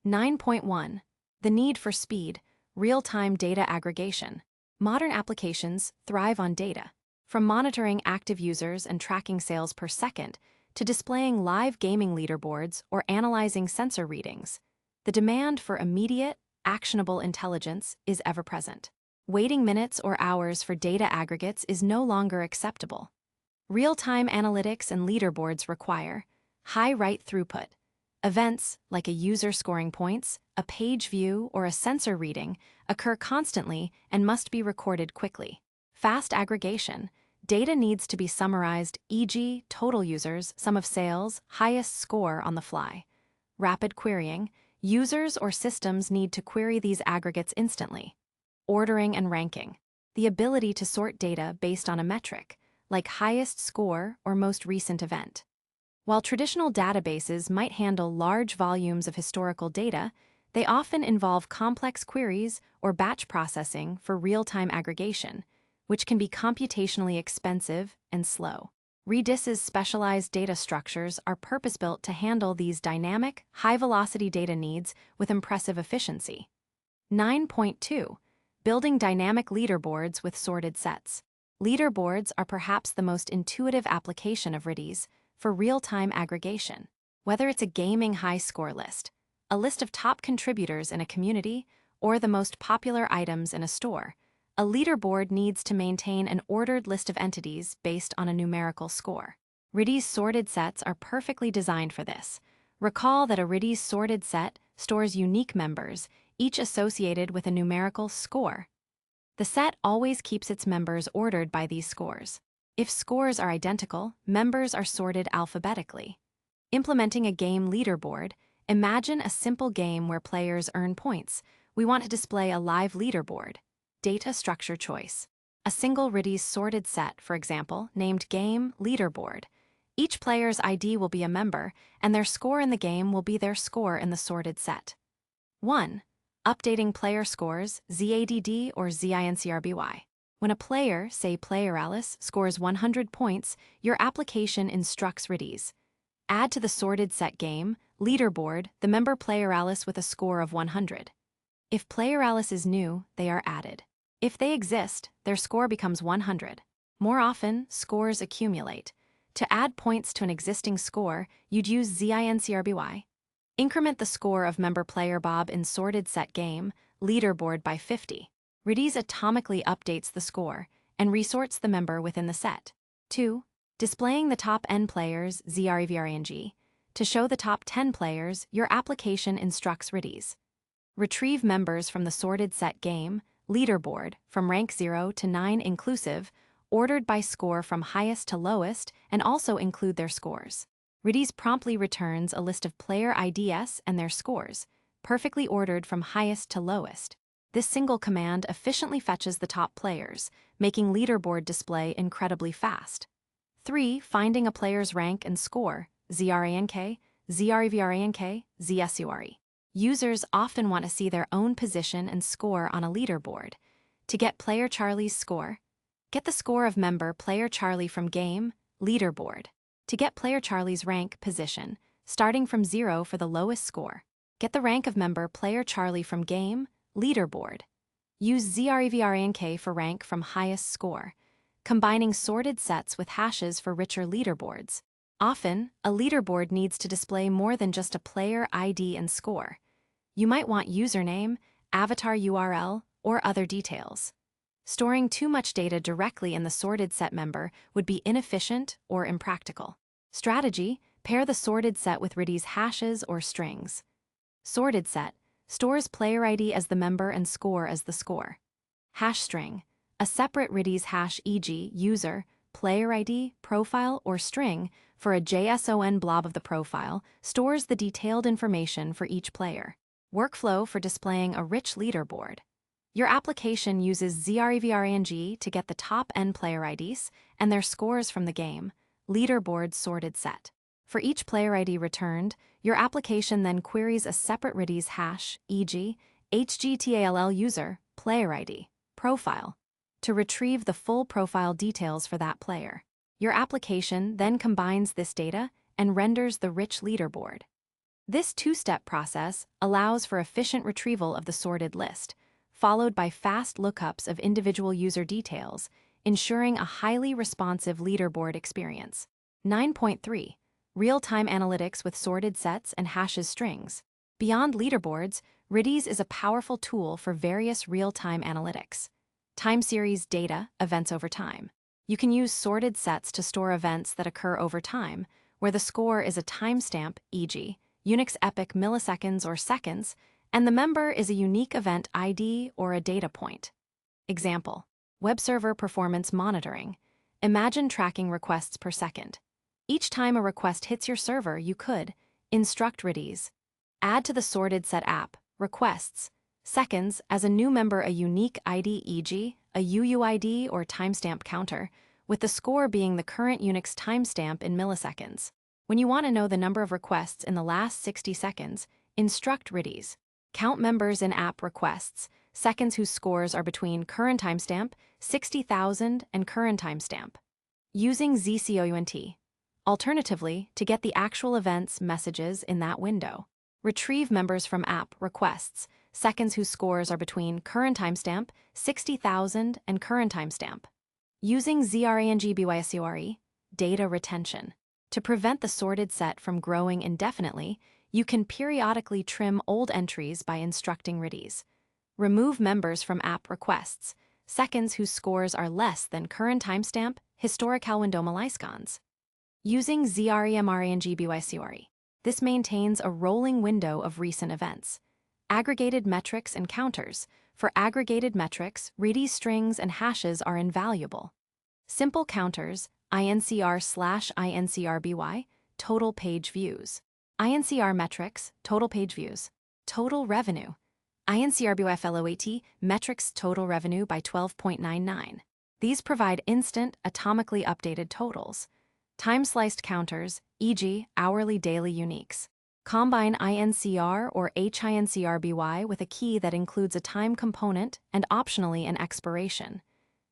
9.1. The need for speed, real-time data aggregation. Modern applications thrive on data. From monitoring active users and tracking sales per second to displaying live gaming leaderboards or analyzing sensor readings, the demand for immediate, actionable intelligence is ever present. Waiting minutes or hours for data aggregates is no longer acceptable. Real-time analytics and leaderboards require high write throughput. Events, like a user scoring points, a page view, or a sensor reading, occur constantly and must be recorded quickly. Fast aggregation. Data needs to be summarized, e.g., total users, sum of sales, highest score on the fly. Rapid querying. Users or systems need to query these aggregates instantly. Ordering and ranking. The ability to sort data based on a metric, like highest score or most recent event. While traditional databases might handle large volumes of historical data, they often involve complex queries or batch processing for real-time aggregation, which can be computationally expensive and slow. Redis's specialized data structures are purpose-built to handle these dynamic, high-velocity data needs with impressive efficiency. 9.2. Building dynamic leaderboards with sorted sets. Leaderboards are perhaps the most intuitive application of Redis for real-time aggregation. Whether it's a gaming high-score list, a list of top contributors in a community, or the most popular items in a store, a leaderboard needs to maintain an ordered list of entities based on a numerical score. Redis sorted sets are perfectly designed for this. Recall that a Redis sorted set stores unique members, each associated with a numerical score. The set always keeps its members ordered by these scores. If scores are identical, members are sorted alphabetically. Implementing a game leaderboard, imagine a simple game where players earn points. We want to display a live leaderboard. Data structure choice. A single Redis sorted set, for example, named Game Leaderboard. Each player's ID will be a member, and their score in the game will be their score in the sorted set. 1. Updating player scores, ZADD or ZINCRBY. When a player, say player Alice, scores 100 points, your application instructs Redis. Add to the sorted set game, leaderboard, the member player Alice with a score of 100. If player Alice is new, they are added. If they exist, their score becomes 100. More often, scores accumulate. To add points to an existing score, you'd use ZINCRBY. Increment the score of member player Bob in sorted set game, leaderboard by 50. Redis atomically updates the score and resorts the member within the set. 2. Displaying the top N players, ZREVRANG. To show the top 10 players, your application instructs Redis. Retrieve members from the sorted set game, leaderboard, from rank 0 to 9 inclusive, ordered by score from highest to lowest, and also include their scores. Redis promptly returns a list of player IDs and their scores, perfectly ordered from highest to lowest. This single command efficiently fetches the top players, making leaderboard display incredibly fast. 3. Finding a player's rank and score, ZRANK, ZREVRANK, ZSURE. Users often want to see their own position and score on a leaderboard. To get player Charlie's score, Get the score of member player Charlie from game, leaderboard. To get player Charlie's rank, position, starting from 0 for the lowest score. Get the rank of member player Charlie from game, leaderboard. Use zrevrank for rank from highest score, combining sorted sets with hashes for richer leaderboards. Often, a leaderboard needs to display more than just a player ID and score. You might want username, avatar URL, or other details. Storing too much data directly in the sorted set member would be inefficient or impractical. Strategy: pair the sorted set with Redis hashes or strings. Sorted set stores player ID as the member and score as the score. Hash string: a separate Redis hash, e.g., user, player ID, profile, or string for a JSON blob of the profile, stores the detailed information for each player. Workflow for displaying a rich leaderboard. Your application uses zrevrank to get the top N player IDs and their scores from the game, leaderboard sorted set. For each player ID returned, your application then queries a separate Redis hash, e.g., hgtall user, player ID, profile, to retrieve the full profile details for that player. Your application then combines this data and renders the rich leaderboard. This two-step process allows for efficient retrieval of the sorted list, followed by fast lookups of individual user details, ensuring a highly responsive leaderboard experience. 9.3. Real-time analytics with sorted sets and hashes strings. Beyond leaderboards, Redis is a powerful tool for various real-time analytics. Time series data, events over time. You can use sorted sets to store events that occur over time, where the score is a timestamp, e.g., Unix epoch milliseconds or seconds, and the member is a unique event ID or a data point. Example: web server performance monitoring. Imagine tracking requests per second. Each time a request hits your server, you could instruct Redis. Add to the sorted set app, requests, seconds as a new member a unique ID, e.g., a UUID or timestamp counter, with the score being the current Unix timestamp in milliseconds. When you want to know the number of requests in the last 60 seconds, instruct Redis. Count members in app requests, seconds whose scores are between current timestamp, 60,000, and current timestamp. Using zcount. Alternatively, to get the actual events messages in that window. Retrieve members from app requests, seconds whose scores are between current timestamp, 60,000, and current timestamp. Using zrangbycore. Data retention. To prevent the sorted set from growing indefinitely, you can periodically trim old entries by instructing Redis. Remove members from app requests, seconds whose scores are less than current timestamp, historical window Using zremrangbycore. This maintains a rolling window of recent events. Aggregated metrics and counters. For aggregated metrics, Redis strings and hashes are invaluable. Simple counters, INCR/INCRBY, total page views. INCR metrics, total page views. Total revenue. INCRBY FLOAT, metrics total revenue by 12.99. These provide instant, atomically updated totals. Time-sliced counters, e.g., hourly daily uniques. Combine INCR or HINCRBY with a key that includes a time component and optionally an expiration.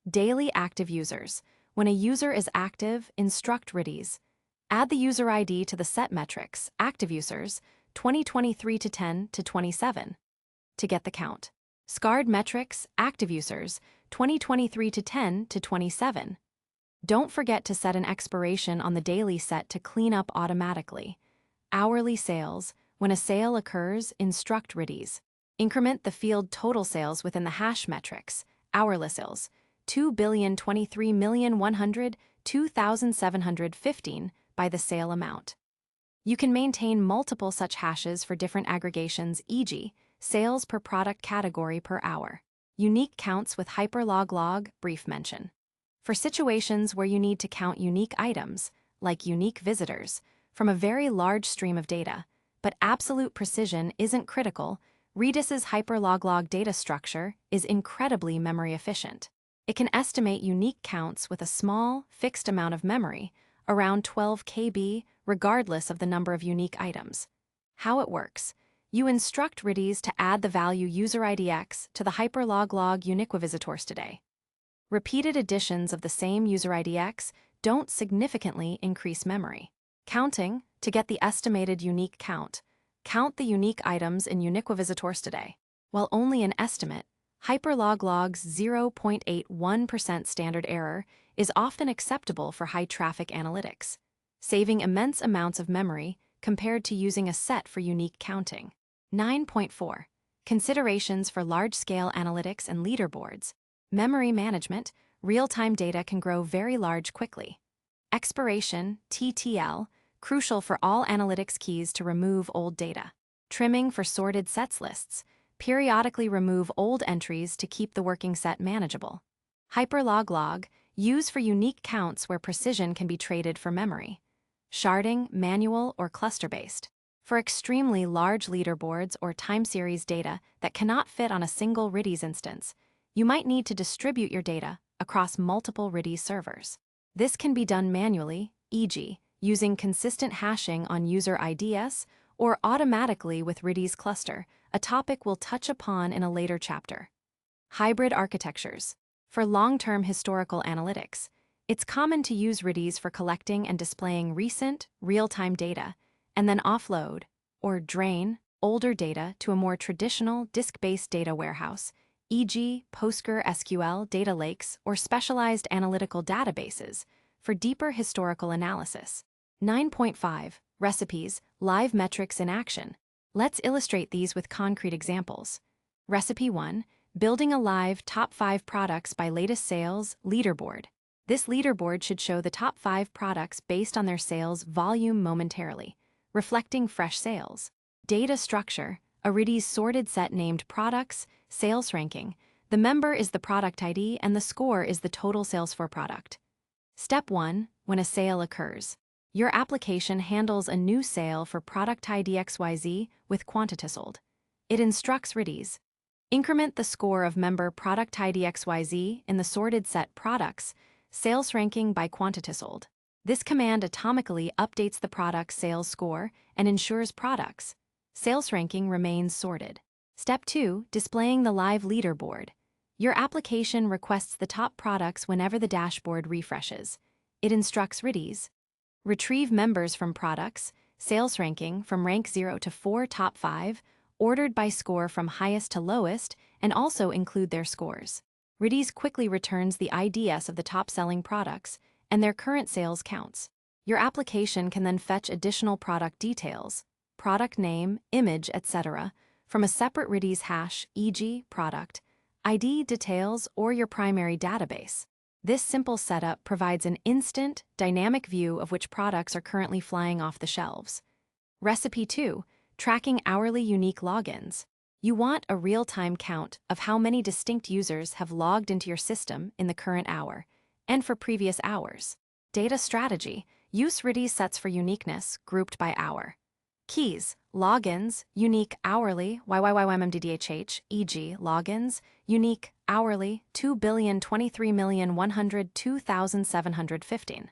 Daily active users. When a user is active, instruct Redis. Add the user ID to the set metrics, active users, 2023 to 10 to 27. To get the count. Scarred metrics, active users, 2023 to 10 to 27. Don't forget to set an expiration on the daily set to clean up automatically. Hourly sales. When a sale occurs, instruct Redis. Increment the field total sales within the hash metrics, hourly sales, 2,023,100,2,715 by the sale amount. You can maintain multiple such hashes for different aggregations, e.g., sales per product category per hour. Unique counts with hyperlog brief mention. For situations where you need to count unique items, like unique visitors, from a very large stream of data, but absolute precision isn't critical, Redis's hyperlog data structure is incredibly memory efficient. It can estimate unique counts with a small, fixed amount of memory, around 12 KB, regardless of the number of unique items. How it works. You instruct Redis to add the value user IDX to the hyperlog unique visitors today. Repeated additions of the same user IDX don't significantly increase memory. Counting, to get the estimated unique count. Count the unique items in Uniquavisitors today. While only an estimate, Hyperloglog's 0.81% standard error is often acceptable for high-traffic analytics, saving immense amounts of memory compared to using a set for unique counting. 9.4. Considerations for large-scale analytics and leaderboards. Memory management, real-time data can grow very large quickly. Expiration, TTL, crucial for all analytics keys to remove old data. Trimming for sorted sets lists. Periodically remove old entries to keep the working set manageable. Hyperloglog, use for unique counts where precision can be traded for memory. Sharding, manual or cluster-based. For extremely large leaderboards or time series data that cannot fit on a single Redis instance, you might need to distribute your data across multiple Redis servers. This can be done manually, e.g., using consistent hashing on user IDs or automatically with Redis cluster, a topic we'll touch upon in a later chapter. Hybrid architectures. For long-term historical analytics, it's common to use Redis for collecting and displaying recent, real-time data, and then offload, or drain, older data to a more traditional disk-based data warehouse, e.g., PostgreSQL data lakes or specialized analytical databases, for deeper historical analysis. 9.5. Recipes, live metrics in action. Let's illustrate these with concrete examples. Recipe 1. Building a live top 5 products by latest sales leaderboard. This leaderboard should show the top 5 products based on their sales volume momentarily, reflecting fresh sales. Data structure, a Redis sorted set named products, sales ranking. The member is the product ID and the score is the total sales for product. Step 1. When a sale occurs. Your application handles a new sale for product ID XYZ with quantity sold. It instructs Redis. Increment the score of member product ID XYZ in the sorted set products, sales ranking by quantity sold. This command atomically updates the product's sales score and ensures products' sales ranking remains sorted. Step 2. Displaying the live leaderboard. Your application requests the top products whenever the dashboard refreshes. It instructs Redis. Retrieve members from products, sales ranking from rank 0 to 4 top 5, ordered by score from highest to lowest, and also include their scores. Redis quickly returns the IDs of the top-selling products and their current sales counts. Your application can then fetch additional product details, product name, image, etc., from a separate Redis hash, e.g., product, ID details, or your primary database. This simple setup provides an instant, dynamic view of which products are currently flying off the shelves. Recipe 2. Tracking hourly unique logins. You want a real-time count of how many distinct users have logged into your system in the current hour, and for previous hours. Data strategy. Use Redis sets for uniqueness grouped by hour. Keys. Logins, unique hourly, YYYMMDDHH, e.g., logins, unique hourly, 2,023,102,715.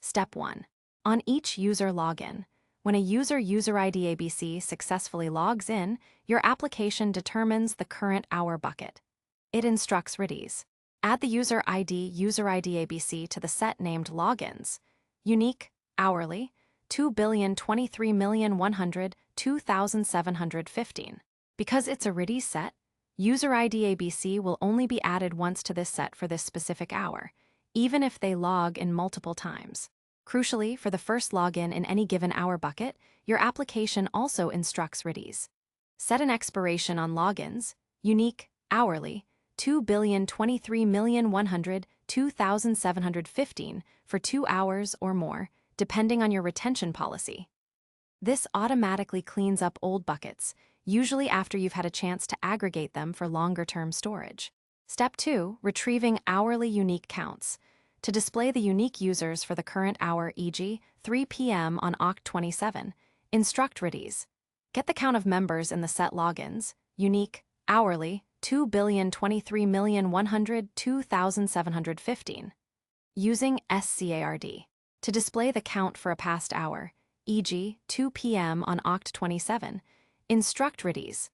Step 1. On each user login. When a user ID ABC successfully logs in, your application determines the current hour bucket. It instructs Redis. Add the user ID ABC to the set named logins. Unique, hourly, 2,023,102,715. Because it's a Redis set, user ID ABC will only be added once to this set for this specific hour, even if they log in multiple times. Crucially, for the first login in any given hour bucket, your application also instructs Redis. Set an expiration on logins, unique, hourly, 2,023,102,715 for 2 hours or more, depending on your retention policy. This automatically cleans up old buckets, usually after you've had a chance to aggregate them for longer-term storage. Step 2. Retrieving hourly unique counts. To display the unique users for the current hour, e.g., 3 p.m. on Oct 27, instruct Redis. Get the count of members in the set logins, unique, hourly, 2,023,102,715. Using scard. To display the count for a past hour, e.g., 2 p.m. on Oct 27, instruct Redis.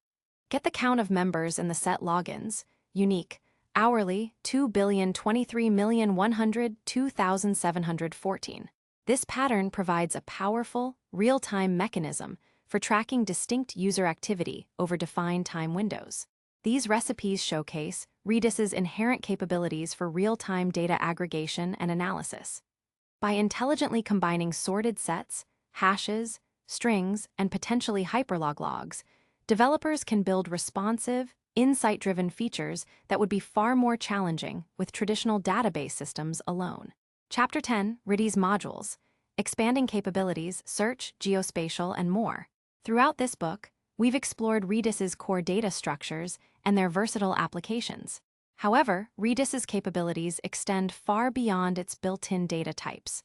Get the count of members in the set logins, unique, Hourly, 2,023,102,714. This pattern provides a powerful, real-time mechanism for tracking distinct user activity over defined time windows. These recipes showcase Redis's inherent capabilities for real-time data aggregation and analysis. By intelligently combining sorted sets, hashes, strings, and potentially hyperlog logs, developers can build responsive, insight-driven features that would be far more challenging with traditional database systems alone. Chapter 10, Redis Modules, Expanding Capabilities, Search, Geospatial, and more. Throughout this book, we've explored Redis's core data structures and their versatile applications. However, Redis's capabilities extend far beyond its built-in data types.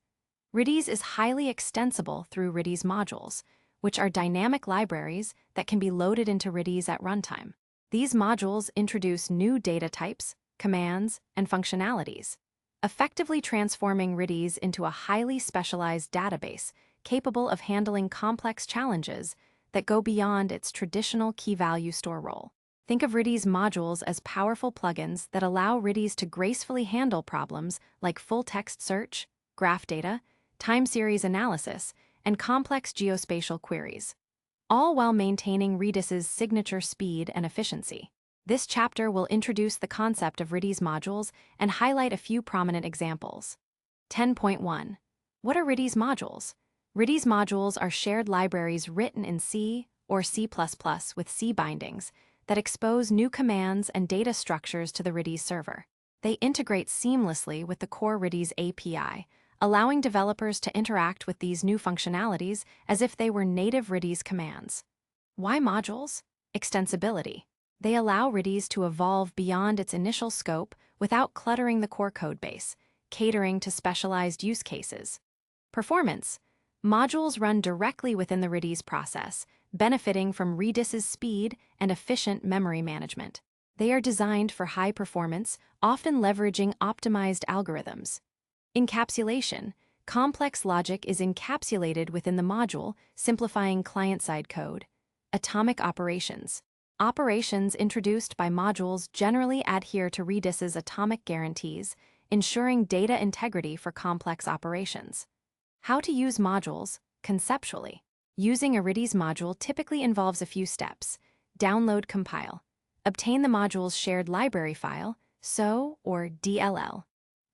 Redis is highly extensible through Redis modules, which are dynamic libraries that can be loaded into Redis at runtime. These modules introduce new data types, commands, and functionalities, effectively transforming Redis into a highly specialized database capable of handling complex challenges that go beyond its traditional key-value store role. Think of Redis modules as powerful plugins that allow Redis to gracefully handle problems like full-text search, graph data, time series analysis, and complex geospatial queries, all while maintaining Redis's signature speed and efficiency. This chapter will introduce the concept of Redis modules and highlight a few prominent examples. 10.1. What are Redis modules? Redis modules are shared libraries written in C or C++ with C bindings that expose new commands and data structures to the Redis server. They integrate seamlessly with the core Redis API, allowing developers to interact with these new functionalities as if they were native Redis commands. Why modules? Extensibility. They allow Redis to evolve beyond its initial scope without cluttering the core codebase, catering to specialized use cases. Performance. Modules run directly within the Redis process, benefiting from Redis's speed and efficient memory management. They are designed for high performance, often leveraging optimized algorithms. Encapsulation. Complex logic is encapsulated within the module, simplifying client-side code. Atomic operations. Operations introduced by modules generally adhere to Redis's atomic guarantees, ensuring data integrity for complex operations. How to use modules conceptually. Using a Redis module typically involves a few steps. Download, compile. Obtain the module's shared library file, SO or DLL.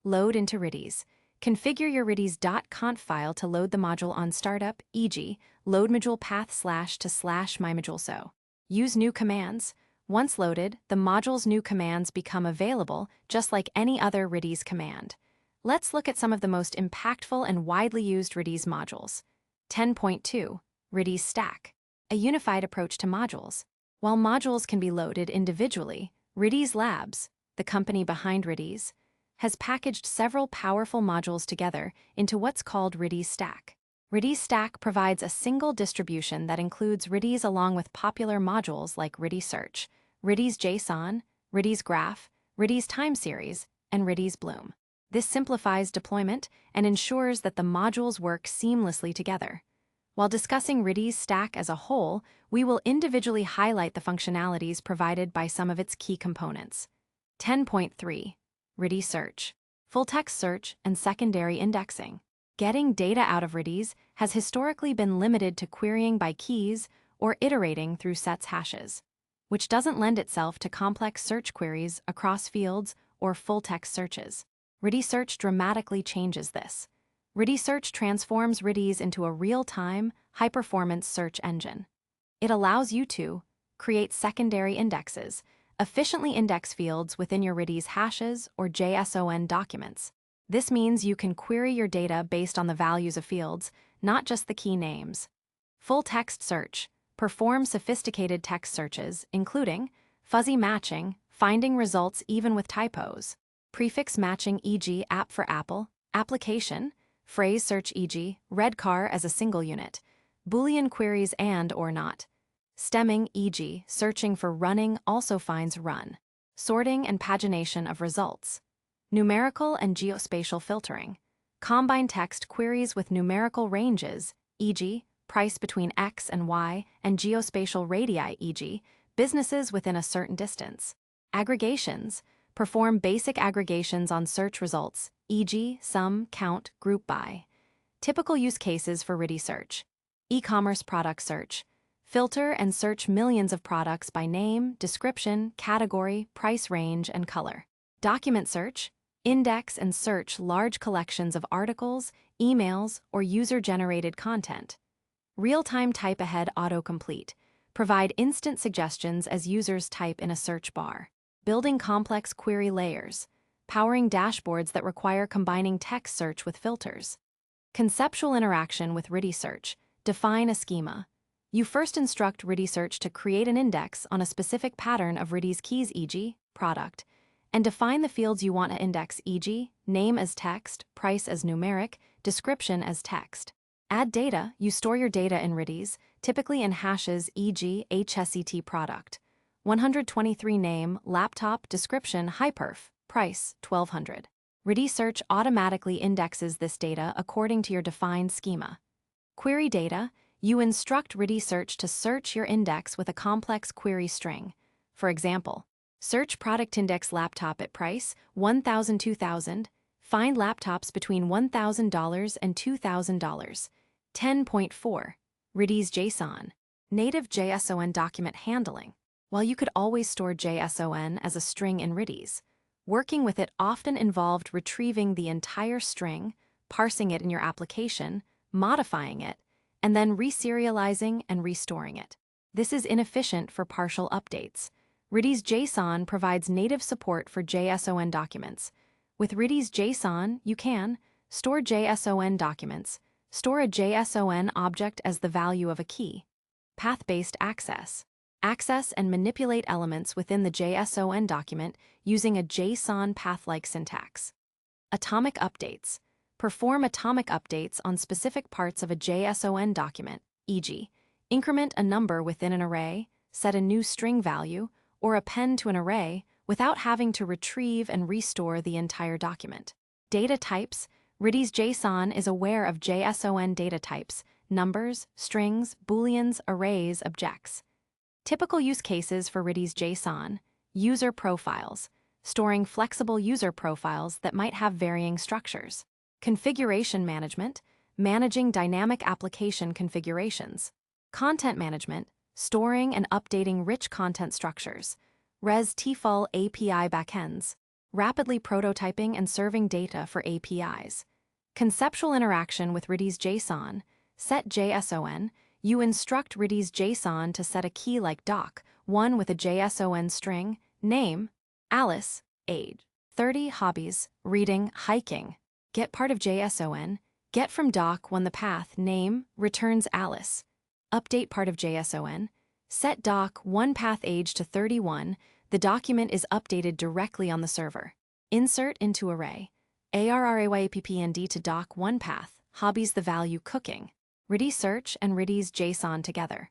Load into Redis. Configure your redis.conf file to load the module on startup, e.g., load module path /to/myModuleSo. Use new commands. Once loaded, the module's new commands become available just like any other Redis command. Let's look at some of the most impactful and widely used Redis modules. 10.2. Redis Stack. A unified approach to modules. While modules can be loaded individually, Redis Labs, the company behind Redis, has packaged several powerful modules together into what's called Redis Stack. Redis Stack provides a single distribution that includes Redis along with popular modules like Redis Search, Redis JSON, Redis Graph, Redis Time Series, and Redis Bloom. This simplifies deployment and ensures that the modules work seamlessly together. While discussing Redis Stack as a whole, we will individually highlight the functionalities provided by some of its key components. 10.3. Redis Search. Full-text search and secondary indexing. Getting data out of Redis has historically been limited to querying by keys or iterating through sets hashes, which doesn't lend itself to complex search queries across fields or full-text searches. Redis Search dramatically changes this. Redis Search transforms Redis into a real-time, high-performance search engine. It allows you to create secondary indexes, efficiently index fields within your Redis hashes or JSON documents. This means you can query your data based on the values of fields, not just the key names. Full-text search. Perform sophisticated text searches, including fuzzy matching, finding results even with typos, prefix matching e.g. app for Apple, application, phrase search e.g. red car as a single unit, Boolean queries and or not, stemming e.g. searching for running also finds run, sorting and pagination of results, numerical and geospatial filtering, combine text queries with numerical ranges, e.g. price between X and Y, and geospatial radii, e.g. businesses within a certain distance, aggregations, Perform basic aggregations on search results, e.g., sum, count, group by. Typical use cases for Redis search. E-commerce product search. Filter and search millions of products by name, description, category, price range, and color. Document search. Index and search large collections of articles, emails, or user-generated content. Real-time type-ahead autocomplete. Provide instant suggestions as users type in a search bar. Building complex query layers. Powering dashboards that require combining text search with filters. Conceptual interaction with Redis search. Define a schema. You first instruct Redis search to create an index on a specific pattern of Redis keys, e.g., product, and define the fields you want to index, e.g., name as text, price as numeric, description as text. Add data. You store your data in Redis, typically in hashes, e.g., HSET product. 123 name, laptop, description, hyperf, price, 1200. Redis search automatically indexes this data according to your defined schema. Query data. You instruct Redis search to search your index with a complex query string. For example, search product index laptop at price, $1,000-$2,000. Find laptops between $1,000 and $2,000. 10.4. Redis JSON. Native JSON document handling. While you could always store JSON as a string in Redis, working with it often involved retrieving the entire string, parsing it in your application, modifying it, and then reserializing and restoring it. This is inefficient for partial updates. Redis JSON provides native support for JSON documents. With Redis JSON, you can store JSON documents, store a JSON object as the value of a key, path-based access, access and manipulate elements within the JSON document using a JSON path-like syntax. Atomic updates. Perform atomic updates on specific parts of a JSON document, e.g., increment a number within an array, set a new string value, or append to an array without having to retrieve and restore the entire document. Data types. Redis JSON is aware of JSON data types, numbers, strings, booleans, arrays, objects. Typical use cases for Redis JSON. User profiles. Storing flexible user profiles that might have varying structures. Configuration management. Managing dynamic application configurations. Content management. Storing and updating rich content structures. REST-TFL API backends. Rapidly prototyping and serving data for APIs. Conceptual interaction with Redis JSON. Set JSON. You instruct Redis JSON to set a key like doc, one with a JSON string, name, Alice, age, 30, hobbies, reading, hiking. Get part of JSON. Get from doc when the path, name, returns Alice. Update part of JSON. Set doc one path age to 31. The document is updated directly on the server. Insert into array. ARRAYAPPND to doc one path. Hobbies the value cooking. Redis search and Redis JSON together.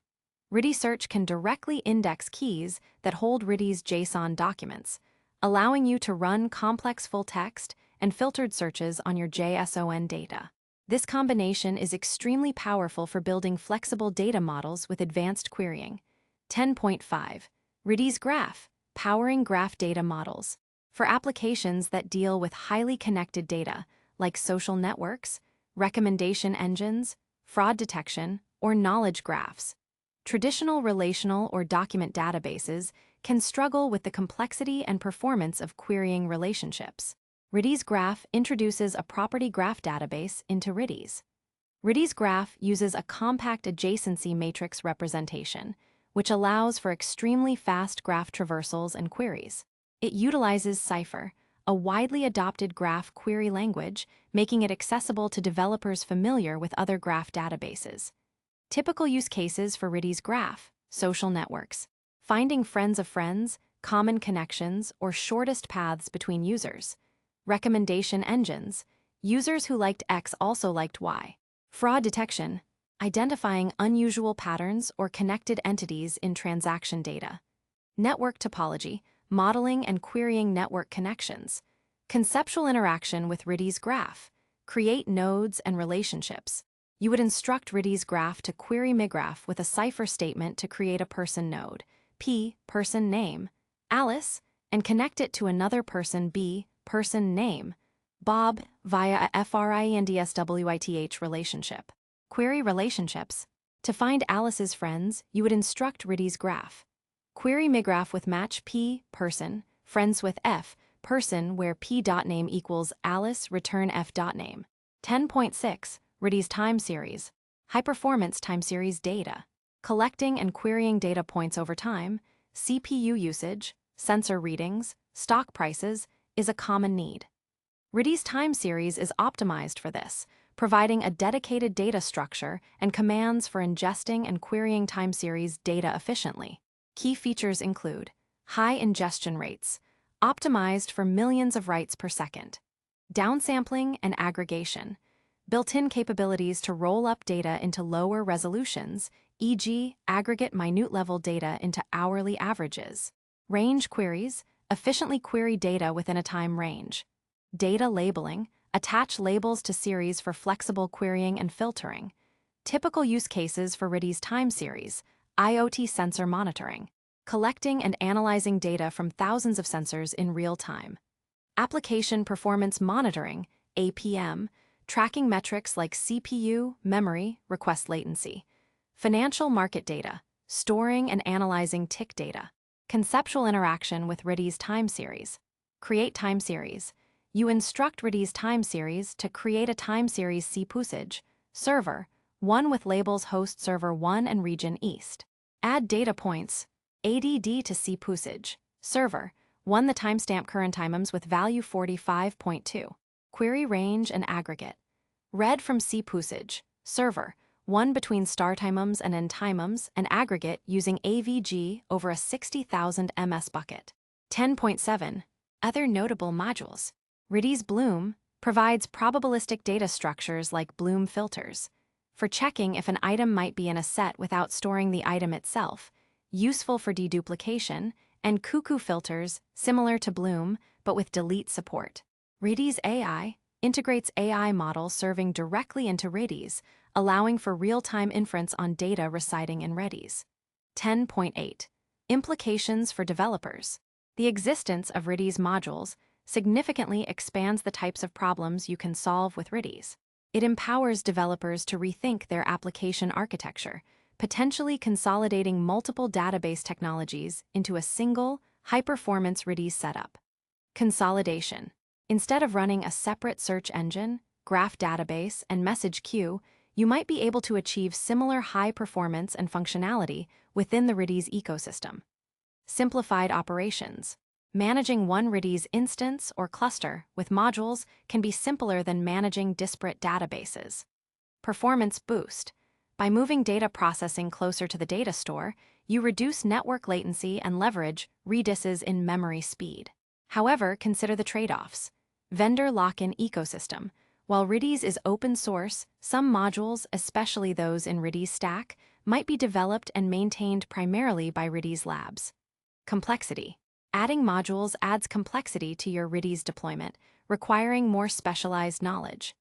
Redis search can directly index keys that hold Redis JSON documents, allowing you to run complex full text and filtered searches on your JSON data. This combination is extremely powerful for building flexible data models with advanced querying. 10.5. Redis Graph. Powering graph data models. For applications that deal with highly connected data, like social networks, recommendation engines, fraud detection, or knowledge graphs. Traditional relational or document databases can struggle with the complexity and performance of querying relationships. Redis Graph introduces a property graph database into Redis. Redis Graph uses a compact adjacency matrix representation, which allows for extremely fast graph traversals and queries. It utilizes Cypher, a widely adopted graph query language, making it accessible to developers familiar with other graph databases. Typical use cases for Redis Graph: social networks, finding friends of friends, common connections, or shortest paths between users. Recommendation engines, users who liked X also liked Y. Fraud detection, identifying unusual patterns or connected entities in transaction data. Network topology, modeling and querying network connections. Conceptual interaction with Redis Graph, create nodes and relationships. You would instruct Redis Graph to query migraph with a Cypher statement to create a person node. P, person name, Alice, and connect it to another person B, person name, Bob, via a FRIENDSWITH relationship. Query relationships. To find Alice's friends, you would instruct Redis graph. Query migraph with match P, person, friends with F, person where P.name equals Alice, return F.name. 10.6, Redis time series. High-performance time series data. Collecting and querying data points over time, CPU usage, sensor readings, stock prices, is a common need. Redis time series is optimized for this, providing a dedicated data structure and commands for ingesting and querying time series data efficiently. Key features include high ingestion rates, optimized for millions of writes per second, downsampling and aggregation, built-in capabilities to roll up data into lower resolutions, e.g., aggregate minute-level data into hourly averages, range queries, efficiently query data within a time range, data labeling, attach labels to series for flexible querying and filtering, typical use cases for Redis time series, IoT sensor monitoring, collecting and analyzing data from thousands of sensors in real time, application performance monitoring, APM, tracking metrics like CPU, memory, request latency, financial market data, storing and analyzing tick data, conceptual interaction with Redis time series. Create time series. You instruct Redis time series to create a time series cPusage, server, 1 with labels host server 1 and region east. Add data points, ADD to cPusage, server, 1 the timestamp current timems with value 45.2. Query range and aggregate. Read from cPusage, server, 1 between start timems and end timems, and aggregate using AVG over a 60,000 ms bucket. 10.7. Other notable modules. Redis Bloom provides probabilistic data structures like Bloom filters for checking if an item might be in a set without storing the item itself, useful for deduplication, and cuckoo filters similar to Bloom but with delete support. Redis AI integrates AI models serving directly into Redis, allowing for real-time inference on data residing in Redis. 10.8. Implications for developers. The existence of Redis modules significantly expands the types of problems you can solve with Redis. It empowers developers to rethink their application architecture, potentially consolidating multiple database technologies into a single, high-performance Redis setup. Consolidation. Instead of running a separate search engine, graph database, and message queue, you might be able to achieve similar high performance and functionality within the Redis ecosystem. Simplified operations. Managing one Redis instance or cluster with modules can be simpler than managing disparate databases. Performance boost. By moving data processing closer to the data store, you reduce network latency and leverage Redis's in-memory speed. However, consider the trade-offs. Vendor lock-in ecosystem. While Redis is open source, some modules, especially those in Redis Stack, might be developed and maintained primarily by Redis Labs. Complexity. Adding modules adds complexity to your Redis deployment, requiring more specialized knowledge.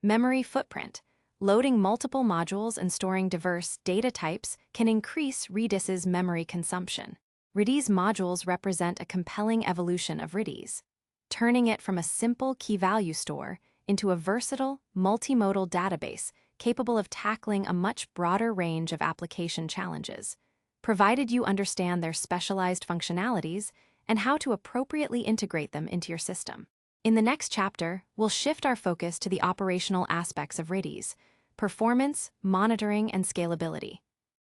Memory footprint. Loading multiple modules and storing diverse data types can increase Redis's memory consumption. Redis modules represent a compelling evolution of Redis, turning it from a simple key-value store into a versatile, multimodal database capable of tackling a much broader range of application challenges, provided you understand their specialized functionalities and how to appropriately integrate them into your system. In the next chapter, we'll shift our focus to the operational aspects of Redis: performance, monitoring, and scalability.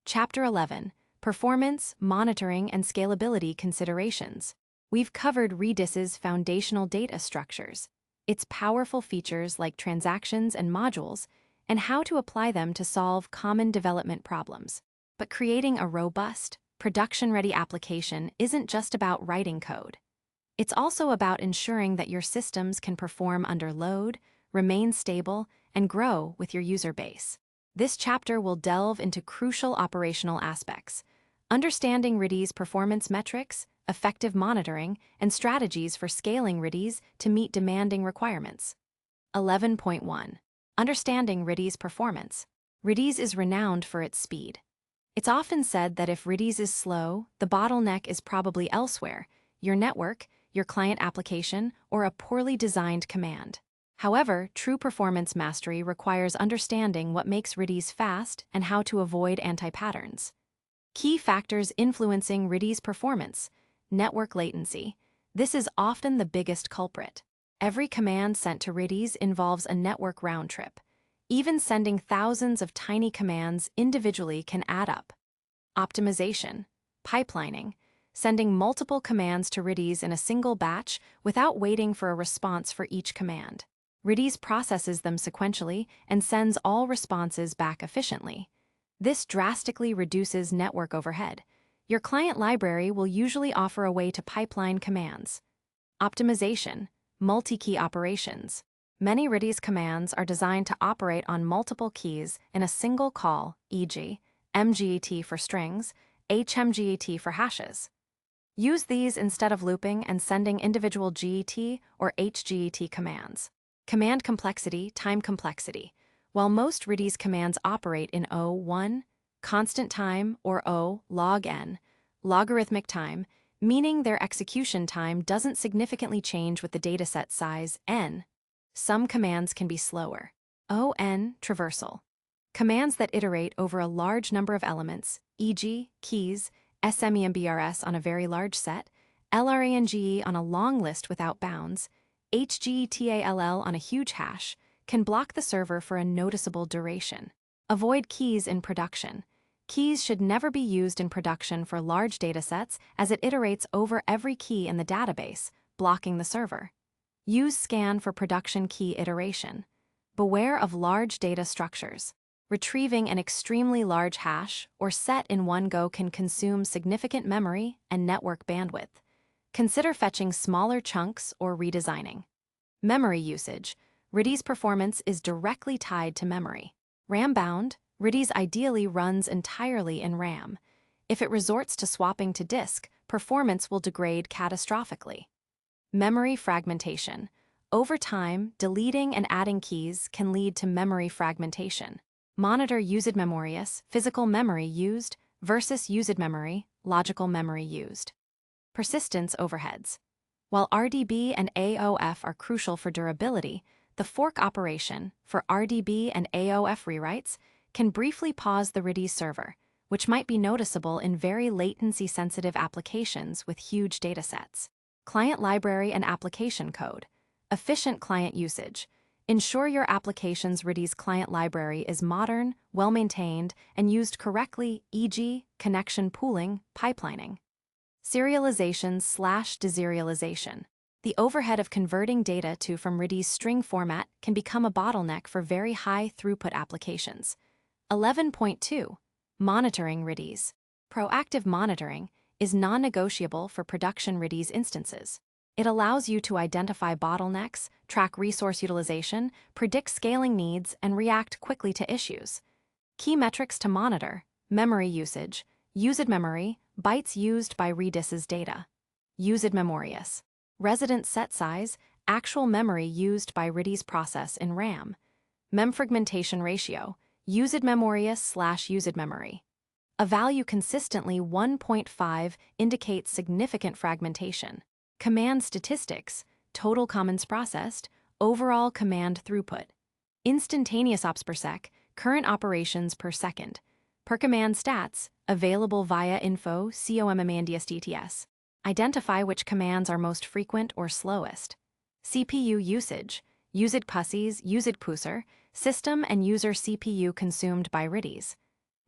Chapter 11, Performance, Monitoring, and Scalability Considerations. We've covered Redis's foundational data structures, its powerful features like transactions and modules, and how to apply them to solve common development problems. But creating a robust, production-ready application isn't just about writing code. It's also about ensuring that your systems can perform under load, remain stable, and grow with your user base. This chapter will delve into crucial operational aspects, understanding Redis performance metrics, effective monitoring, and strategies for scaling Redis to meet demanding requirements. 11.1. Understanding Redis performance. Redis is renowned for its speed. It's often said that if Redis is slow, the bottleneck is probably elsewhere, your network, your client application, or a poorly designed command. However, true performance mastery requires understanding what makes Redis fast and how to avoid anti-patterns. Key factors influencing Redis performance. Network latency. This is often the biggest culprit. Every command sent to Redis involves a network round trip. Even sending thousands of tiny commands individually can add up. Optimization. Pipelining. Sending multiple commands to Redis in a single batch without waiting for a response for each command. Redis processes them sequentially and sends all responses back efficiently. This drastically reduces network overhead. Your client library will usually offer a way to pipeline commands. Optimization. Multi-key operations. Many Redis commands are designed to operate on multiple keys in a single call, e.g., mget for strings, hmget for hashes. Use these instead of looping and sending individual get or hget commands. Command complexity, time complexity. While most Redis commands operate in O(1), constant time, or O log n, logarithmic time, meaning their execution time doesn't significantly change with the dataset size n, some commands can be slower. O(n) traversal. Commands that iterate over a large number of elements, e.g., keys, semembrs on a very large set, lrange on a long list without bounds, hgetall on a huge hash, can block the server for a noticeable duration. Avoid keys in production. Keys should never be used in production for large datasets as it iterates over every key in the database, blocking the server. Use scan for production key iteration. Beware of large data structures. Retrieving an extremely large hash or set in one go can consume significant memory and network bandwidth. Consider fetching smaller chunks or redesigning. Memory usage. Redis performance is directly tied to memory. RAM-bound, Redis ideally runs entirely in RAM. If it resorts to swapping to disk, performance will degrade catastrophically. Memory fragmentation. Over time, deleting and adding keys can lead to memory fragmentation. Monitor used memorious, physical memory used, versus used memory, logical memory used. Persistence overheads. While RDB and AOF are crucial for durability, the fork operation for RDB and AOF rewrites can briefly pause the Redis server, which might be noticeable in very latency-sensitive applications with huge datasets. Client library and application code. Efficient client usage. Ensure your application's Redis client library is modern, well-maintained, and used correctly, e.g., connection pooling, pipelining. Serialization/deserialization. The overhead of converting data to from Redis string format can become a bottleneck for very high-throughput applications. 11.2. Monitoring Redis. Proactive monitoring is non-negotiable for production Redis instances. It allows you to identify bottlenecks, track resource utilization, predict scaling needs, and react quickly to issues. Key metrics to monitor: memory usage, used memory, bytes used by Redis's data. Used memorious. Resident set size, actual memory used by Redis process in RAM. Memfragmentation ratio, used memorious/used memory. A value consistently 1.5 indicates significant fragmentation. Command statistics, total comments processed, overall command throughput. Instantaneous ops per sec, current operations per second. Per command stats, available via info commandsdts. Identify which commands are most frequent or slowest. CPU usage, used pussies, used puser, system and user CPU consumed by Redis.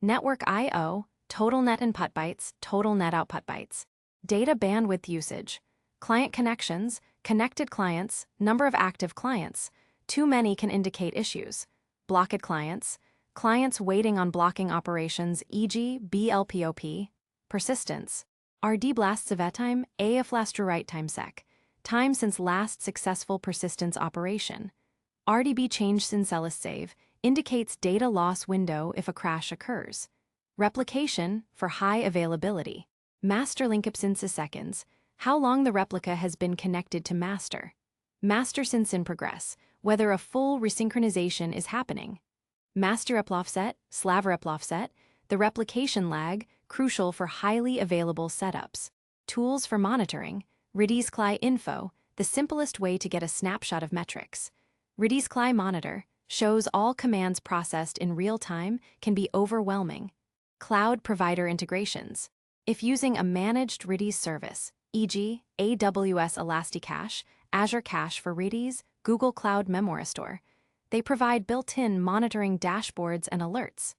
Network I/O, total net input bytes, total net output bytes. Data bandwidth usage. Client connections, connected clients, number of active clients. Too many can indicate issues. Blocked clients, clients waiting on blocking operations, e.g. BLPOP. Persistence. RD blasts of time, AF last write time sec. Time since last successful persistence operation. RDB change since last save indicates data loss window if a crash occurs. Replication for high availability. Master link up since seconds. How long the replica has been connected to master. Master since in progress, whether a full resynchronization is happening. Master repl slaver repl the replication lag, crucial for highly available setups. Tools for monitoring. Redis CLI Info, the simplest way to get a snapshot of metrics. Redis CLI Monitor shows all commands processed in real time can be overwhelming. Cloud provider integrations. If using a managed Redis service, e.g., AWS Elasticache, Azure Cache for Redis, Google Cloud Memoristore, they provide built-in monitoring dashboards and alerts.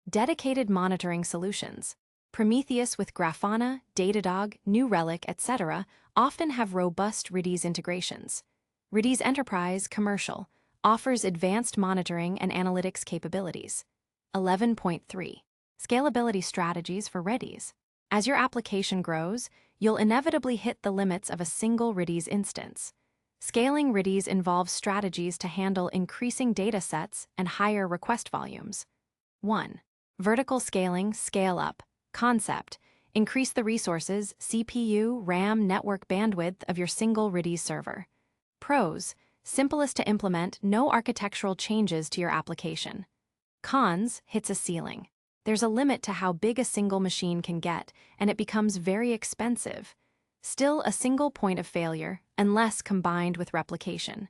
Dedicated monitoring solutions. Prometheus with Grafana, Datadog, New Relic, etc. often have robust Redis integrations. Redis Enterprise Commercial offers advanced monitoring and analytics capabilities. 11.3. Scalability strategies for Redis. As your application grows, you'll inevitably hit the limits of a single Redis instance. Scaling Redis involves strategies to handle increasing data sets and higher request volumes. 1. Vertical scaling, scale up. Concept: increase the resources, CPU, RAM, network bandwidth of your single Redis server. Pros: simplest to implement, no architectural changes to your application. Cons: hits a ceiling. There's a limit to how big a single machine can get, and it becomes very expensive. Still a single point of failure, unless combined with replication.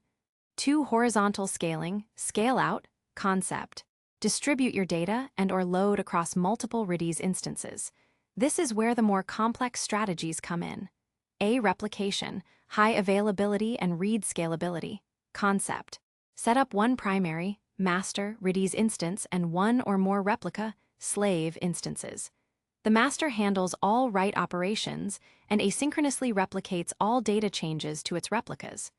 2. Horizontal scaling, scale out. Concept: distribute your data and/or load across multiple Redis instances. This is where the more complex strategies come in. A. Replication, high availability and read scalability. Concept: set up one primary, master, Redis instance and one or more replica, slave instances. The master handles all write operations and asynchronously replicates all data changes to its replicas.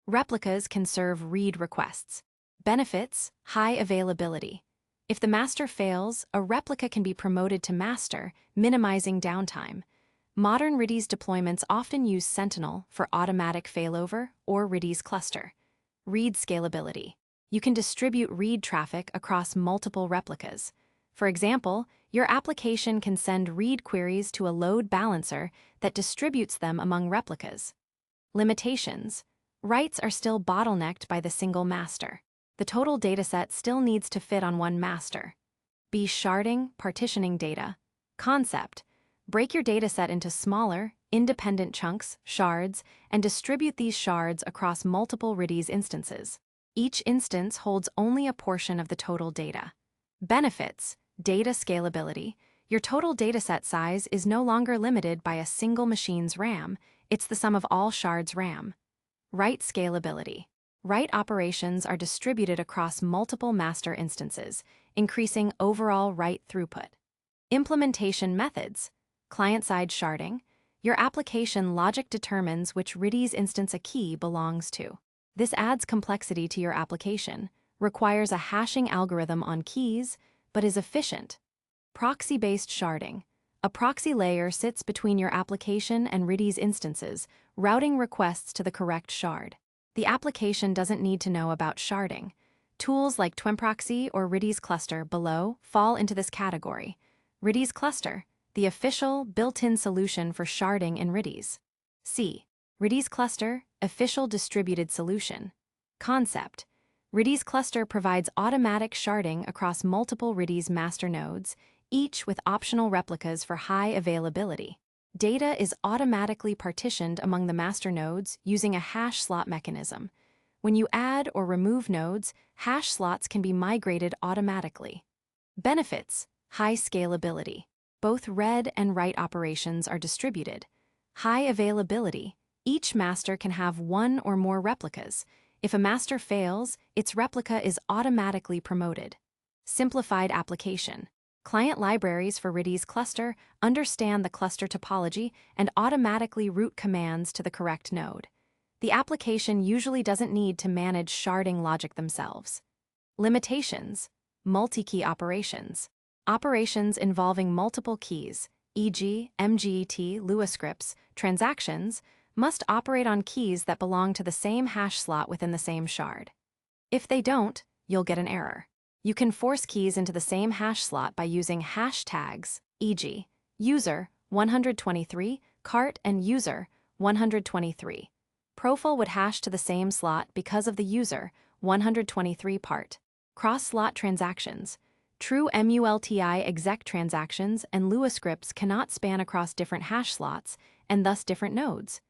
Replicas can serve read requests. Benefits: high availability. If the master fails, a replica can be promoted to master, minimizing downtime. Modern Redis deployments often use Sentinel for automatic failover or Redis cluster. Read scalability. You can distribute read traffic across multiple replicas. For example, your application can send read queries to a load balancer that distributes them among replicas. Limitations: writes are still bottlenecked by the single master. The total dataset still needs to fit on one master. B. Sharding, partitioning data. Concept: break your dataset into smaller, independent chunks, shards, and distribute these shards across multiple Redis instances. Each instance holds only a portion of the total data. Benefits: data scalability. Your total dataset size is no longer limited by a single machine's RAM, it's the sum of all shards' RAM. Write scalability. Write operations are distributed across multiple master instances, increasing overall write throughput. Implementation methods. Client-side sharding. Your application logic determines which Redis instance a key belongs to. This adds complexity to your application, requires a hashing algorithm on keys, but is efficient. Proxy-based sharding. A proxy layer sits between your application and Redis instances, routing requests to the correct shard. The application doesn't need to know about sharding. Tools like Twimproxy or Redis Cluster below fall into this category. Redis Cluster, the official, built-in solution for sharding in Redis. C. Redis Cluster, official distributed solution. Concept: Redis Cluster provides automatic sharding across multiple Redis master nodes, each with optional replicas for high availability. Data is automatically partitioned among the master nodes using a hash slot mechanism. When you add or remove nodes, hash slots can be migrated automatically. Benefits: high scalability. Both read and write operations are distributed. High availability. Each master can have one or more replicas. If a master fails, its replica is automatically promoted. Simplified application. Client libraries for Redis Cluster understand the cluster topology and automatically route commands to the correct node. The application usually doesn't need to manage sharding logic themselves. Limitations: multi-key operations. Operations involving multiple keys, e.g., MGET, Lua scripts, transactions, must operate on keys that belong to the same hash slot within the same shard. If they don't, you'll get an error. You can force keys into the same hash slot by using hash tags, e.g., user 123, cart and user 123. Profile would hash to the same slot because of the user 123 part. Cross-slot transactions. True multi exec transactions and Lua scripts cannot span across different hash slots and thus different nodes.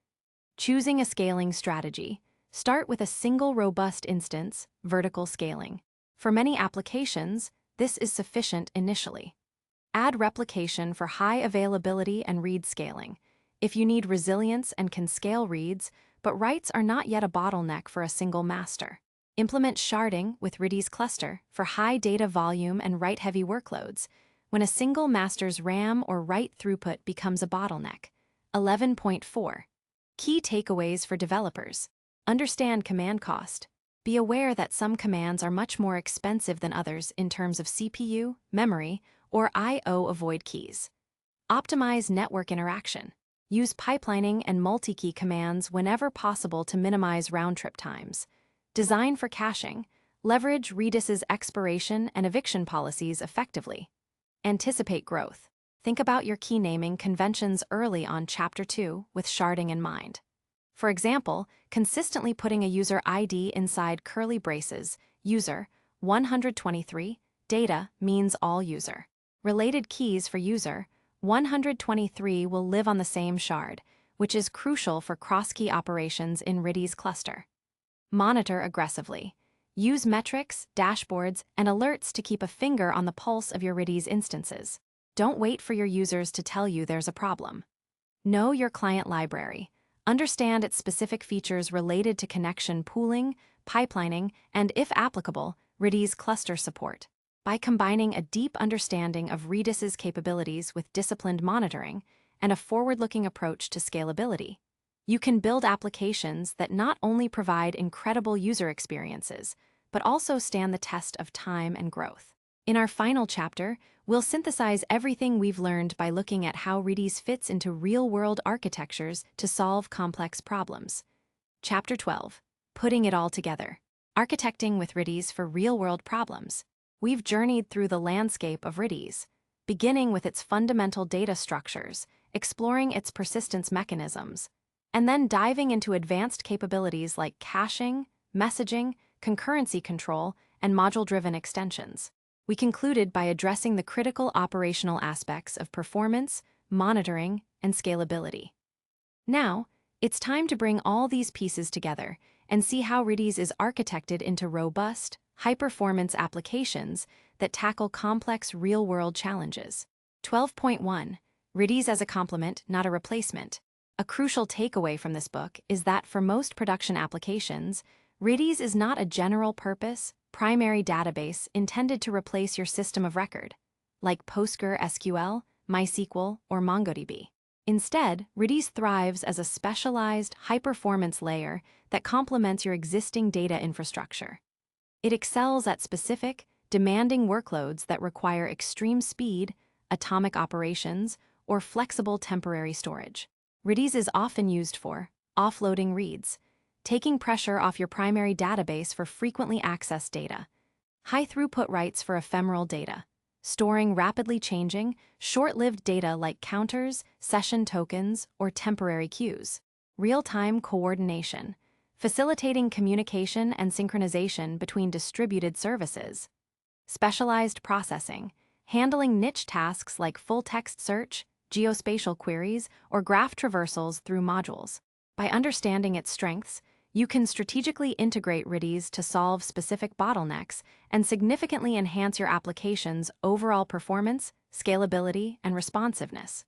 Choosing a scaling strategy. Start with a single robust instance, vertical scaling. For many applications, this is sufficient initially. Add replication for high availability and read scaling. If you need resilience and can scale reads, but writes are not yet a bottleneck for a single master. Implement sharding with Redis cluster for high data volume and write-heavy workloads, when a single master's RAM or write throughput becomes a bottleneck. 11.4. Key takeaways for developers. Understand command cost. Be aware that some commands are much more expensive than others in terms of CPU, memory, or I/O avoid keys. Optimize network interaction. Use pipelining and multi-key commands whenever possible to minimize round-trip times. Design for caching. Leverage Redis's expiration and eviction policies effectively. Anticipate growth. Think about your key naming conventions early on Chapter 2 with sharding in mind. For example, consistently putting a user ID inside curly braces, user 123, data means all user. Related keys for user 123 will live on the same shard, which is crucial for cross-key operations in Redis cluster. Monitor aggressively. Use metrics, dashboards, and alerts to keep a finger on the pulse of your Redis instances. Don't wait for your users to tell you there's a problem. Know your client library. Understand its specific features related to connection pooling, pipelining, and, if applicable, Redis cluster support. By combining a deep understanding of Redis's capabilities with disciplined monitoring and a forward-looking approach to scalability, you can build applications that not only provide incredible user experiences, but also stand the test of time and growth. In our final chapter, we'll synthesize everything we've learned by looking at how Redis fits into real-world architectures to solve complex problems. Chapter 12. Putting it all together. Architecting with Redis for real-world problems. We've journeyed through the landscape of Redis, beginning with its fundamental data structures, exploring its persistence mechanisms, and then diving into advanced capabilities like caching, messaging, concurrency control, and module-driven extensions. We concluded by addressing the critical operational aspects of performance, monitoring, and scalability. Now, it's time to bring all these pieces together and see how Redis is architected into robust, high-performance applications that tackle complex real-world challenges. 12.1. Redis as a complement, not a replacement. A crucial takeaway from this book is that for most production applications, Redis is not a general-purpose, primary database intended to replace your system of record, like PostgreSQL, MySQL, or MongoDB. Instead, Redis thrives as a specialized, high-performance layer that complements your existing data infrastructure. It excels at specific, demanding workloads that require extreme speed, atomic operations, or flexible temporary storage. Redis is often used for offloading reads, taking pressure off your primary database for frequently accessed data, high-throughput writes for ephemeral data, storing rapidly changing, short-lived data like counters, session tokens, or temporary queues, real-time coordination, facilitating communication and synchronization between distributed services, specialized processing, handling niche tasks like full-text search, geospatial queries, or graph traversals through modules. By understanding its strengths, you can strategically integrate Redis to solve specific bottlenecks and significantly enhance your application's overall performance, scalability, and responsiveness.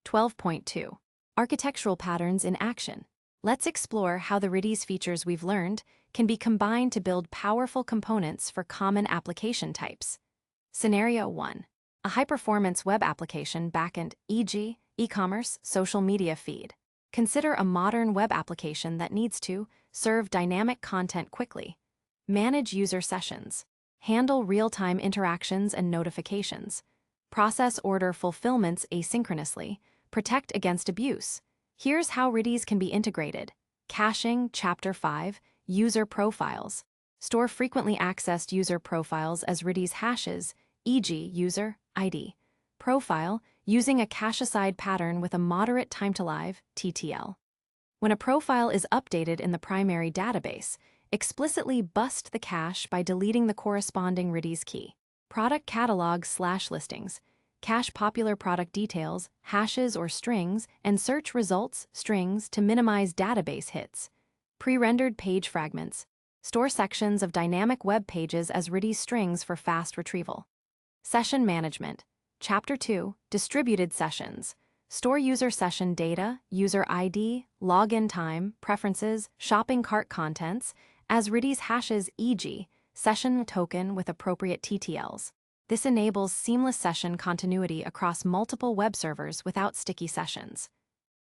12.2. Architectural patterns in action. Let's explore how the Redis features we've learned can be combined to build powerful components for common application types. Scenario 1. A high-performance web application backend, e.g., e-commerce, social media feed. Consider a modern web application that needs to serve dynamic content quickly, manage user sessions, handle real-time interactions and notifications, process order fulfillments asynchronously, protect against abuse. Here's how Redis can be integrated. Caching, Chapter 5, User Profiles. Store frequently accessed user profiles as Redis hashes, e.g., user ID. Profile, using a cache-aside pattern with a moderate time-to-live, TTL. When a profile is updated in the primary database, explicitly bust the cache by deleting the corresponding Redis key. Product catalog/listings. cache popular product details, hashes or strings, and search results, strings to minimize database hits. Pre-rendered page fragments. Store sections of dynamic web pages as Redis strings for fast retrieval. Session management. Chapter 2, Distributed Sessions. Store user session data, user ID, login time, preferences, shopping cart contents, as Redis hashes e.g., session token with appropriate TTLs. This enables seamless session continuity across multiple web servers without sticky sessions.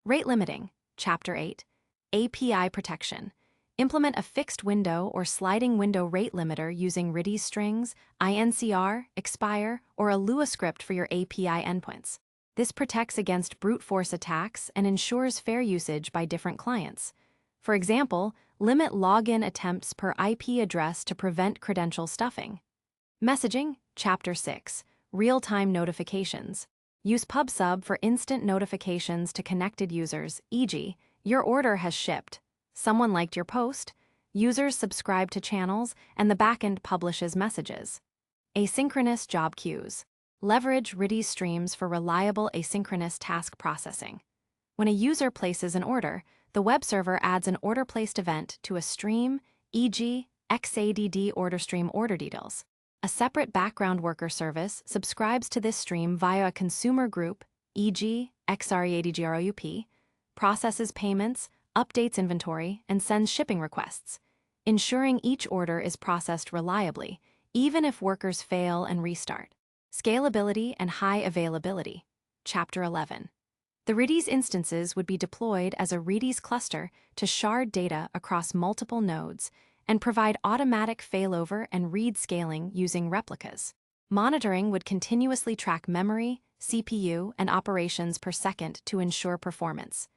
Rate limiting. Chapter 8, API protection. Implement a fixed window or sliding window rate limiter using Redis strings, INCR, expire, or a Lua script for your API endpoints. This protects against brute force attacks and ensures fair usage by different clients. For example, limit login attempts per IP address to prevent credential stuffing. Messaging. Chapter 6, Real-time notifications. Use PubSub for instant notifications to connected users, e.g., your order has shipped, someone liked your post, users subscribe to channels, and the backend publishes messages. Asynchronous job queues. Leverage Redis streams for reliable asynchronous task processing. When a user places an order, the web server adds an order-placed event to a stream, e.g., XADD order stream order details. A separate background worker service subscribes to this stream via a consumer group, e.g., XREADGROUP, processes payments, updates inventory, and sends shipping requests, ensuring each order is processed reliably, even if workers fail and restart. Scalability and high availability. Chapter 11. The Redis instances would be deployed as a Redis cluster to shard data across multiple nodes and provide automatic failover and read scaling using replicas. Monitoring would continuously track memory, CPU, and operations per second to ensure performance.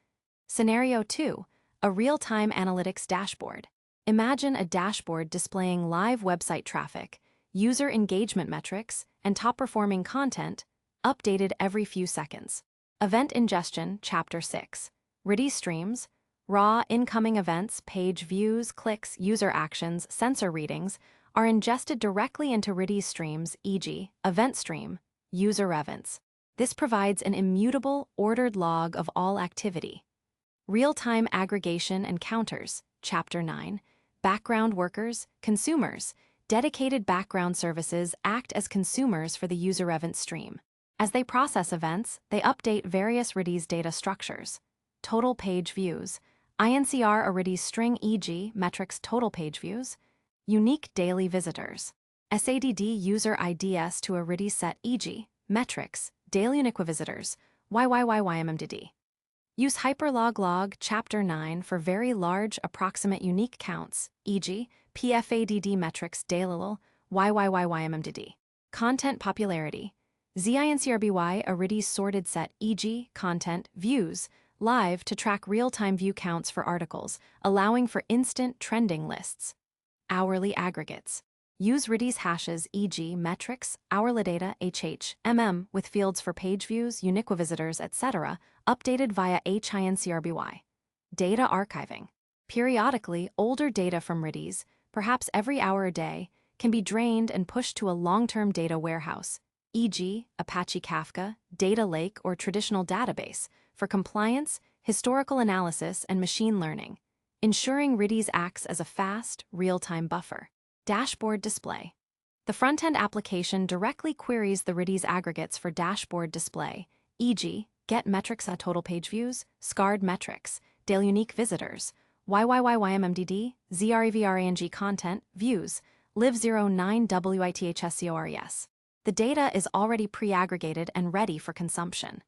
Scenario 2, a real-time analytics dashboard. Imagine a dashboard displaying live website traffic, user engagement metrics, and top-performing content, updated every few seconds. Event ingestion. Chapter 6. Redis streams. Raw incoming events, page views, clicks, user actions, sensor readings are ingested directly into Redis streams, e.g., event stream, user events. This provides an immutable, ordered log of all activity. Real-time aggregation and counters. Chapter 9. Background workers, consumers. Dedicated background services act as consumers for the user event stream. As they process events, they update various Redis data structures. Total page views. INCR a Redis string, e.g., metrics total page views. Unique daily visitors. SADD user IDs to a Redis set, e.g., metrics, daily unique visitors, YYYYMMDD. Use hyperlog log. Chapter 9 for very large approximate unique counts, e.g., PFADD metrics daily YYYYMMDD. Content popularity. ZINCRBY a Redis sorted set, e.g., content, views, live to track real-time view counts for articles, allowing for instant trending lists. Hourly aggregates. Use Redis hashes, e.g., metrics, hourly data, with fields for page views, unique visitors, etc., updated via HINCRBY. Data archiving. Periodically, older data from Redis, perhaps every hour a day, can be drained and pushed to a long-term data warehouse, e.g., Apache Kafka, Data Lake, or traditional database, for compliance, historical analysis, and machine learning, ensuring Redis acts as a fast, real-time buffer. Dashboard display. The front-end application directly queries the Redis aggregates for dashboard display, e.g., get metrics at total page views, scarred metrics, daily unique visitors, YYYYMMDD, ZREVRANG content, views, live09WITHSCORES. The data is already pre-aggregated and ready for consumption.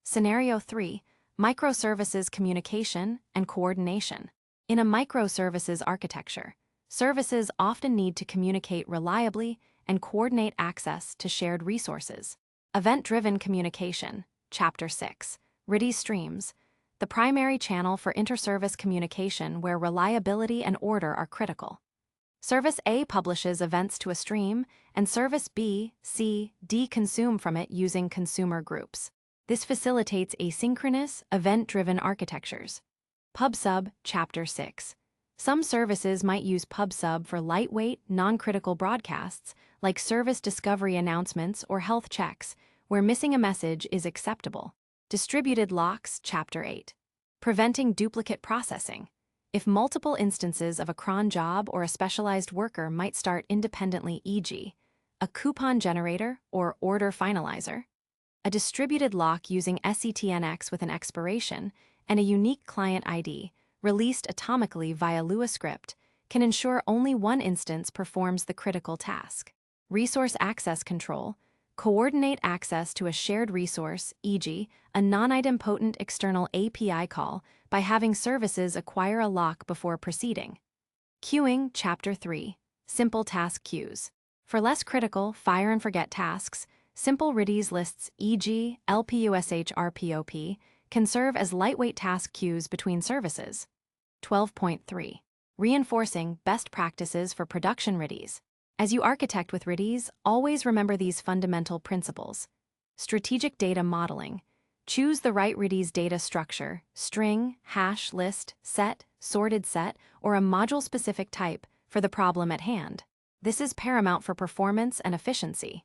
Scenario 3, microservices communication and coordination. In a microservices architecture, services often need to communicate reliably and coordinate access to shared resources. Event-driven communication. Chapter 6, Redis streams. The primary channel for inter-service communication where reliability and order are critical. Service A publishes events to a stream, and Service B, C, D consume from it using consumer groups. This facilitates asynchronous, event-driven architectures. PubSub. Chapter 6. Some services might use PubSub for lightweight, non-critical broadcasts, like service discovery announcements or health checks, where missing a message is acceptable. Distributed locks, Chapter 8. Preventing duplicate processing. If multiple instances of a cron job or a specialized worker might start independently, e.g., a coupon generator or order finalizer, a distributed lock using SETNX with an expiration and a unique client ID, released atomically via Lua script, can ensure only one instance performs the critical task. Resource access control. Coordinate access to a shared resource, e.g., a non-idempotent external API call, by having services acquire a lock before proceeding. Queuing, Chapter 3. Simple task queues. For less critical, fire-and-forget tasks, simple Redis lists, e.g., LPUSH can serve as lightweight task queues between services. 12.3. Reinforcing best practices for production Redis. As you architect with Redis, always remember these fundamental principles. Strategic data modeling. Choose the right Redis data structure, string, hash, list, set, sorted set, or a module-specific type for the problem at hand. This is paramount for performance and efficiency.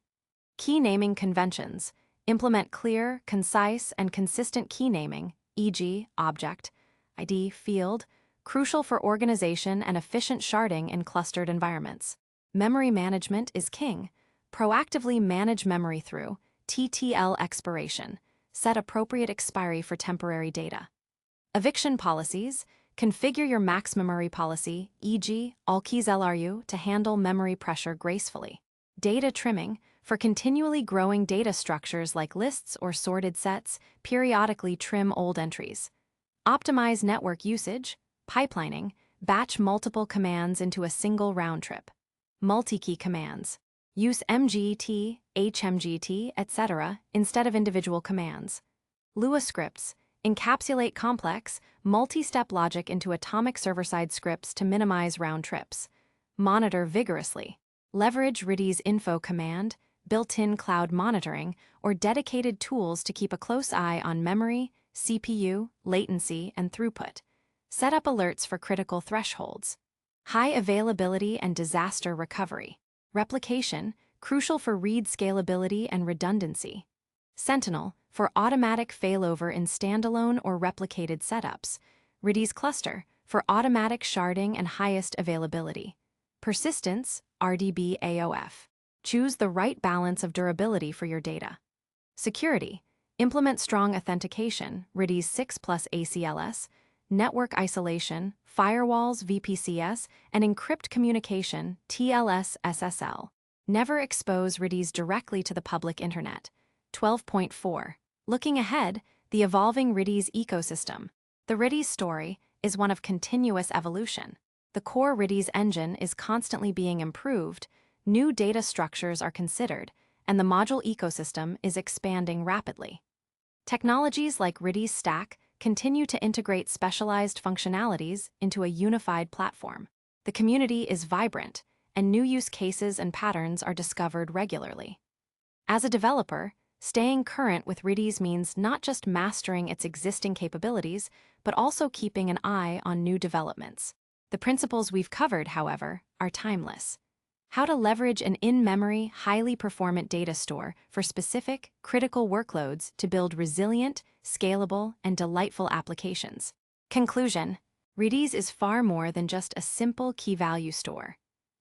Key naming conventions. Implement clear, concise, and consistent key naming, e.g., object, ID, field, crucial for organization and efficient sharding in clustered environments. Memory management is king. Proactively manage memory through TTL expiration. Set appropriate expiry for temporary data. Eviction policies. Configure your max memory policy, e.g., all keys LRU, to handle memory pressure gracefully. Data trimming. For continually growing data structures like lists or sorted sets, periodically trim old entries. Optimize network usage. Pipelining. Batch multiple commands into a single round trip. Multi-key commands. Use MGT, HMGT, etc. instead of individual commands. Lua scripts. Encapsulate complex, multi-step logic into atomic server-side scripts to minimize round trips. Monitor vigorously. Leverage Redis info command, built-in cloud monitoring, or dedicated tools to keep a close eye on memory, CPU, latency, and throughput. Set up alerts for critical thresholds. High availability and disaster recovery. Replication, crucial for read scalability and redundancy. Sentinel, for automatic failover in standalone or replicated setups. Redis cluster, for automatic sharding and highest availability. Persistence, RDB AOF. Choose the right balance of durability for your data. Security, implement strong authentication, Redis 6 plus ACLS, network isolation, firewalls, VPCs, and encrypt communication, TLS SSL. Never expose Redis directly to the public internet. 12.4. Looking ahead, the evolving Redis ecosystem. The Redis story is one of continuous evolution. The core Redis engine is constantly being improved, new data structures are considered, and the module ecosystem is expanding rapidly. Technologies like Redis Stack continue to integrate specialized functionalities into a unified platform. The community is vibrant, and new use cases and patterns are discovered regularly. As a developer, staying current with Redis means not just mastering its existing capabilities, but also keeping an eye on new developments. The principles we've covered, however, are timeless. How to leverage an in-memory, highly performant data store for specific, critical workloads to build resilient, scalable, and delightful applications. Conclusion: Redis is far more than just a simple key-value store.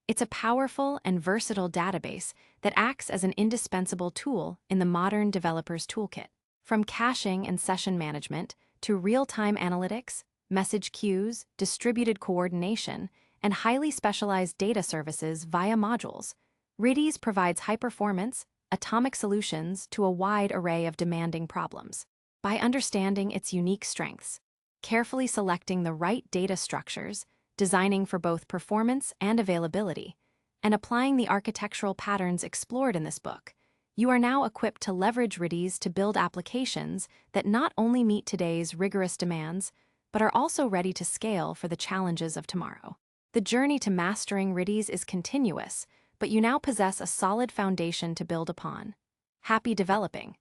It's a powerful and versatile database that acts as an indispensable tool in the modern developer's toolkit. From caching and session management to real-time analytics, message queues, distributed coordination, and highly specialized data services via modules, Redis provides high-performance, atomic solutions to a wide array of demanding problems. By understanding its unique strengths, carefully selecting the right data structures, designing for both performance and availability, and applying the architectural patterns explored in this book, you are now equipped to leverage Redis to build applications that not only meet today's rigorous demands, but are also ready to scale for the challenges of tomorrow. The journey to mastering Redis is continuous, but you now possess a solid foundation to build upon. Happy developing!